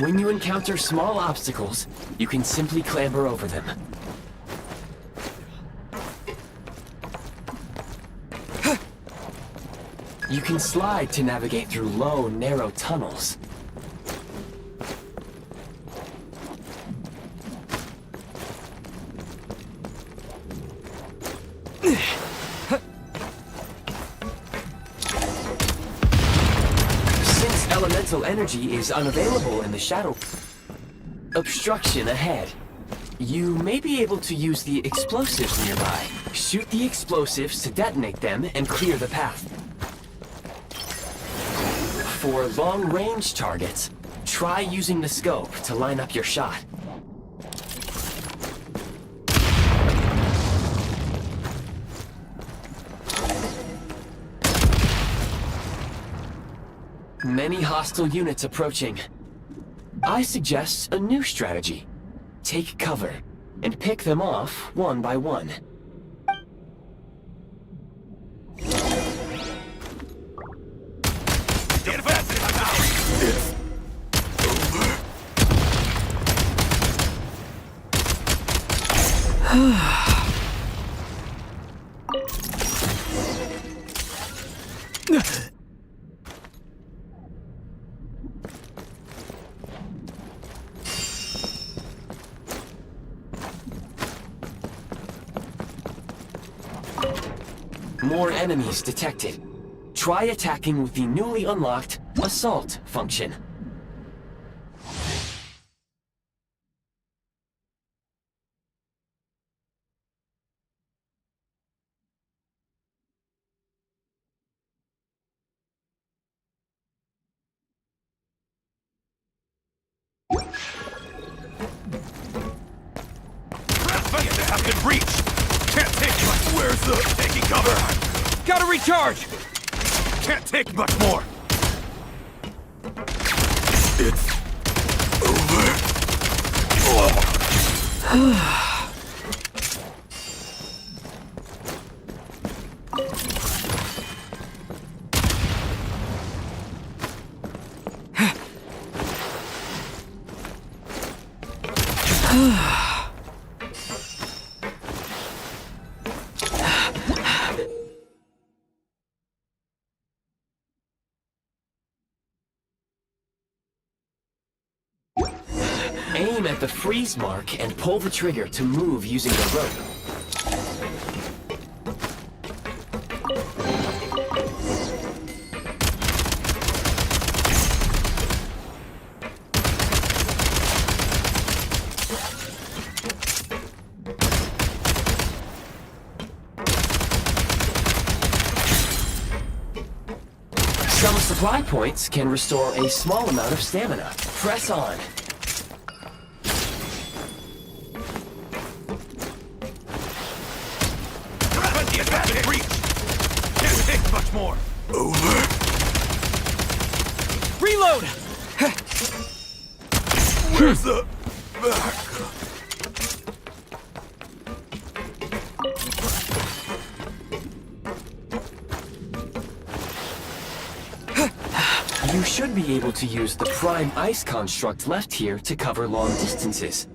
When you encounter small obstacles, you can simply clamber over them. You can slide to navigate through low, narrow tunnels. Since elemental energy is unavailable in the shadow obstruction ahead, you may be able to use the explosives nearby. Shoot the explosives to detonate them and clear the path. For long-range targets, try using the scope to line up your shot. Many hostile units approaching. I suggest a new strategy. Take cover, and pick them off one by one. More enemies detected. Try attacking with the newly unlocked Assault function. Have been breached! Can't take much. Where's the taking cover? Gotta recharge! Can't take much more. It's over. Aim at the freeze mark and pull the trigger to move using the rope. Some supply points can restore a small amount of stamina. Press on. Much more. Over. Reload! Where's the back? You should be able to use the prime ice construct left here to cover long distances.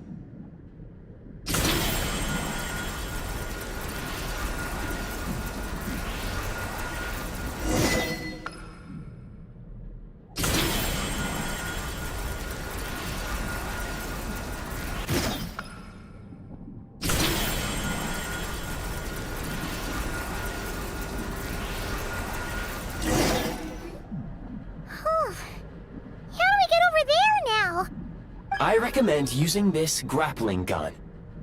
I recommend using this grappling gun.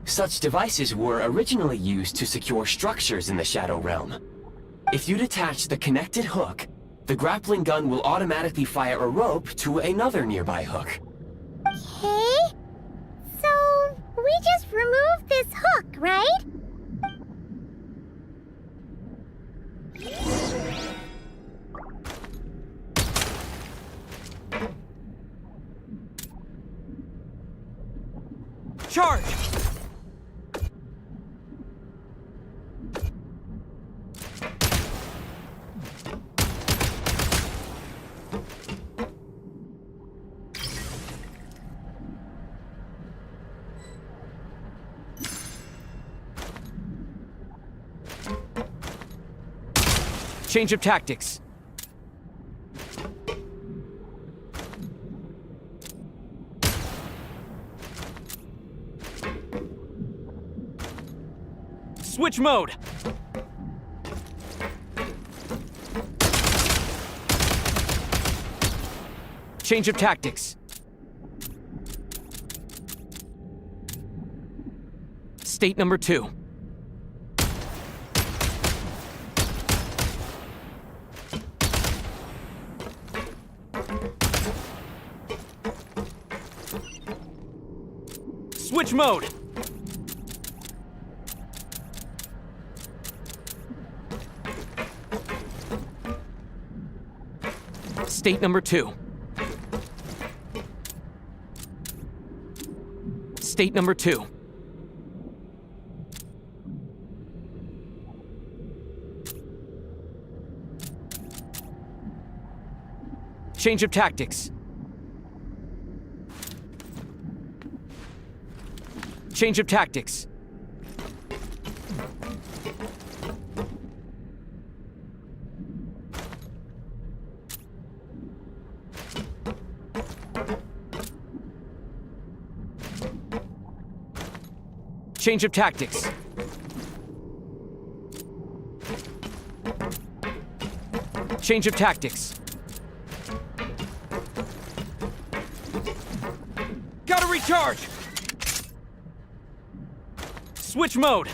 Such devices were originally used to secure structures in the Shadow Realm. If you detach the connected hook, the grappling gun will automatically fire a rope to another nearby hook. Okay. So, we just remove this hook, right? Charge! Change of tactics. Switch mode. Change of tactics. State number 2. Switch mode. State number 2. State number 2. Change of tactics. Change of tactics. Change of tactics. Change of tactics. Gotta recharge! Switch mode.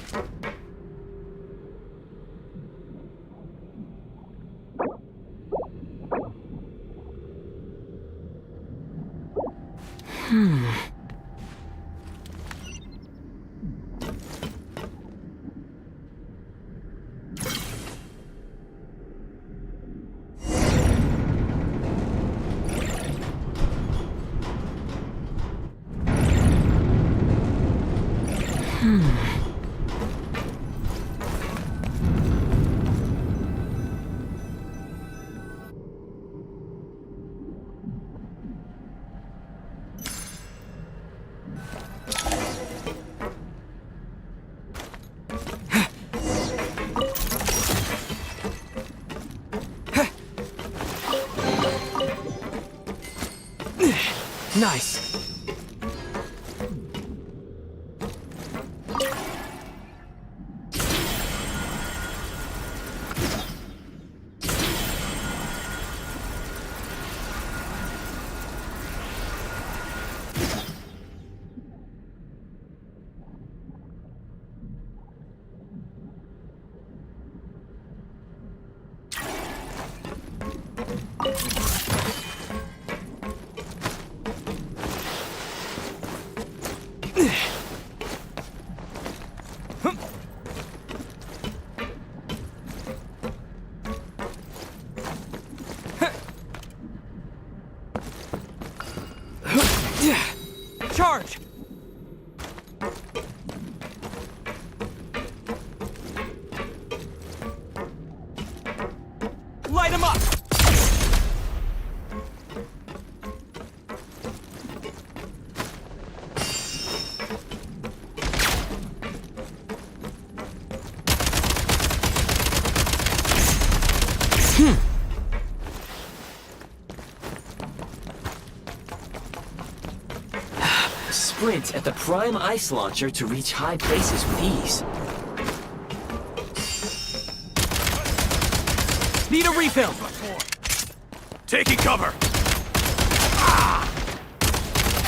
Nice. Charge! Light him up! Sprint at the prime ice launcher to reach high places with ease. Need a refill! Taking cover!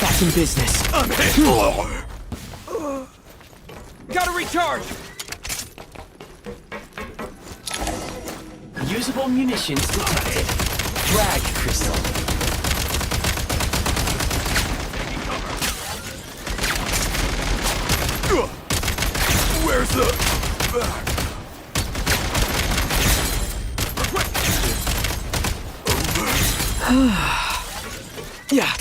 That's some business. I'm hit! Gotta recharge! Usable munitions detected. Frag crystal. Where's the... Yeah.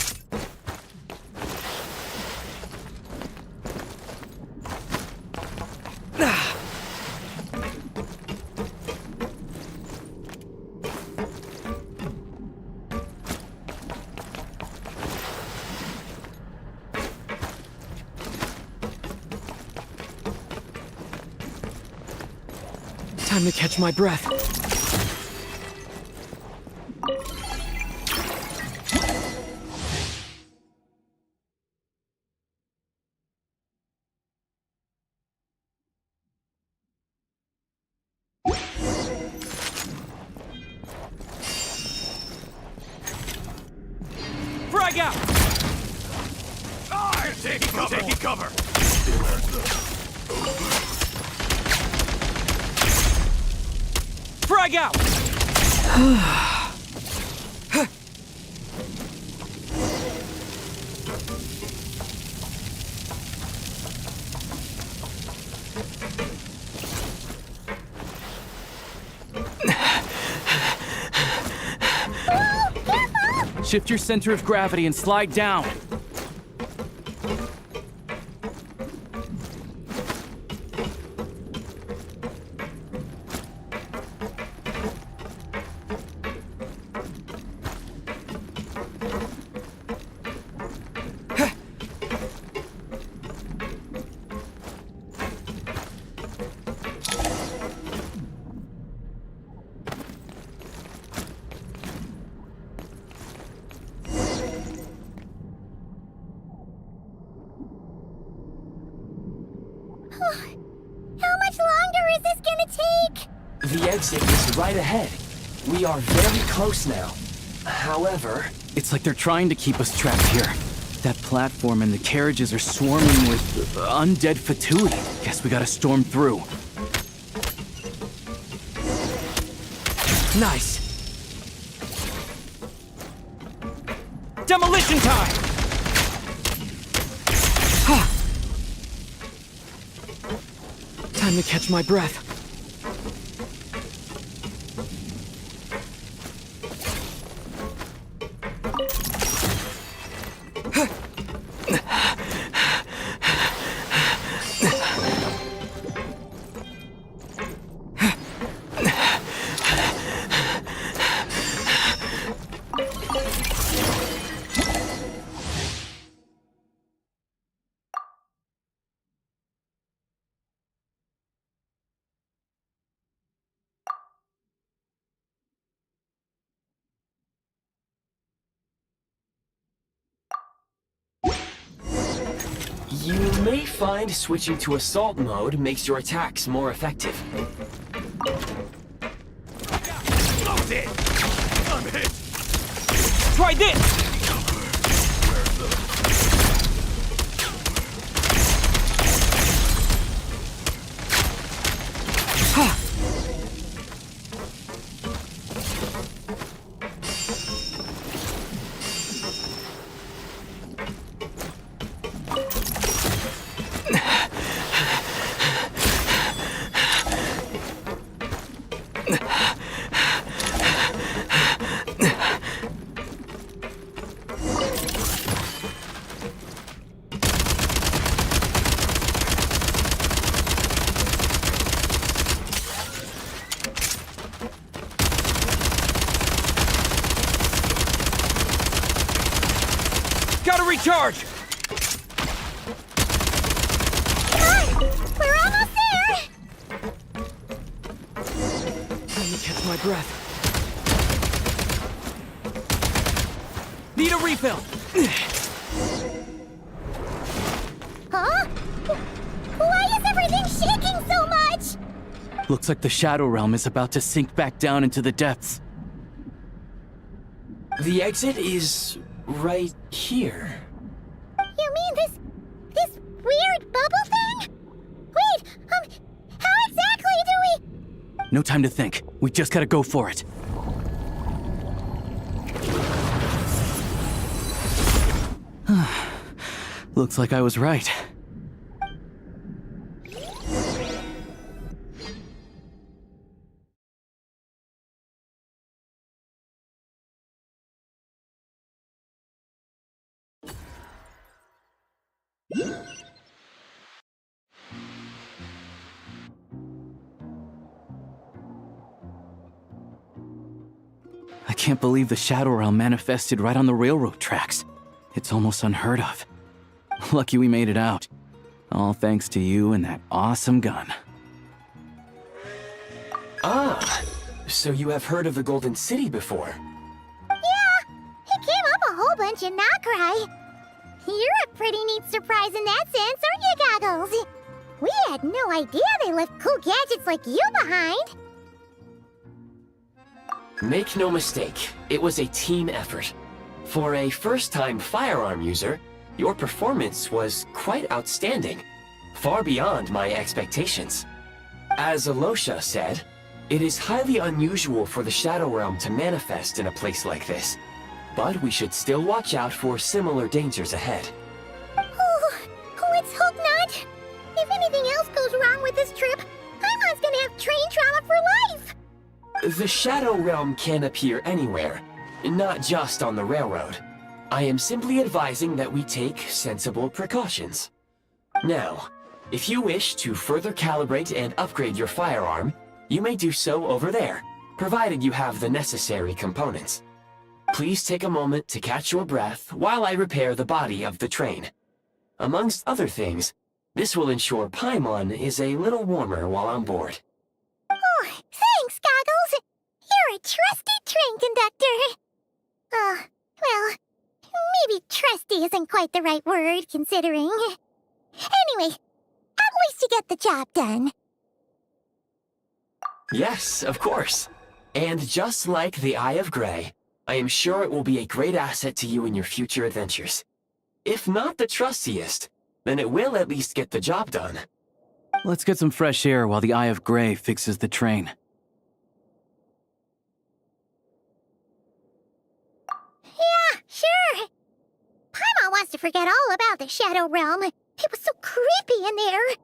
Time to catch my breath. Frag out! I'm taking cover! Taking cover! Frag out! Shift your center of gravity and slide down. How much longer is this gonna take? The exit is right ahead. We are very close now. However... It's like they're trying to keep us trapped here. That platform and the carriages are swarming with undead Fatui. Guess we gotta storm through. Nice. Demolition time! Time to catch my breath. You may find switching to assault mode makes your attacks more effective. I'm hit! I'm hit! Try this! Gotta recharge! Come on! We're almost there! Time to catch my breath. Need a refill! Huh? Why is everything shaking so much? Looks like the Shadow Realm is about to sink back down into the depths. The exit is right here. You mean this weird bubble thing? Wait, how exactly do we... No time to think. We just gotta go for it. Looks like I was right. I can't believe the Shadow Realm manifested right on the railroad tracks. It's almost unheard of. Lucky we made it out. All thanks to you and that awesome gun. Ah, so you have heard of the Golden City before? Yeah, it came up a whole bunch in Nokrai. You're a pretty neat surprise in that sense, aren't you, Goggles? We had no idea they left cool gadgets like you behind. Make no mistake, it was a team effort. For a first-time firearm user, your performance was quite outstanding, far beyond my expectations. As Alosha said, it is highly unusual for the Shadow Realm to manifest in a place like this, but we should still watch out for similar dangers ahead. Oh, let's hope not. If anything else goes wrong with this trip, Paimon's gonna have train trauma for life. The Shadow Realm can appear anywhere, not just on the railroad. I am simply advising that we take sensible precautions. Now, if you wish to further calibrate and upgrade your firearm, you may do so over there, provided you have the necessary components. Please take a moment to catch your breath while I repair the body of the train. Amongst other things, this will ensure Paimon is a little warmer while on board. Oh, thanks, Goggles. You're a trusty train conductor. Well, maybe trusty isn't quite the right word, considering. Anyway, at least you get the job done. Yes, of course. And just like the Eye of Grey, I am sure it will be a great asset to you in your future adventures. If not the trustiest, then it will at least get the job done. Let's get some fresh air while the Eye of Grey fixes the train. Yeah, sure. Paimon wants to forget all about the Shadow Realm. It was so creepy in there.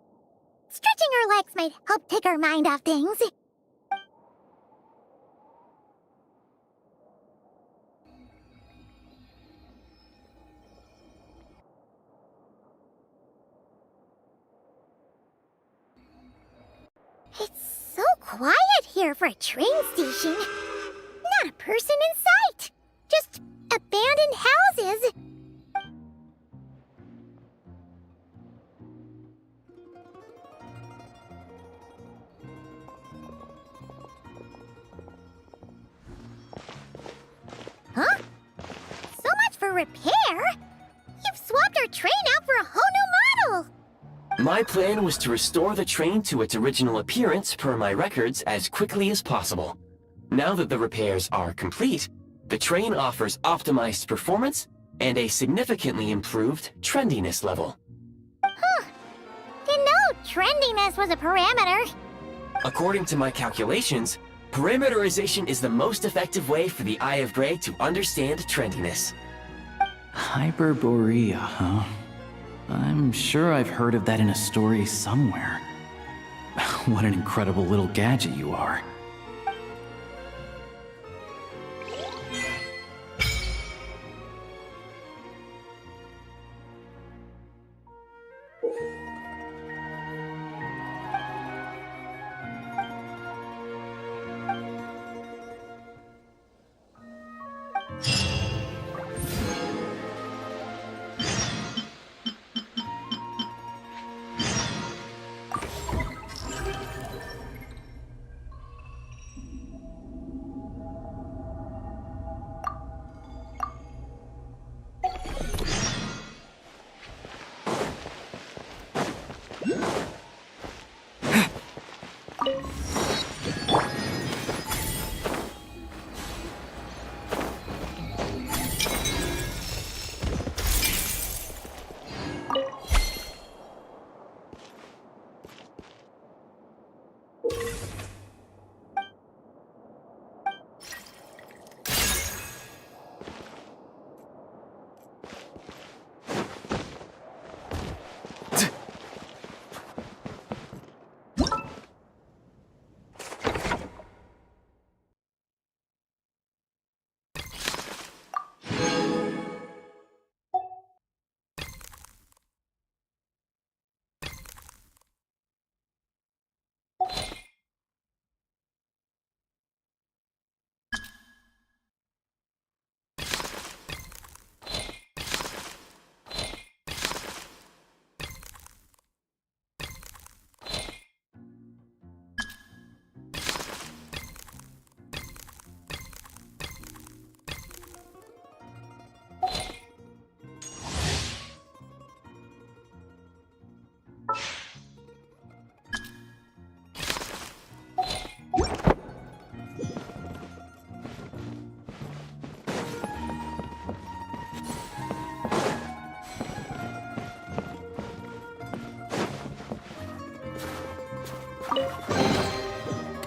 Stretching her legs might help take her mind off things. It's so quiet here for a train station. Not a person in sight. Just abandoned houses. Huh? So much for repair? You've swapped our train out for a whole new model! My plan was to restore the train to its original appearance per my records as quickly as possible. Now that the repairs are complete, the train offers optimized performance and a significantly improved trendiness level. Huh. Didn't know trendiness was a parameter. According to my calculations, parameterization is the most effective way for the Eye of Grey to understand trendiness. Hyperborea, huh? I'm sure I've heard of that in a story somewhere. What an incredible little gadget you are.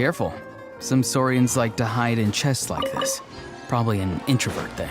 Careful. Some Saurians like to hide in chests like this. Probably an introvert thing.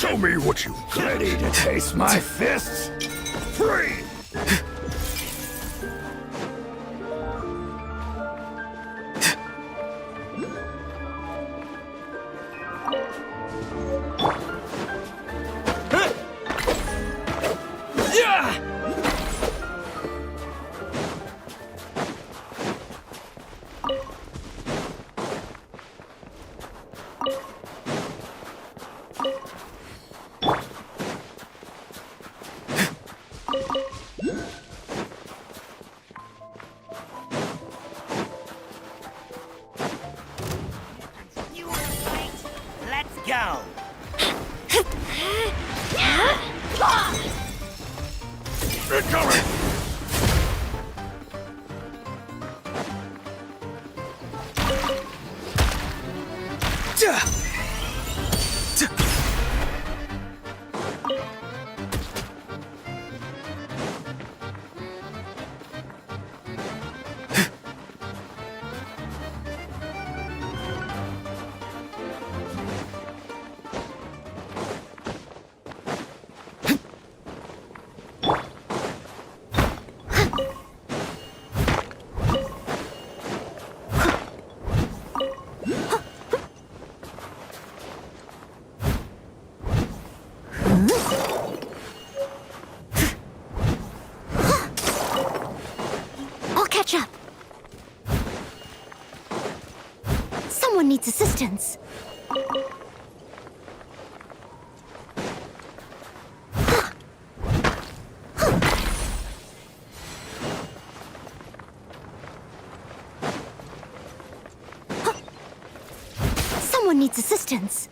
Show me what you've got. Ready to taste my fists? Free! Let's go! Incoming! I'll catch up. Someone needs assistance. Someone needs assistance.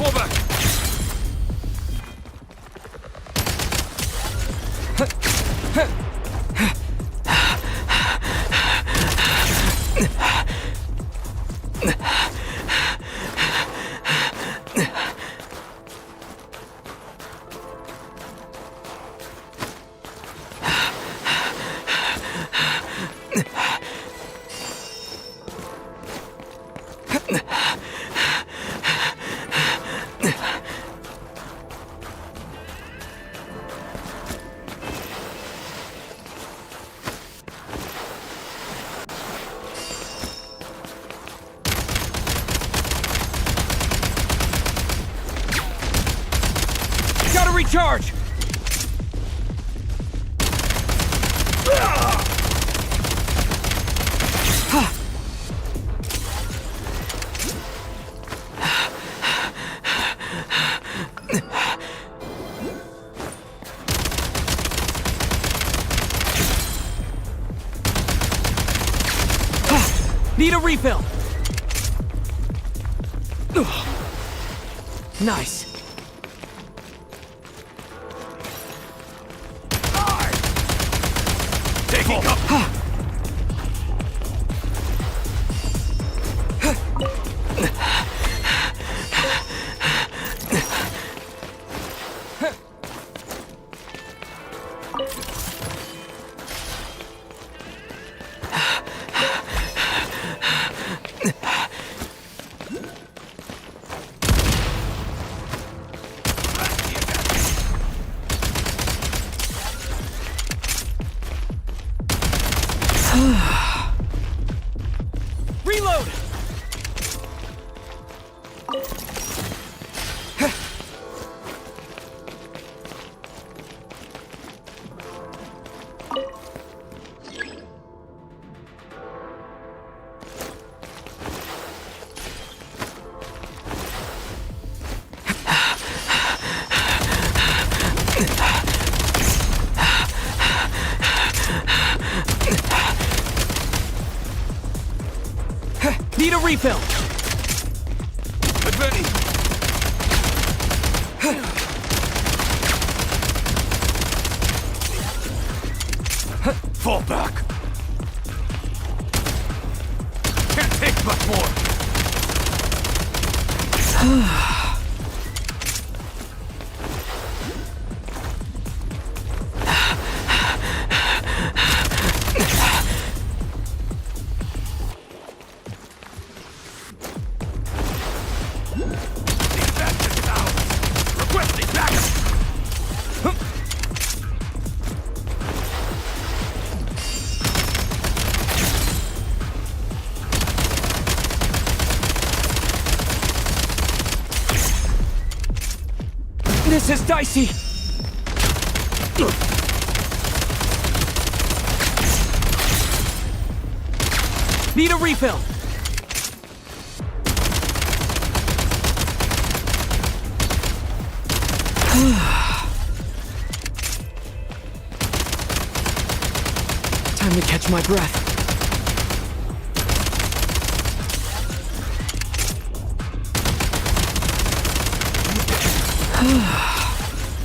Fall back! Gotta recharge! Need a refill! Nice. Taking cover! Reload! Need a refill! Fall back! Can't take much more! Requesting backup! This is dicey! Need a refill! Time to catch my breath.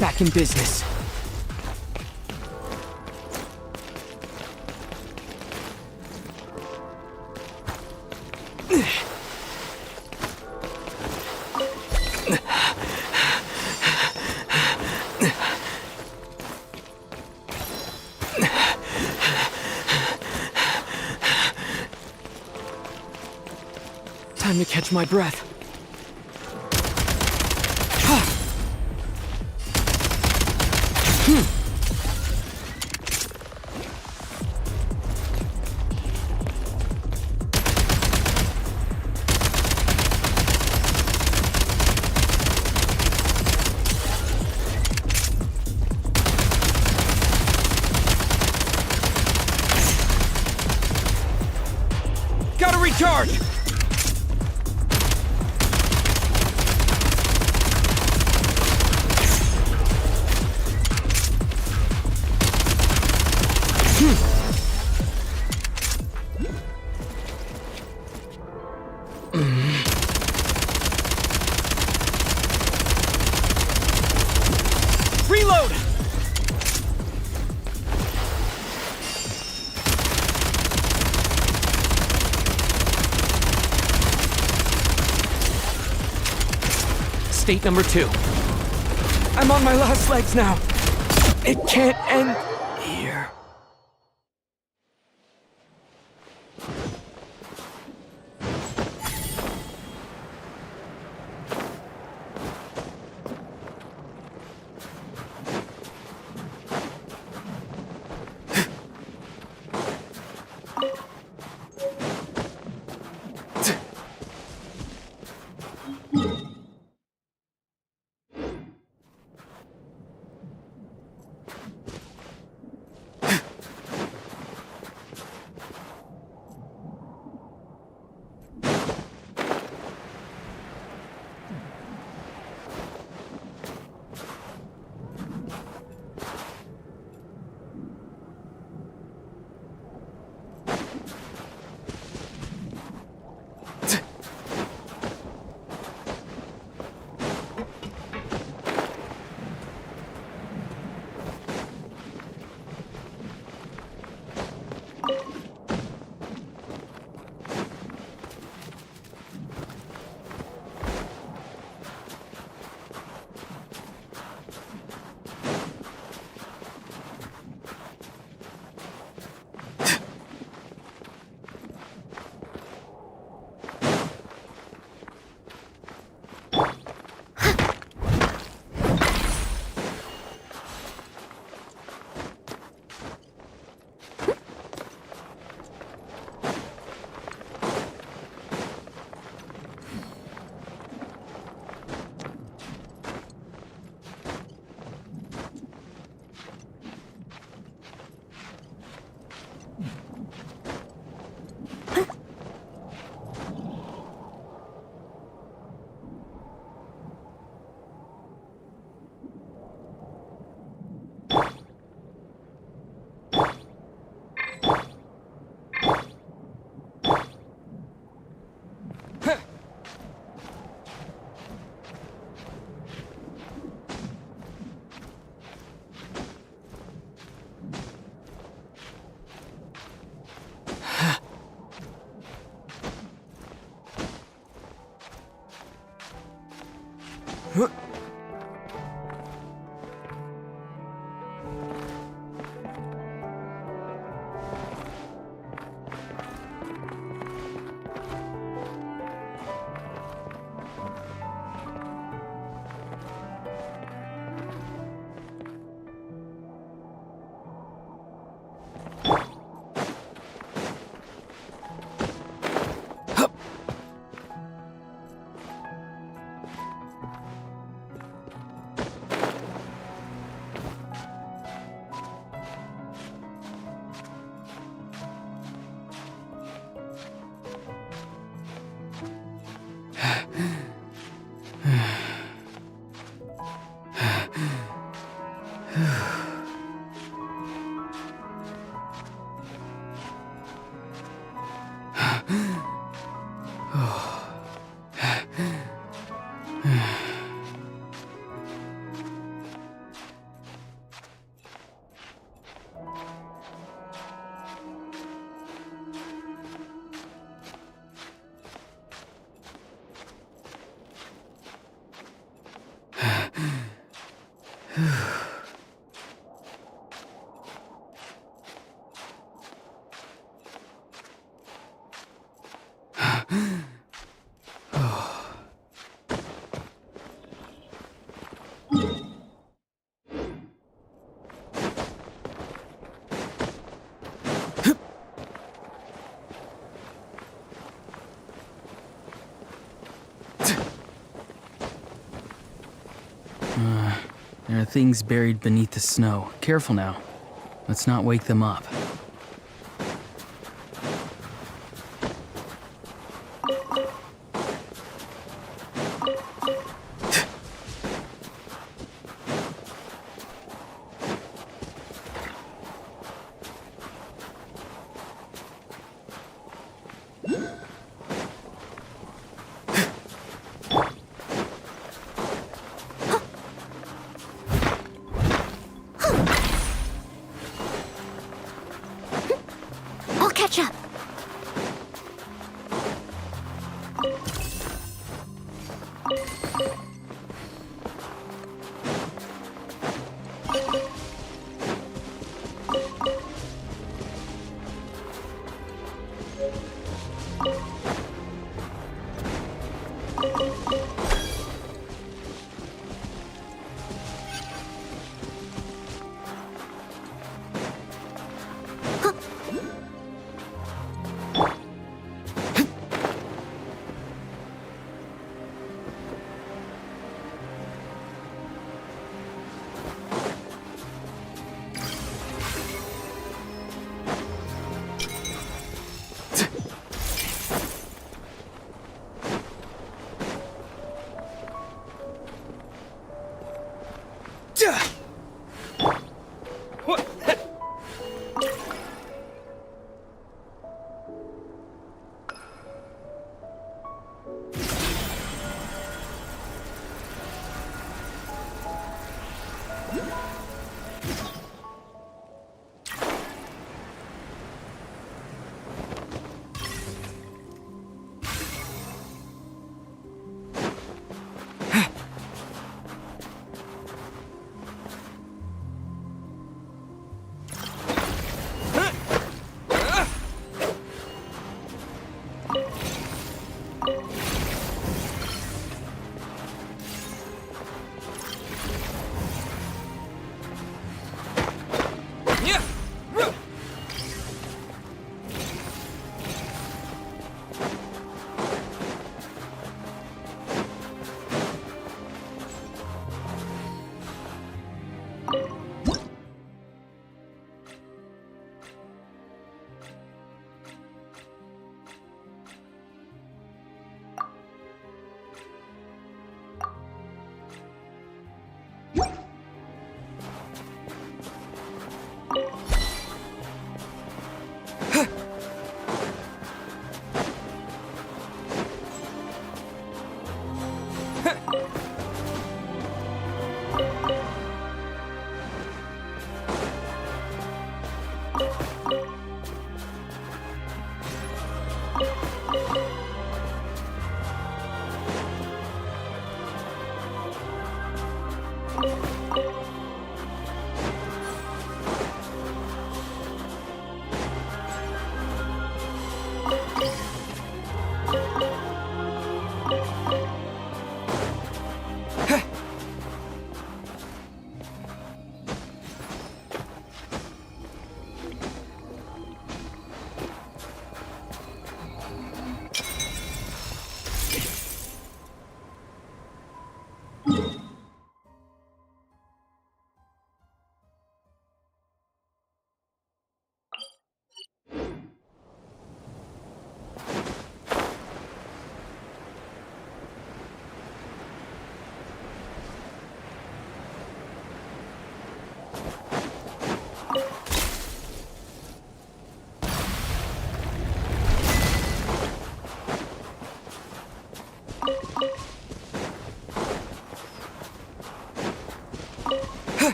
Back in business. Time to catch my breath. Gotta recharge! state number 2. I'm on my last legs now. It can't end here. There are things buried beneath the snow. Careful now. Let's not wake them up.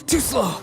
Too slow.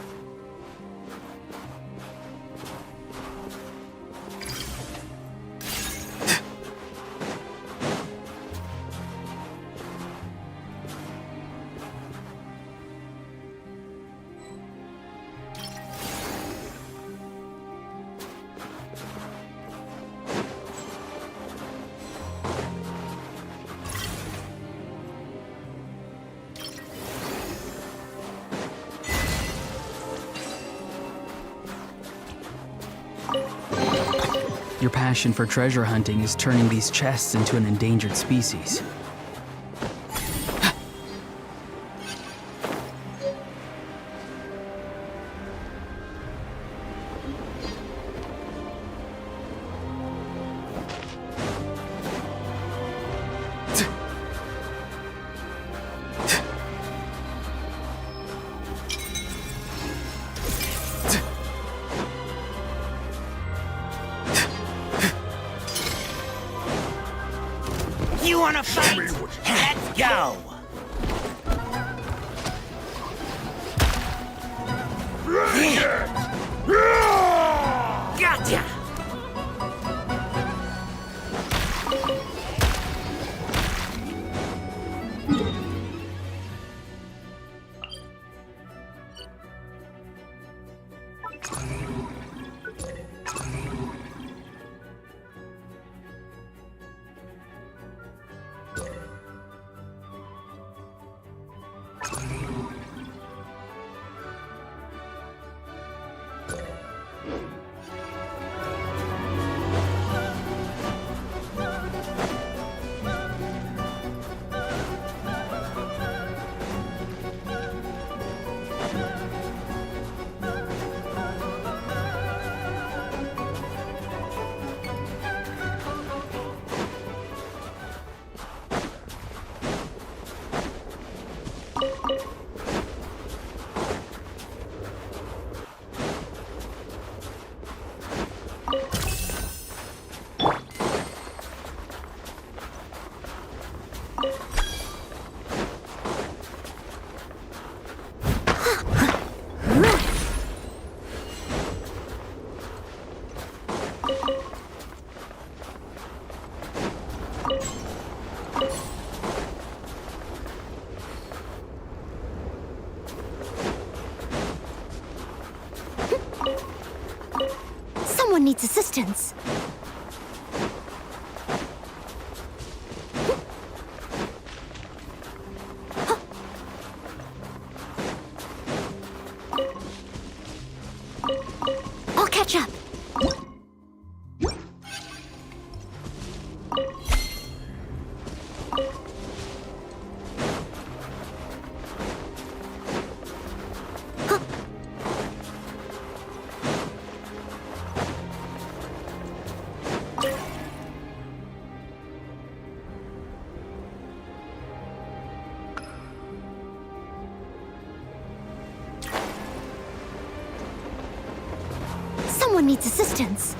Your passion for treasure hunting is turning these chests into an endangered species. You wanna fight? Let's go! Gotcha! Someone needs assistance. I'll catch up. someone needs assistance.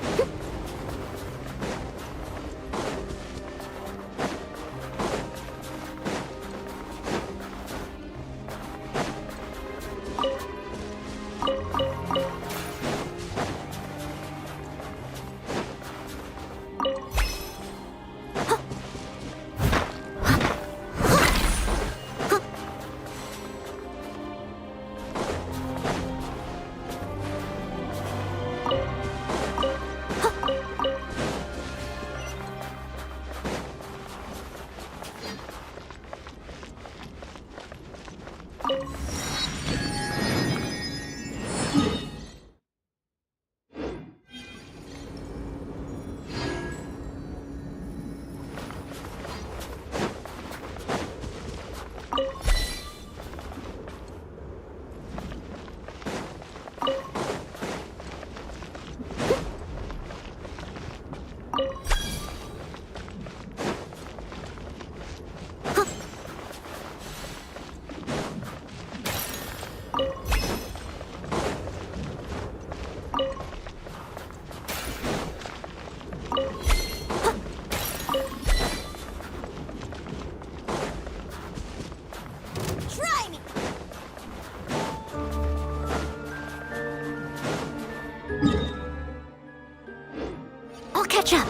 I'll catch up.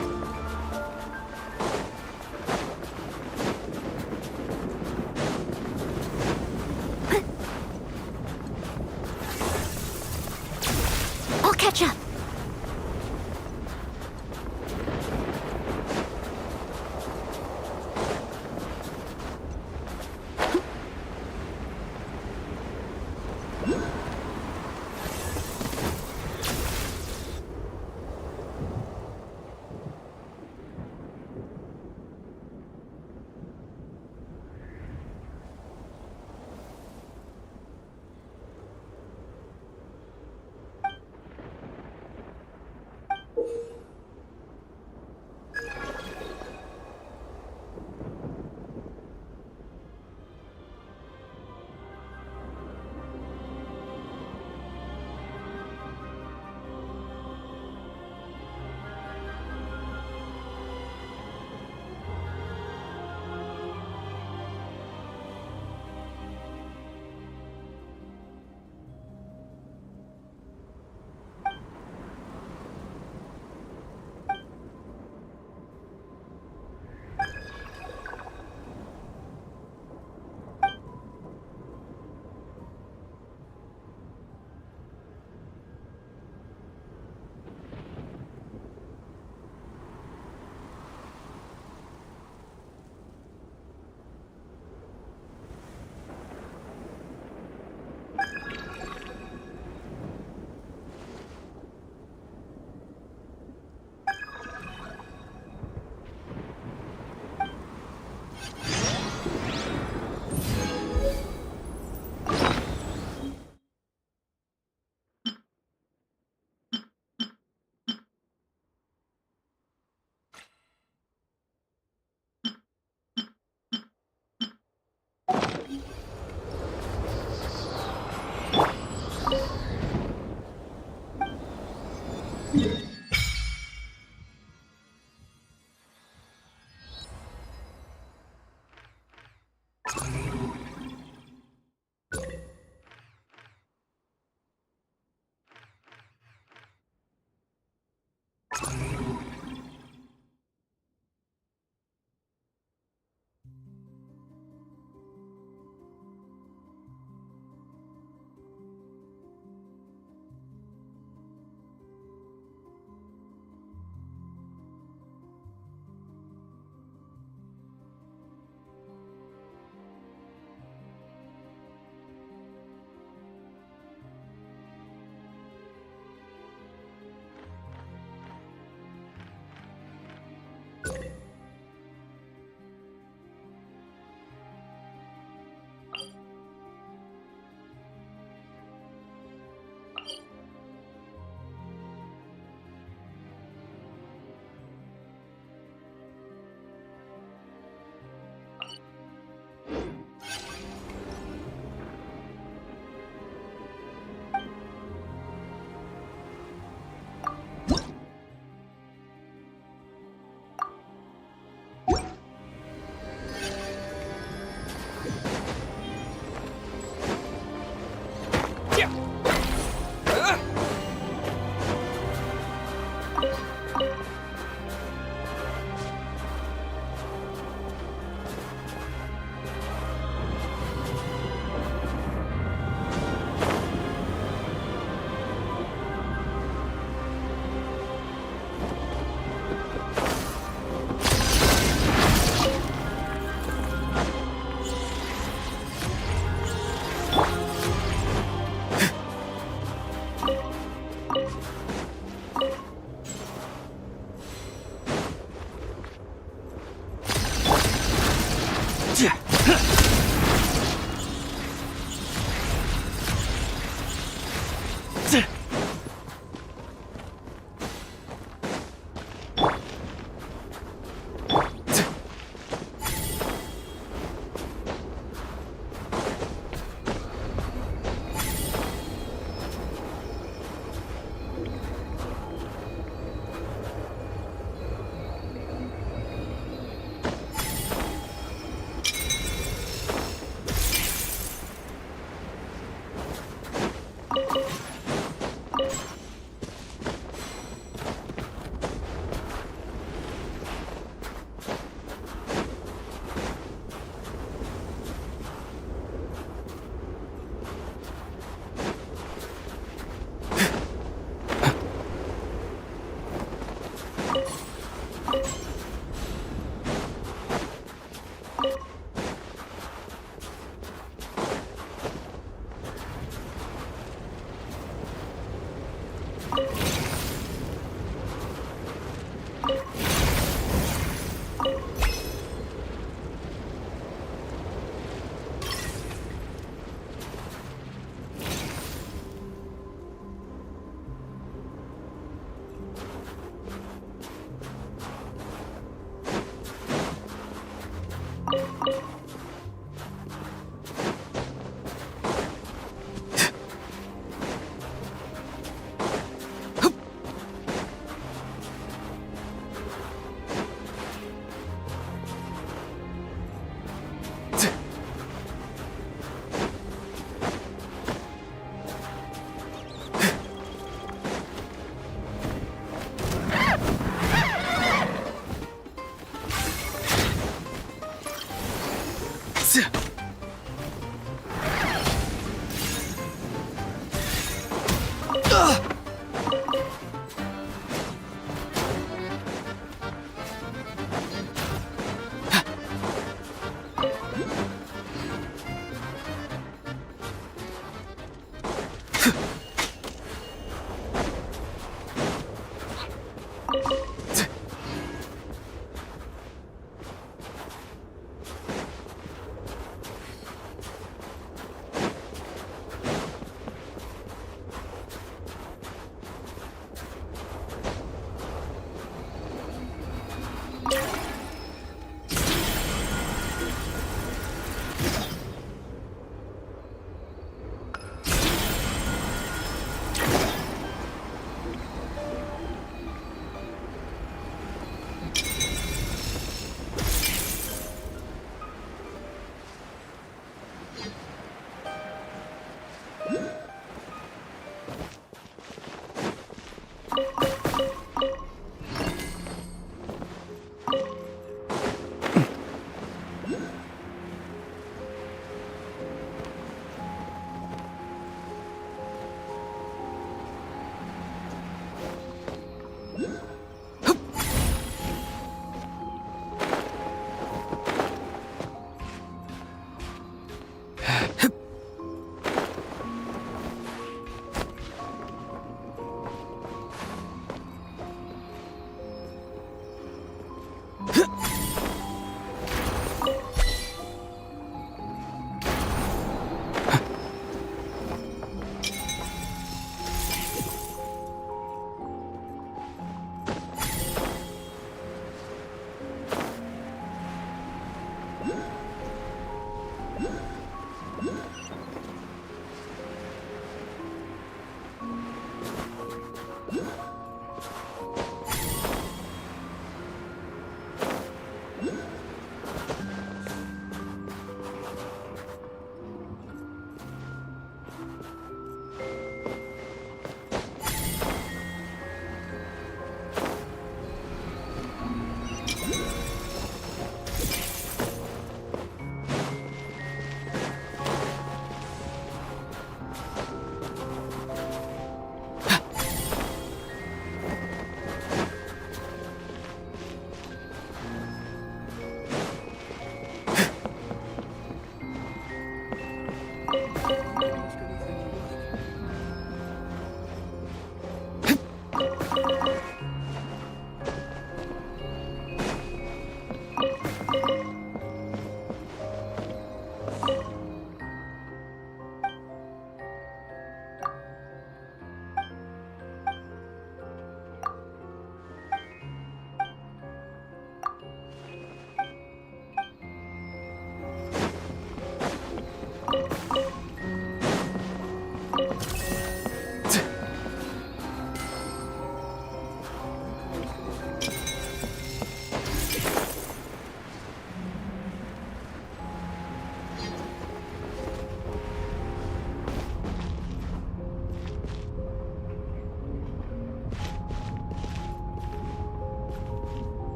I'll catch up.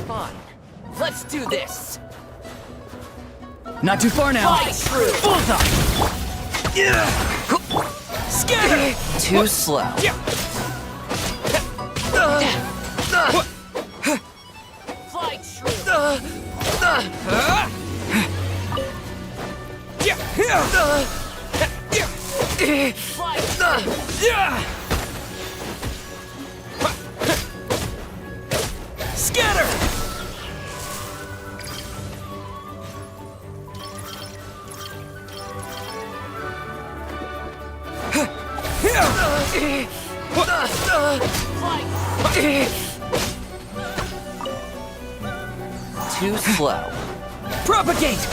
Fine. Let's do this. Not too far now. Fight through. Bullseye! Scatter. Too slow. Fly true. Scatter! Too slow. Propagate!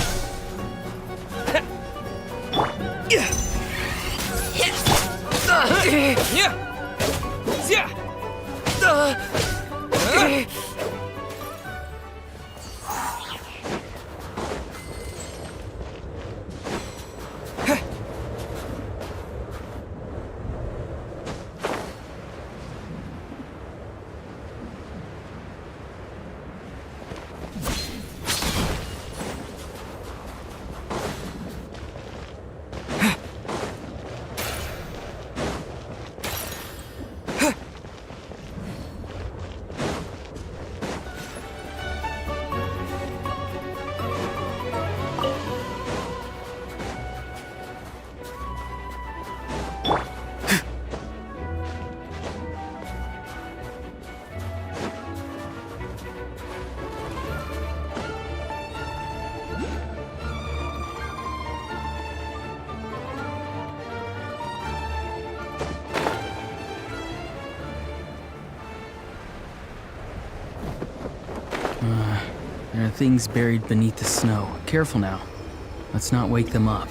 There are things buried beneath the snow. Careful now. Let's not wake them up.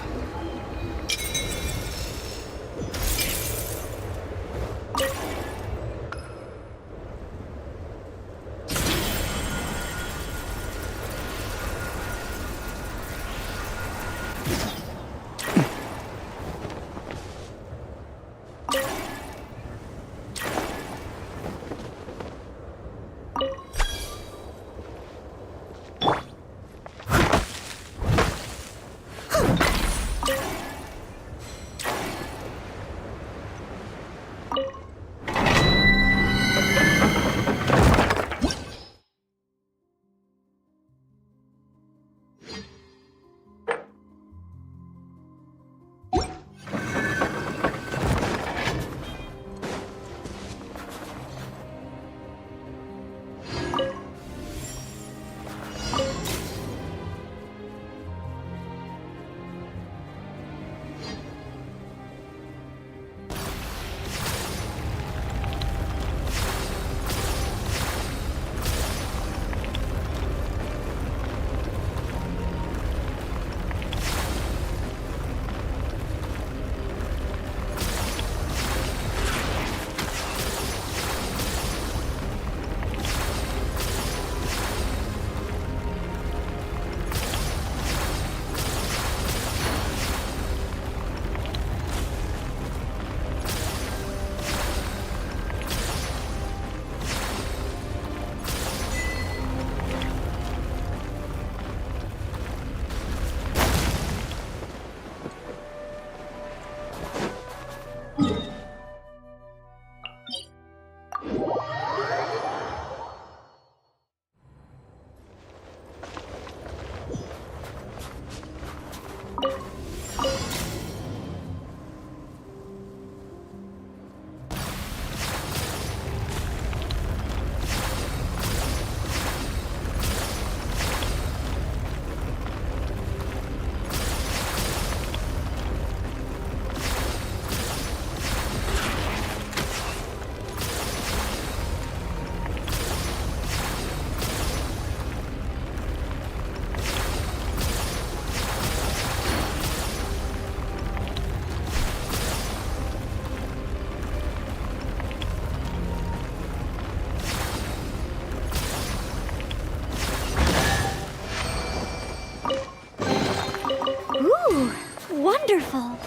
wonderful!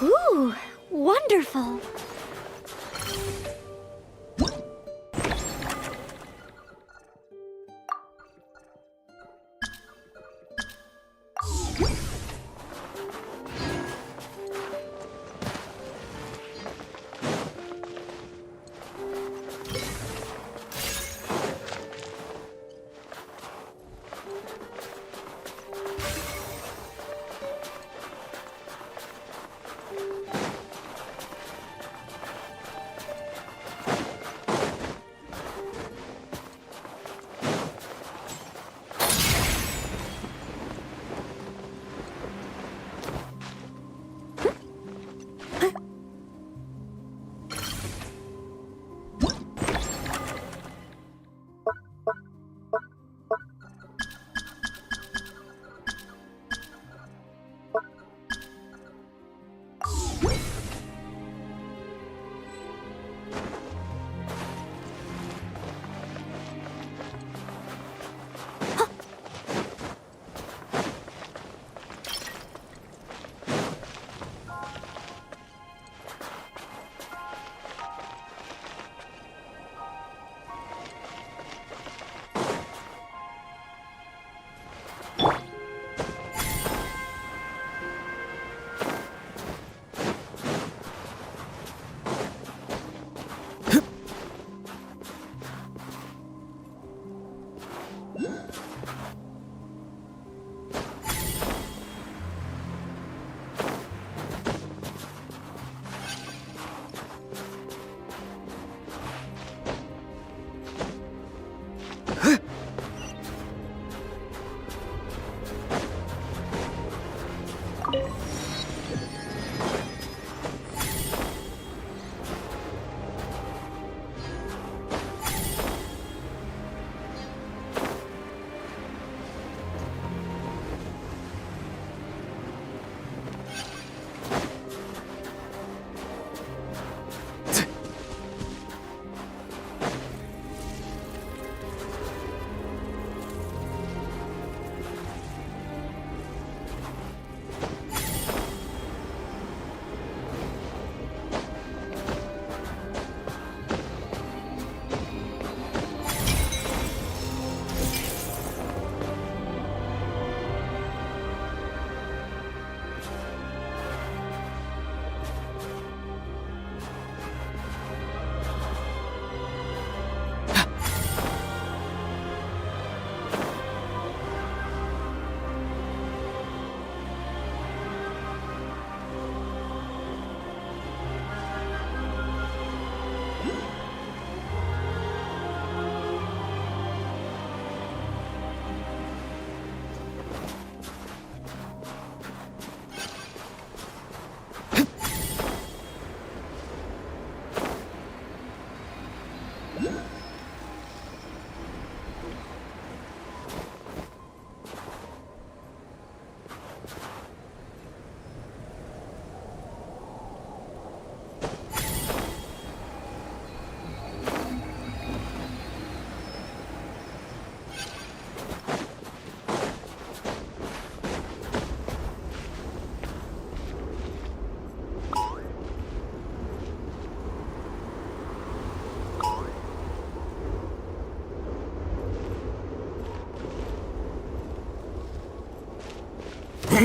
Ooh, wonderful!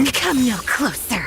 Come no closer.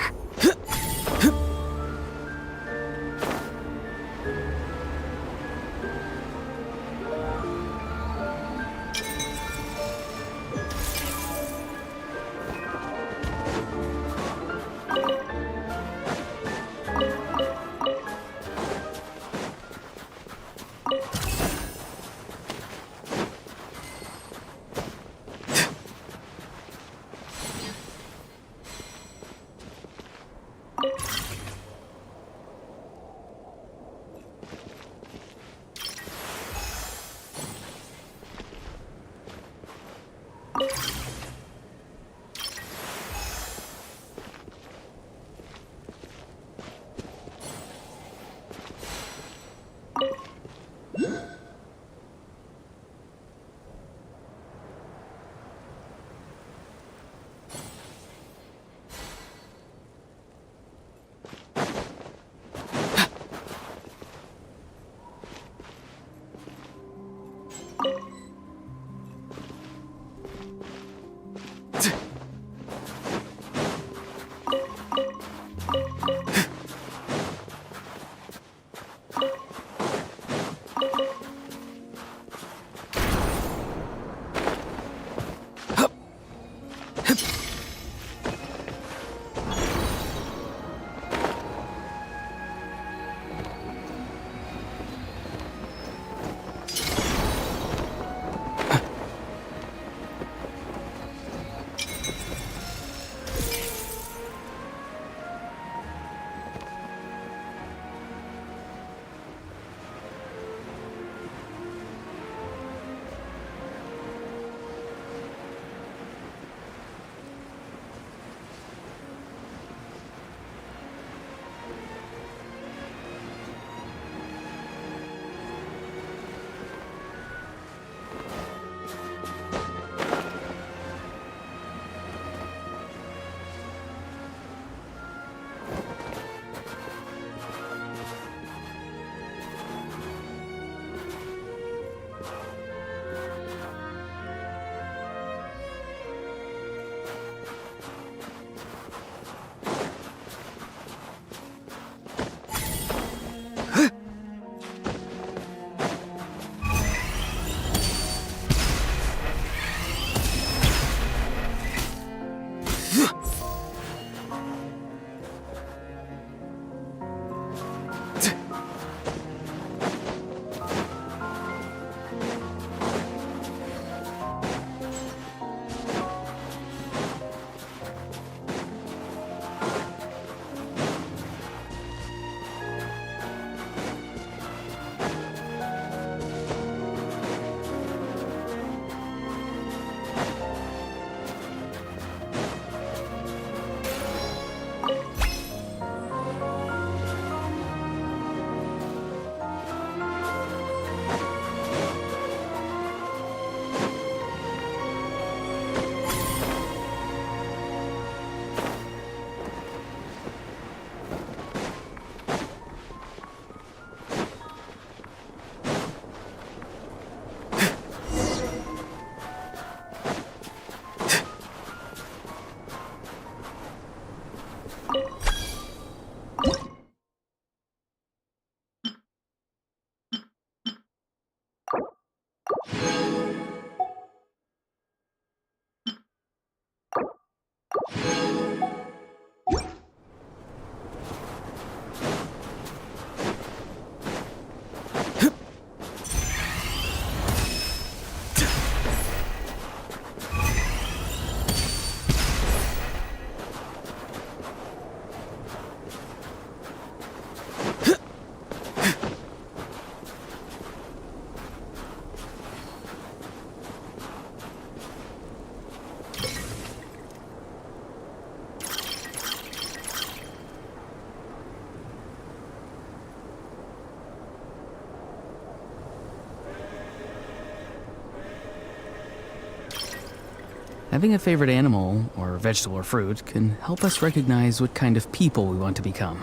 Having a favorite animal, or vegetable or fruit, can help us recognize what kind of people we want to become.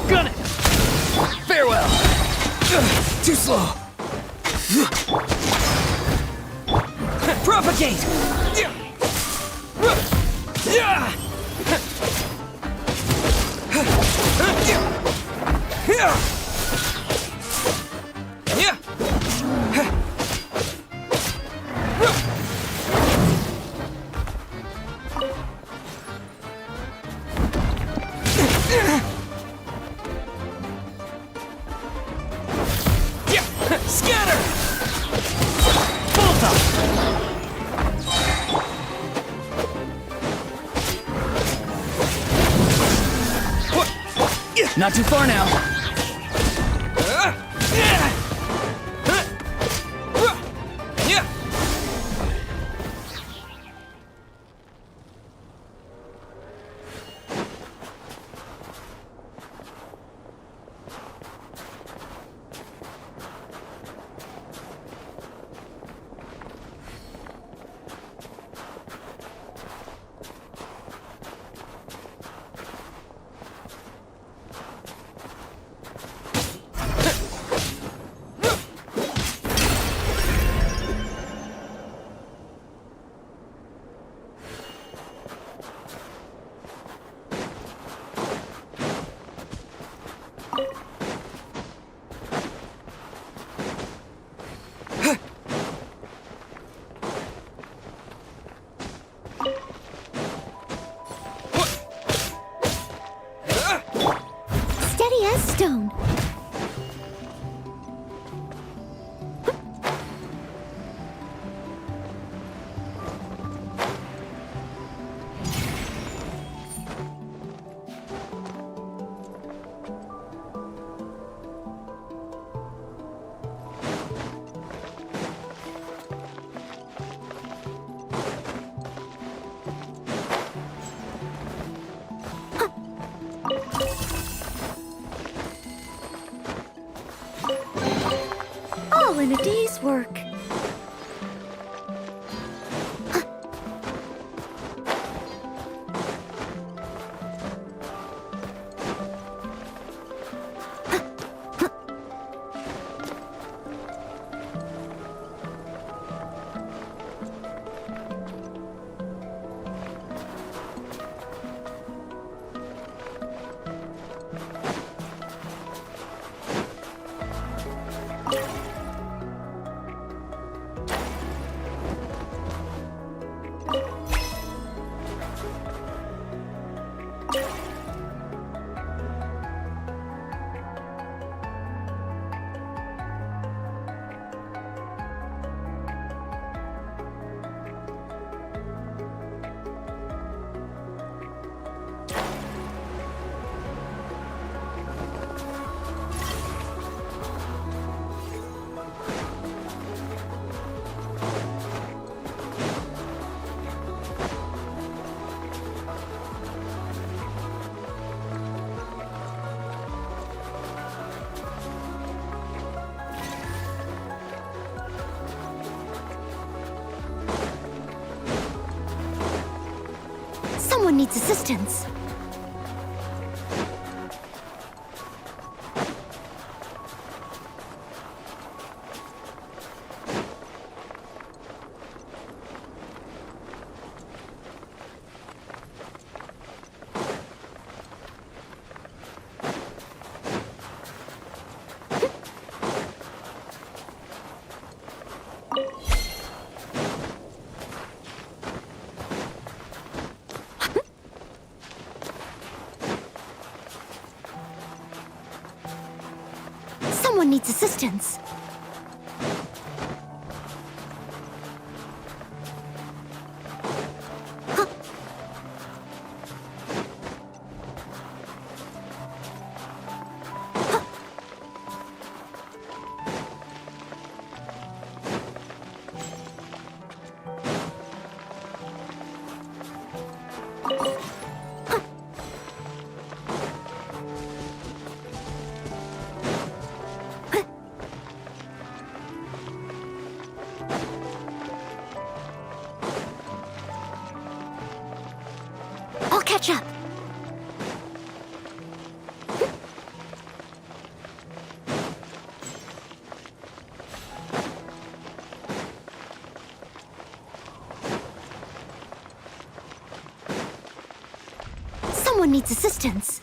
Gun it! Farewell! Too slow! Propagate! Scatter! Bolt up! Not too far now. Steady as stone. All in a day's work. Someone needs assistance. Someone needs assistance. I'll catch up. Someone needs assistance.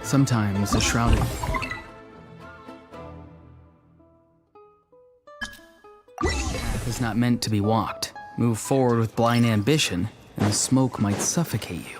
Sometimes a shrouded path is not meant to be walked. Move forward with blind ambition, and the smoke might suffocate you.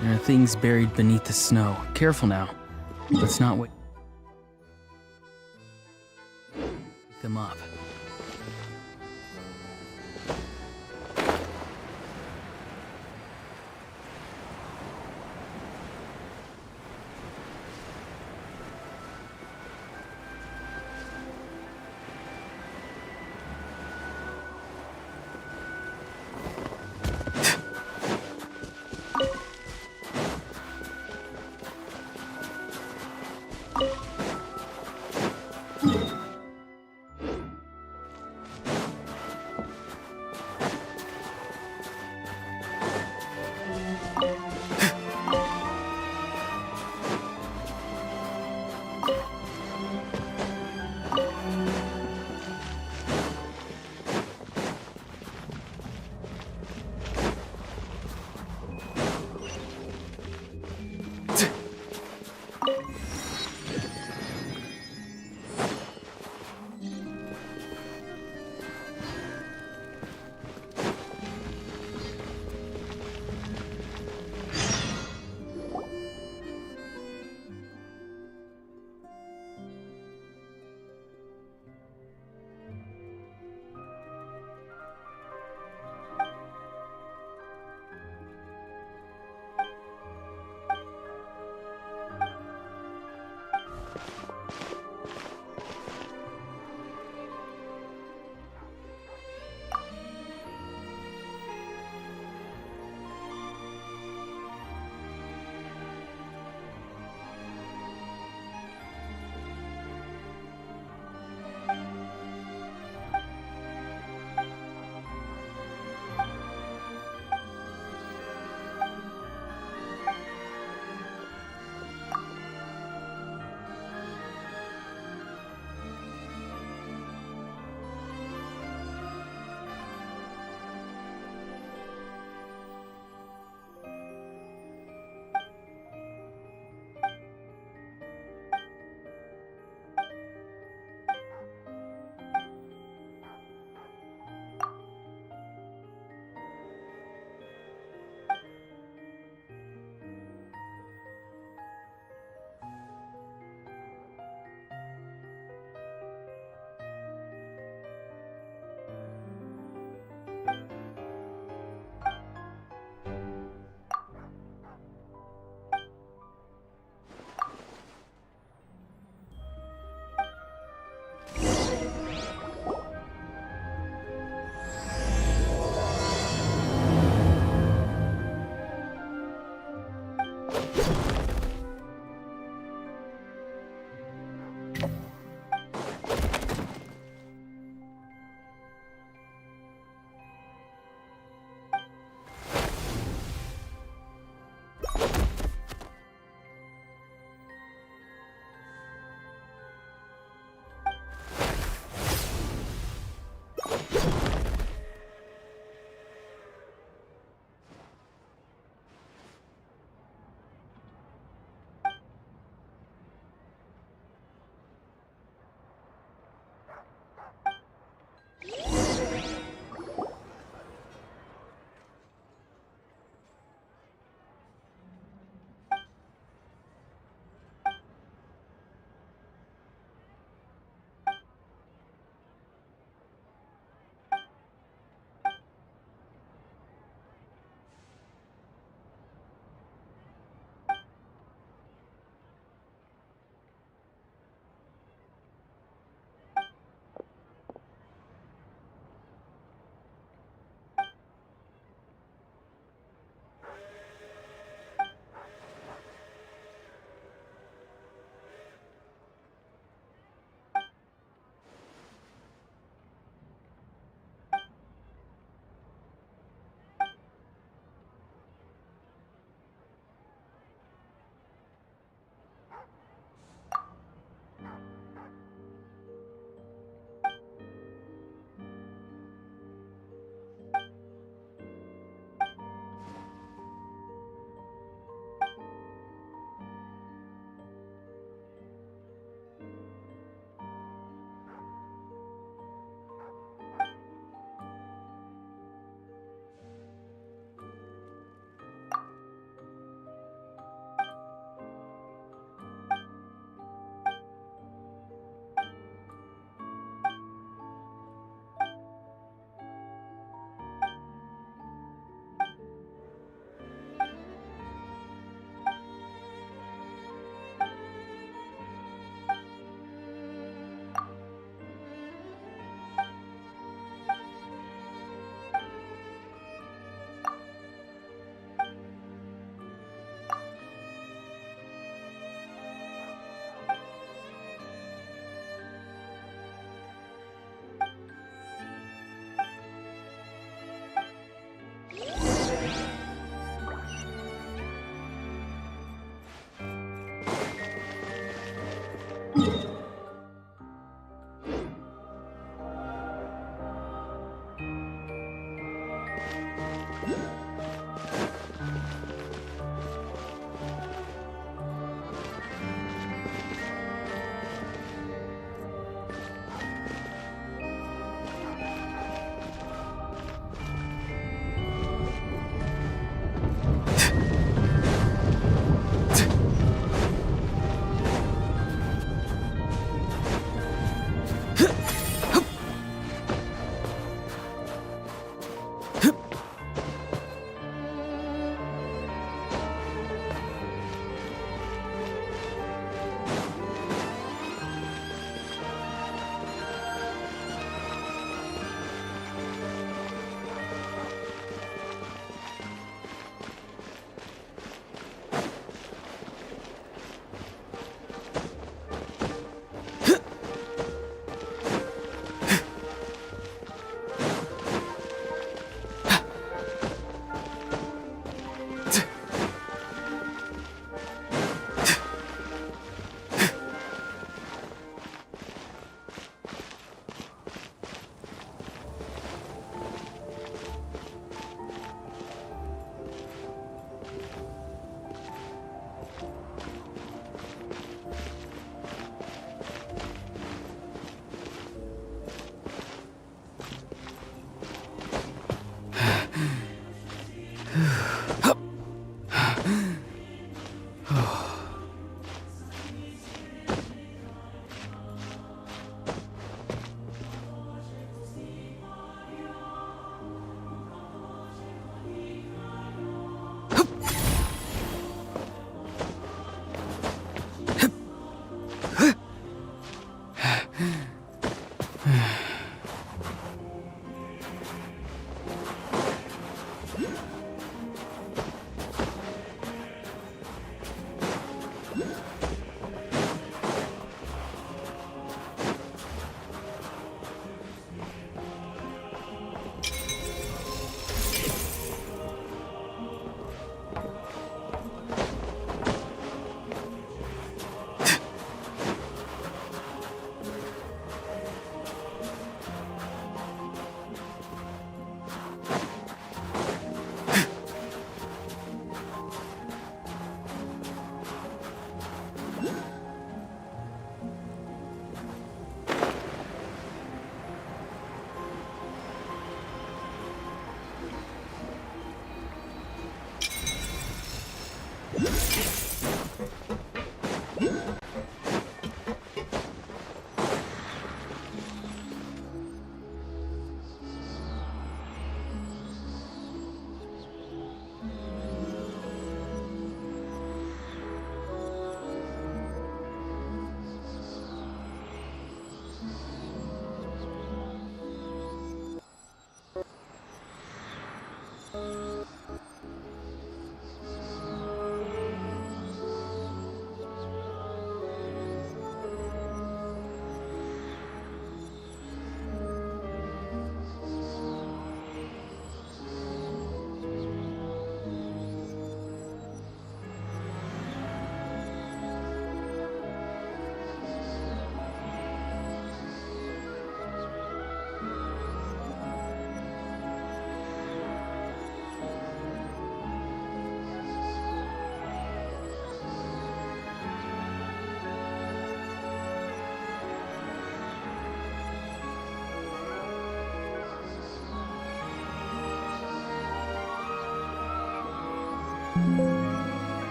There are things buried beneath the snow. Careful now. Let's not wake them up.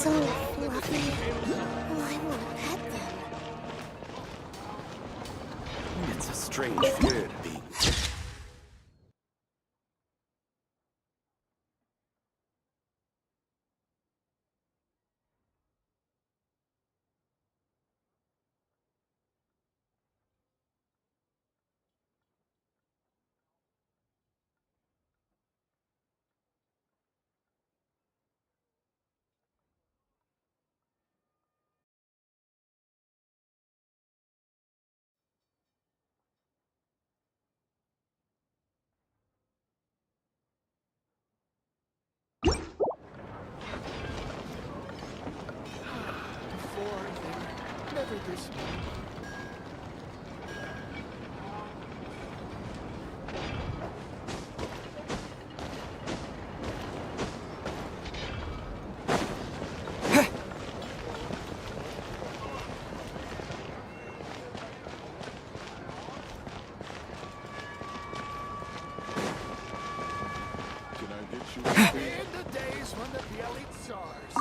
so fluffy. Oh, I want to pet them. It's a strange fear to be. Never this Can I get you in the days when the Bielite Tsars?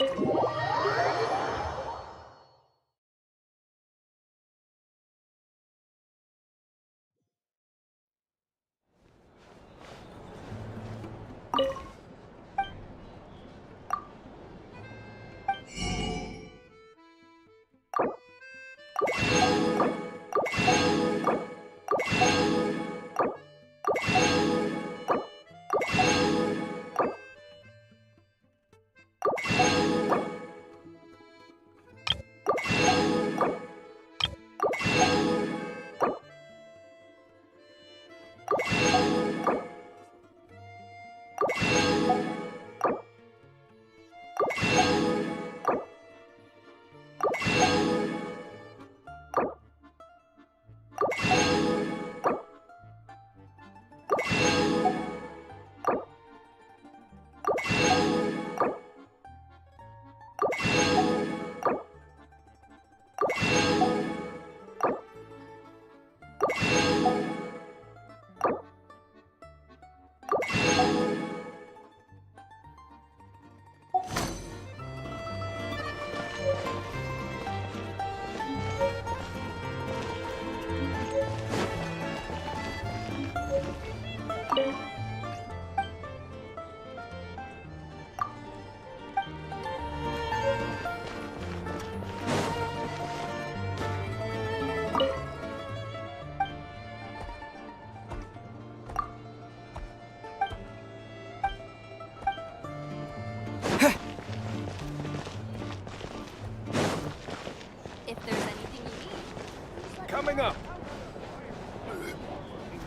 Coming up.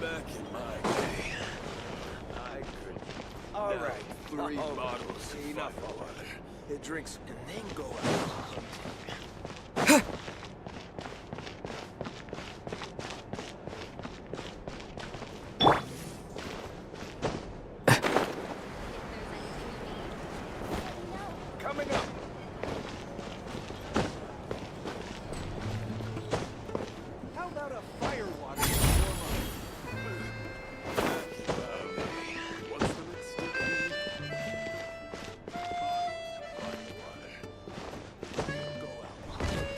Back in my day, I could. All right, 3 bottles, enough of water. It drinks and then go out hunting. Coming up. How about a fire water to warm up? What's the next Go out hunting.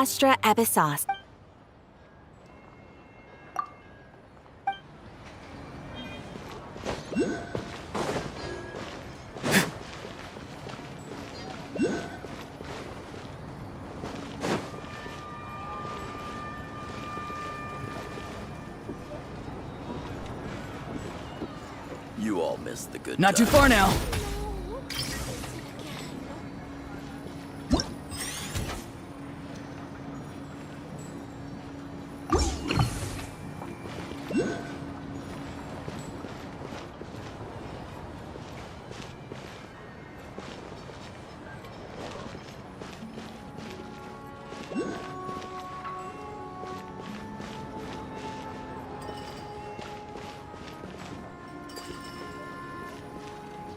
Astra Abyssos. You all missed the good Not too times. far now.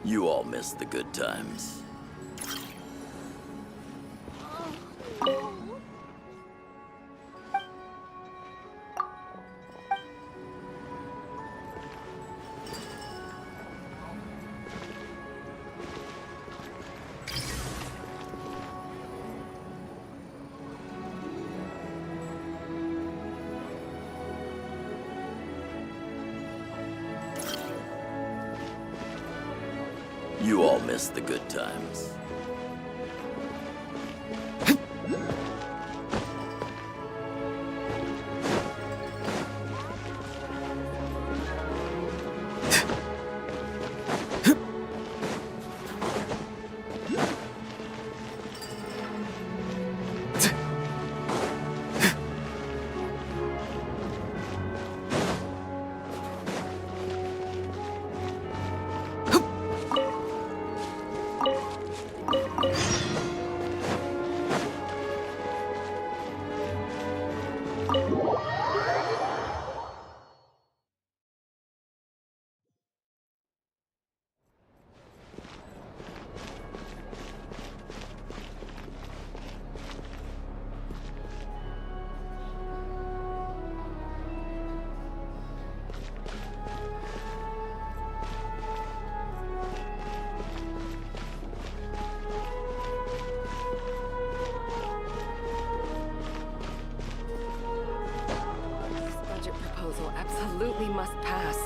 You all missed the good times. You all missed the good times. Absolutely must pass.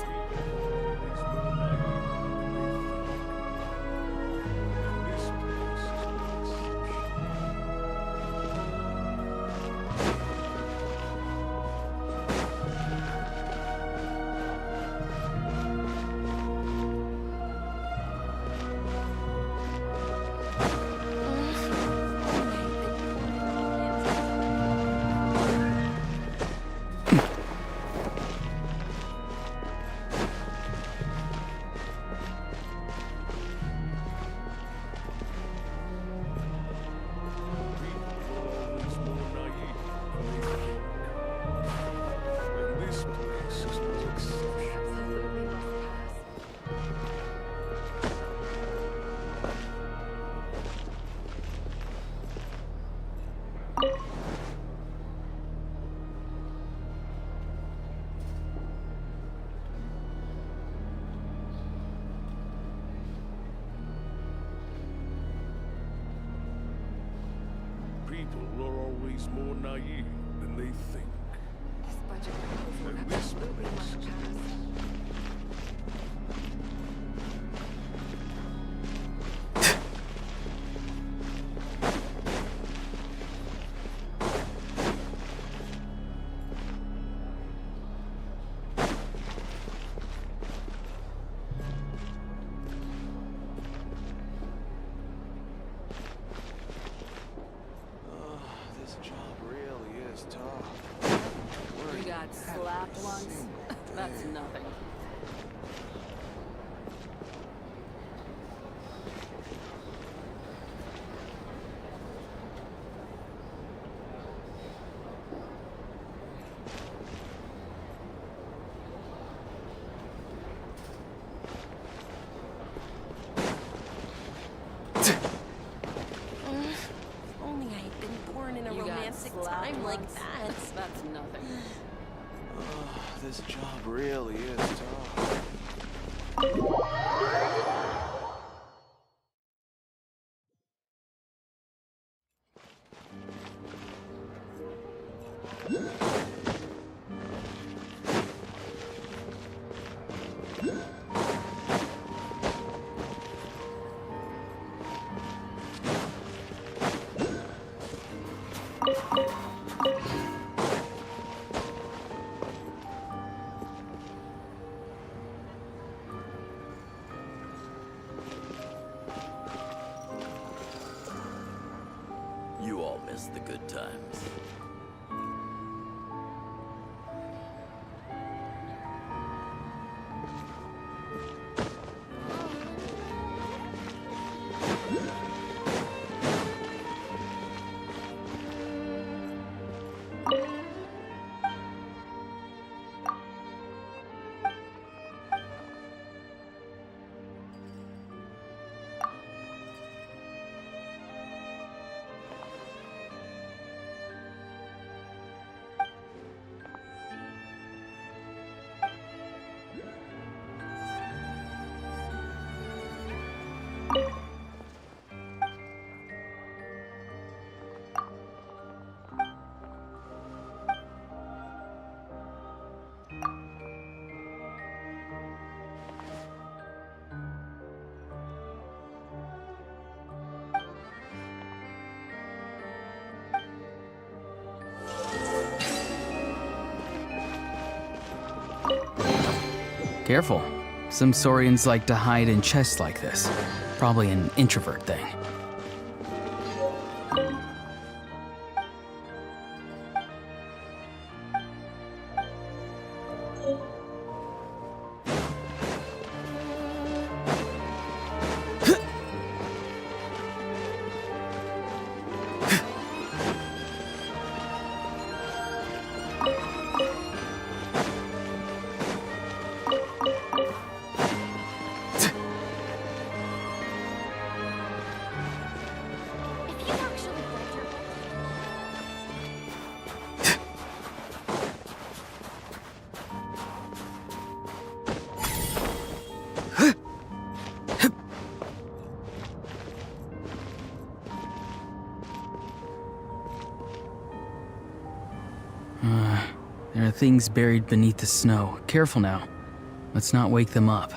People are always more naive than they think. This budget proposal absolutely must pass. This job really is tough. You got slapped once? That's nothing. Only I had been born in a You got romantic slapped time like once? that. That's nothing. This job really is tough. You all miss the good times. Careful. Some Saurians like to hide in chests like this. Probably an introvert thing. There are things buried beneath the snow. Careful now. Let's not wake them up.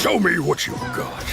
Show me what you've got.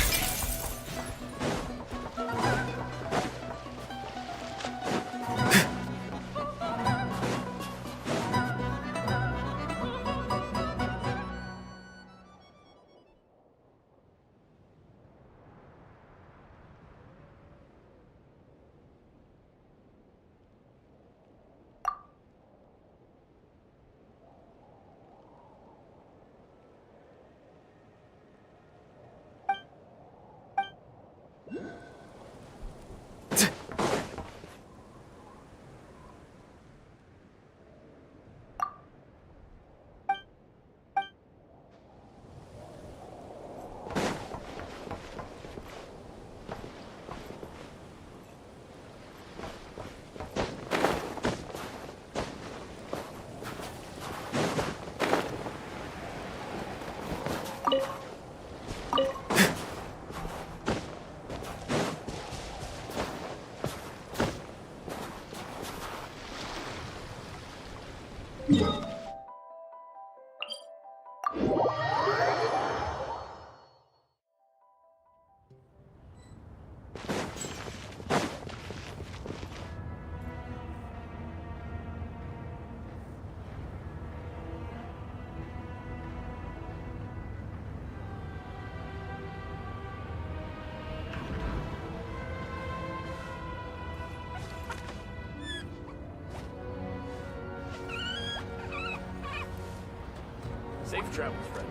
Safe travels, friend.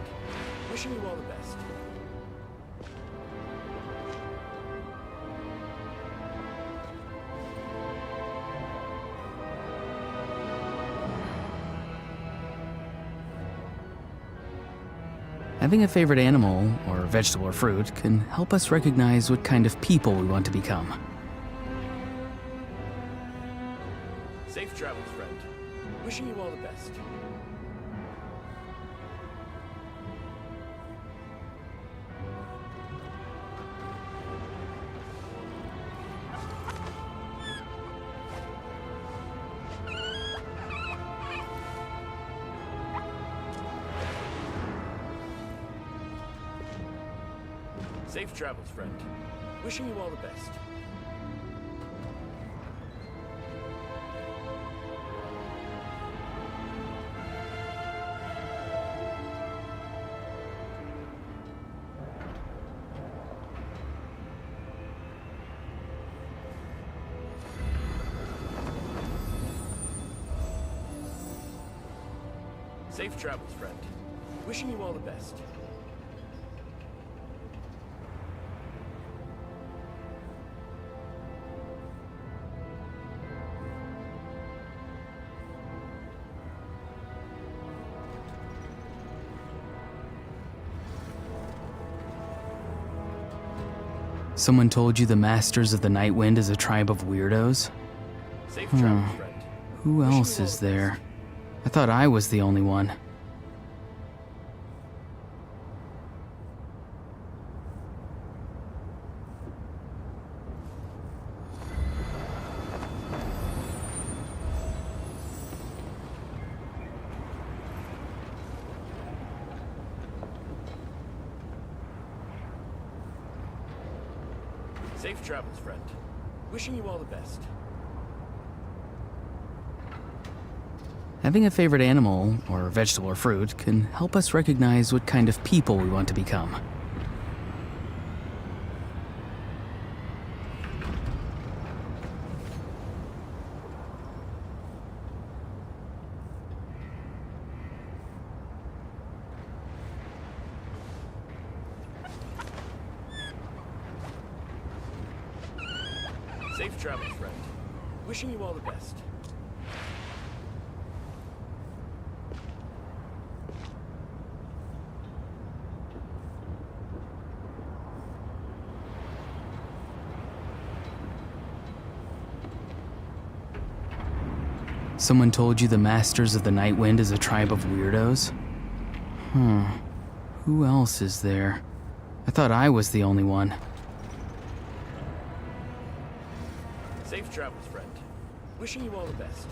Wishing you all the best. Having a favorite animal, or vegetable or fruit, can help us recognize what kind of people we want to become. Safe travels, friend. Wishing you all the best. Safe travels, friend. Wishing you all the best. Safe travels, friend. Wishing you all the best. Someone told you the Masters of the Night Wind is a tribe of weirdos? Safe travels, friend. Who else is there? I thought I was the only one. Safe travels, friend. Wishing you all the best. Having a favorite animal, or vegetable or fruit, can help us recognize what kind of people we want to become. Safe travels, friend. Wishing you all the best. Someone told you the Masters of the Night Wind is a tribe of weirdos? Who else is there? I thought I was the only one. Safe travels, friend. Wishing you all the best.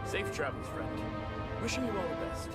Safe travels, friend. Wishing you all the best.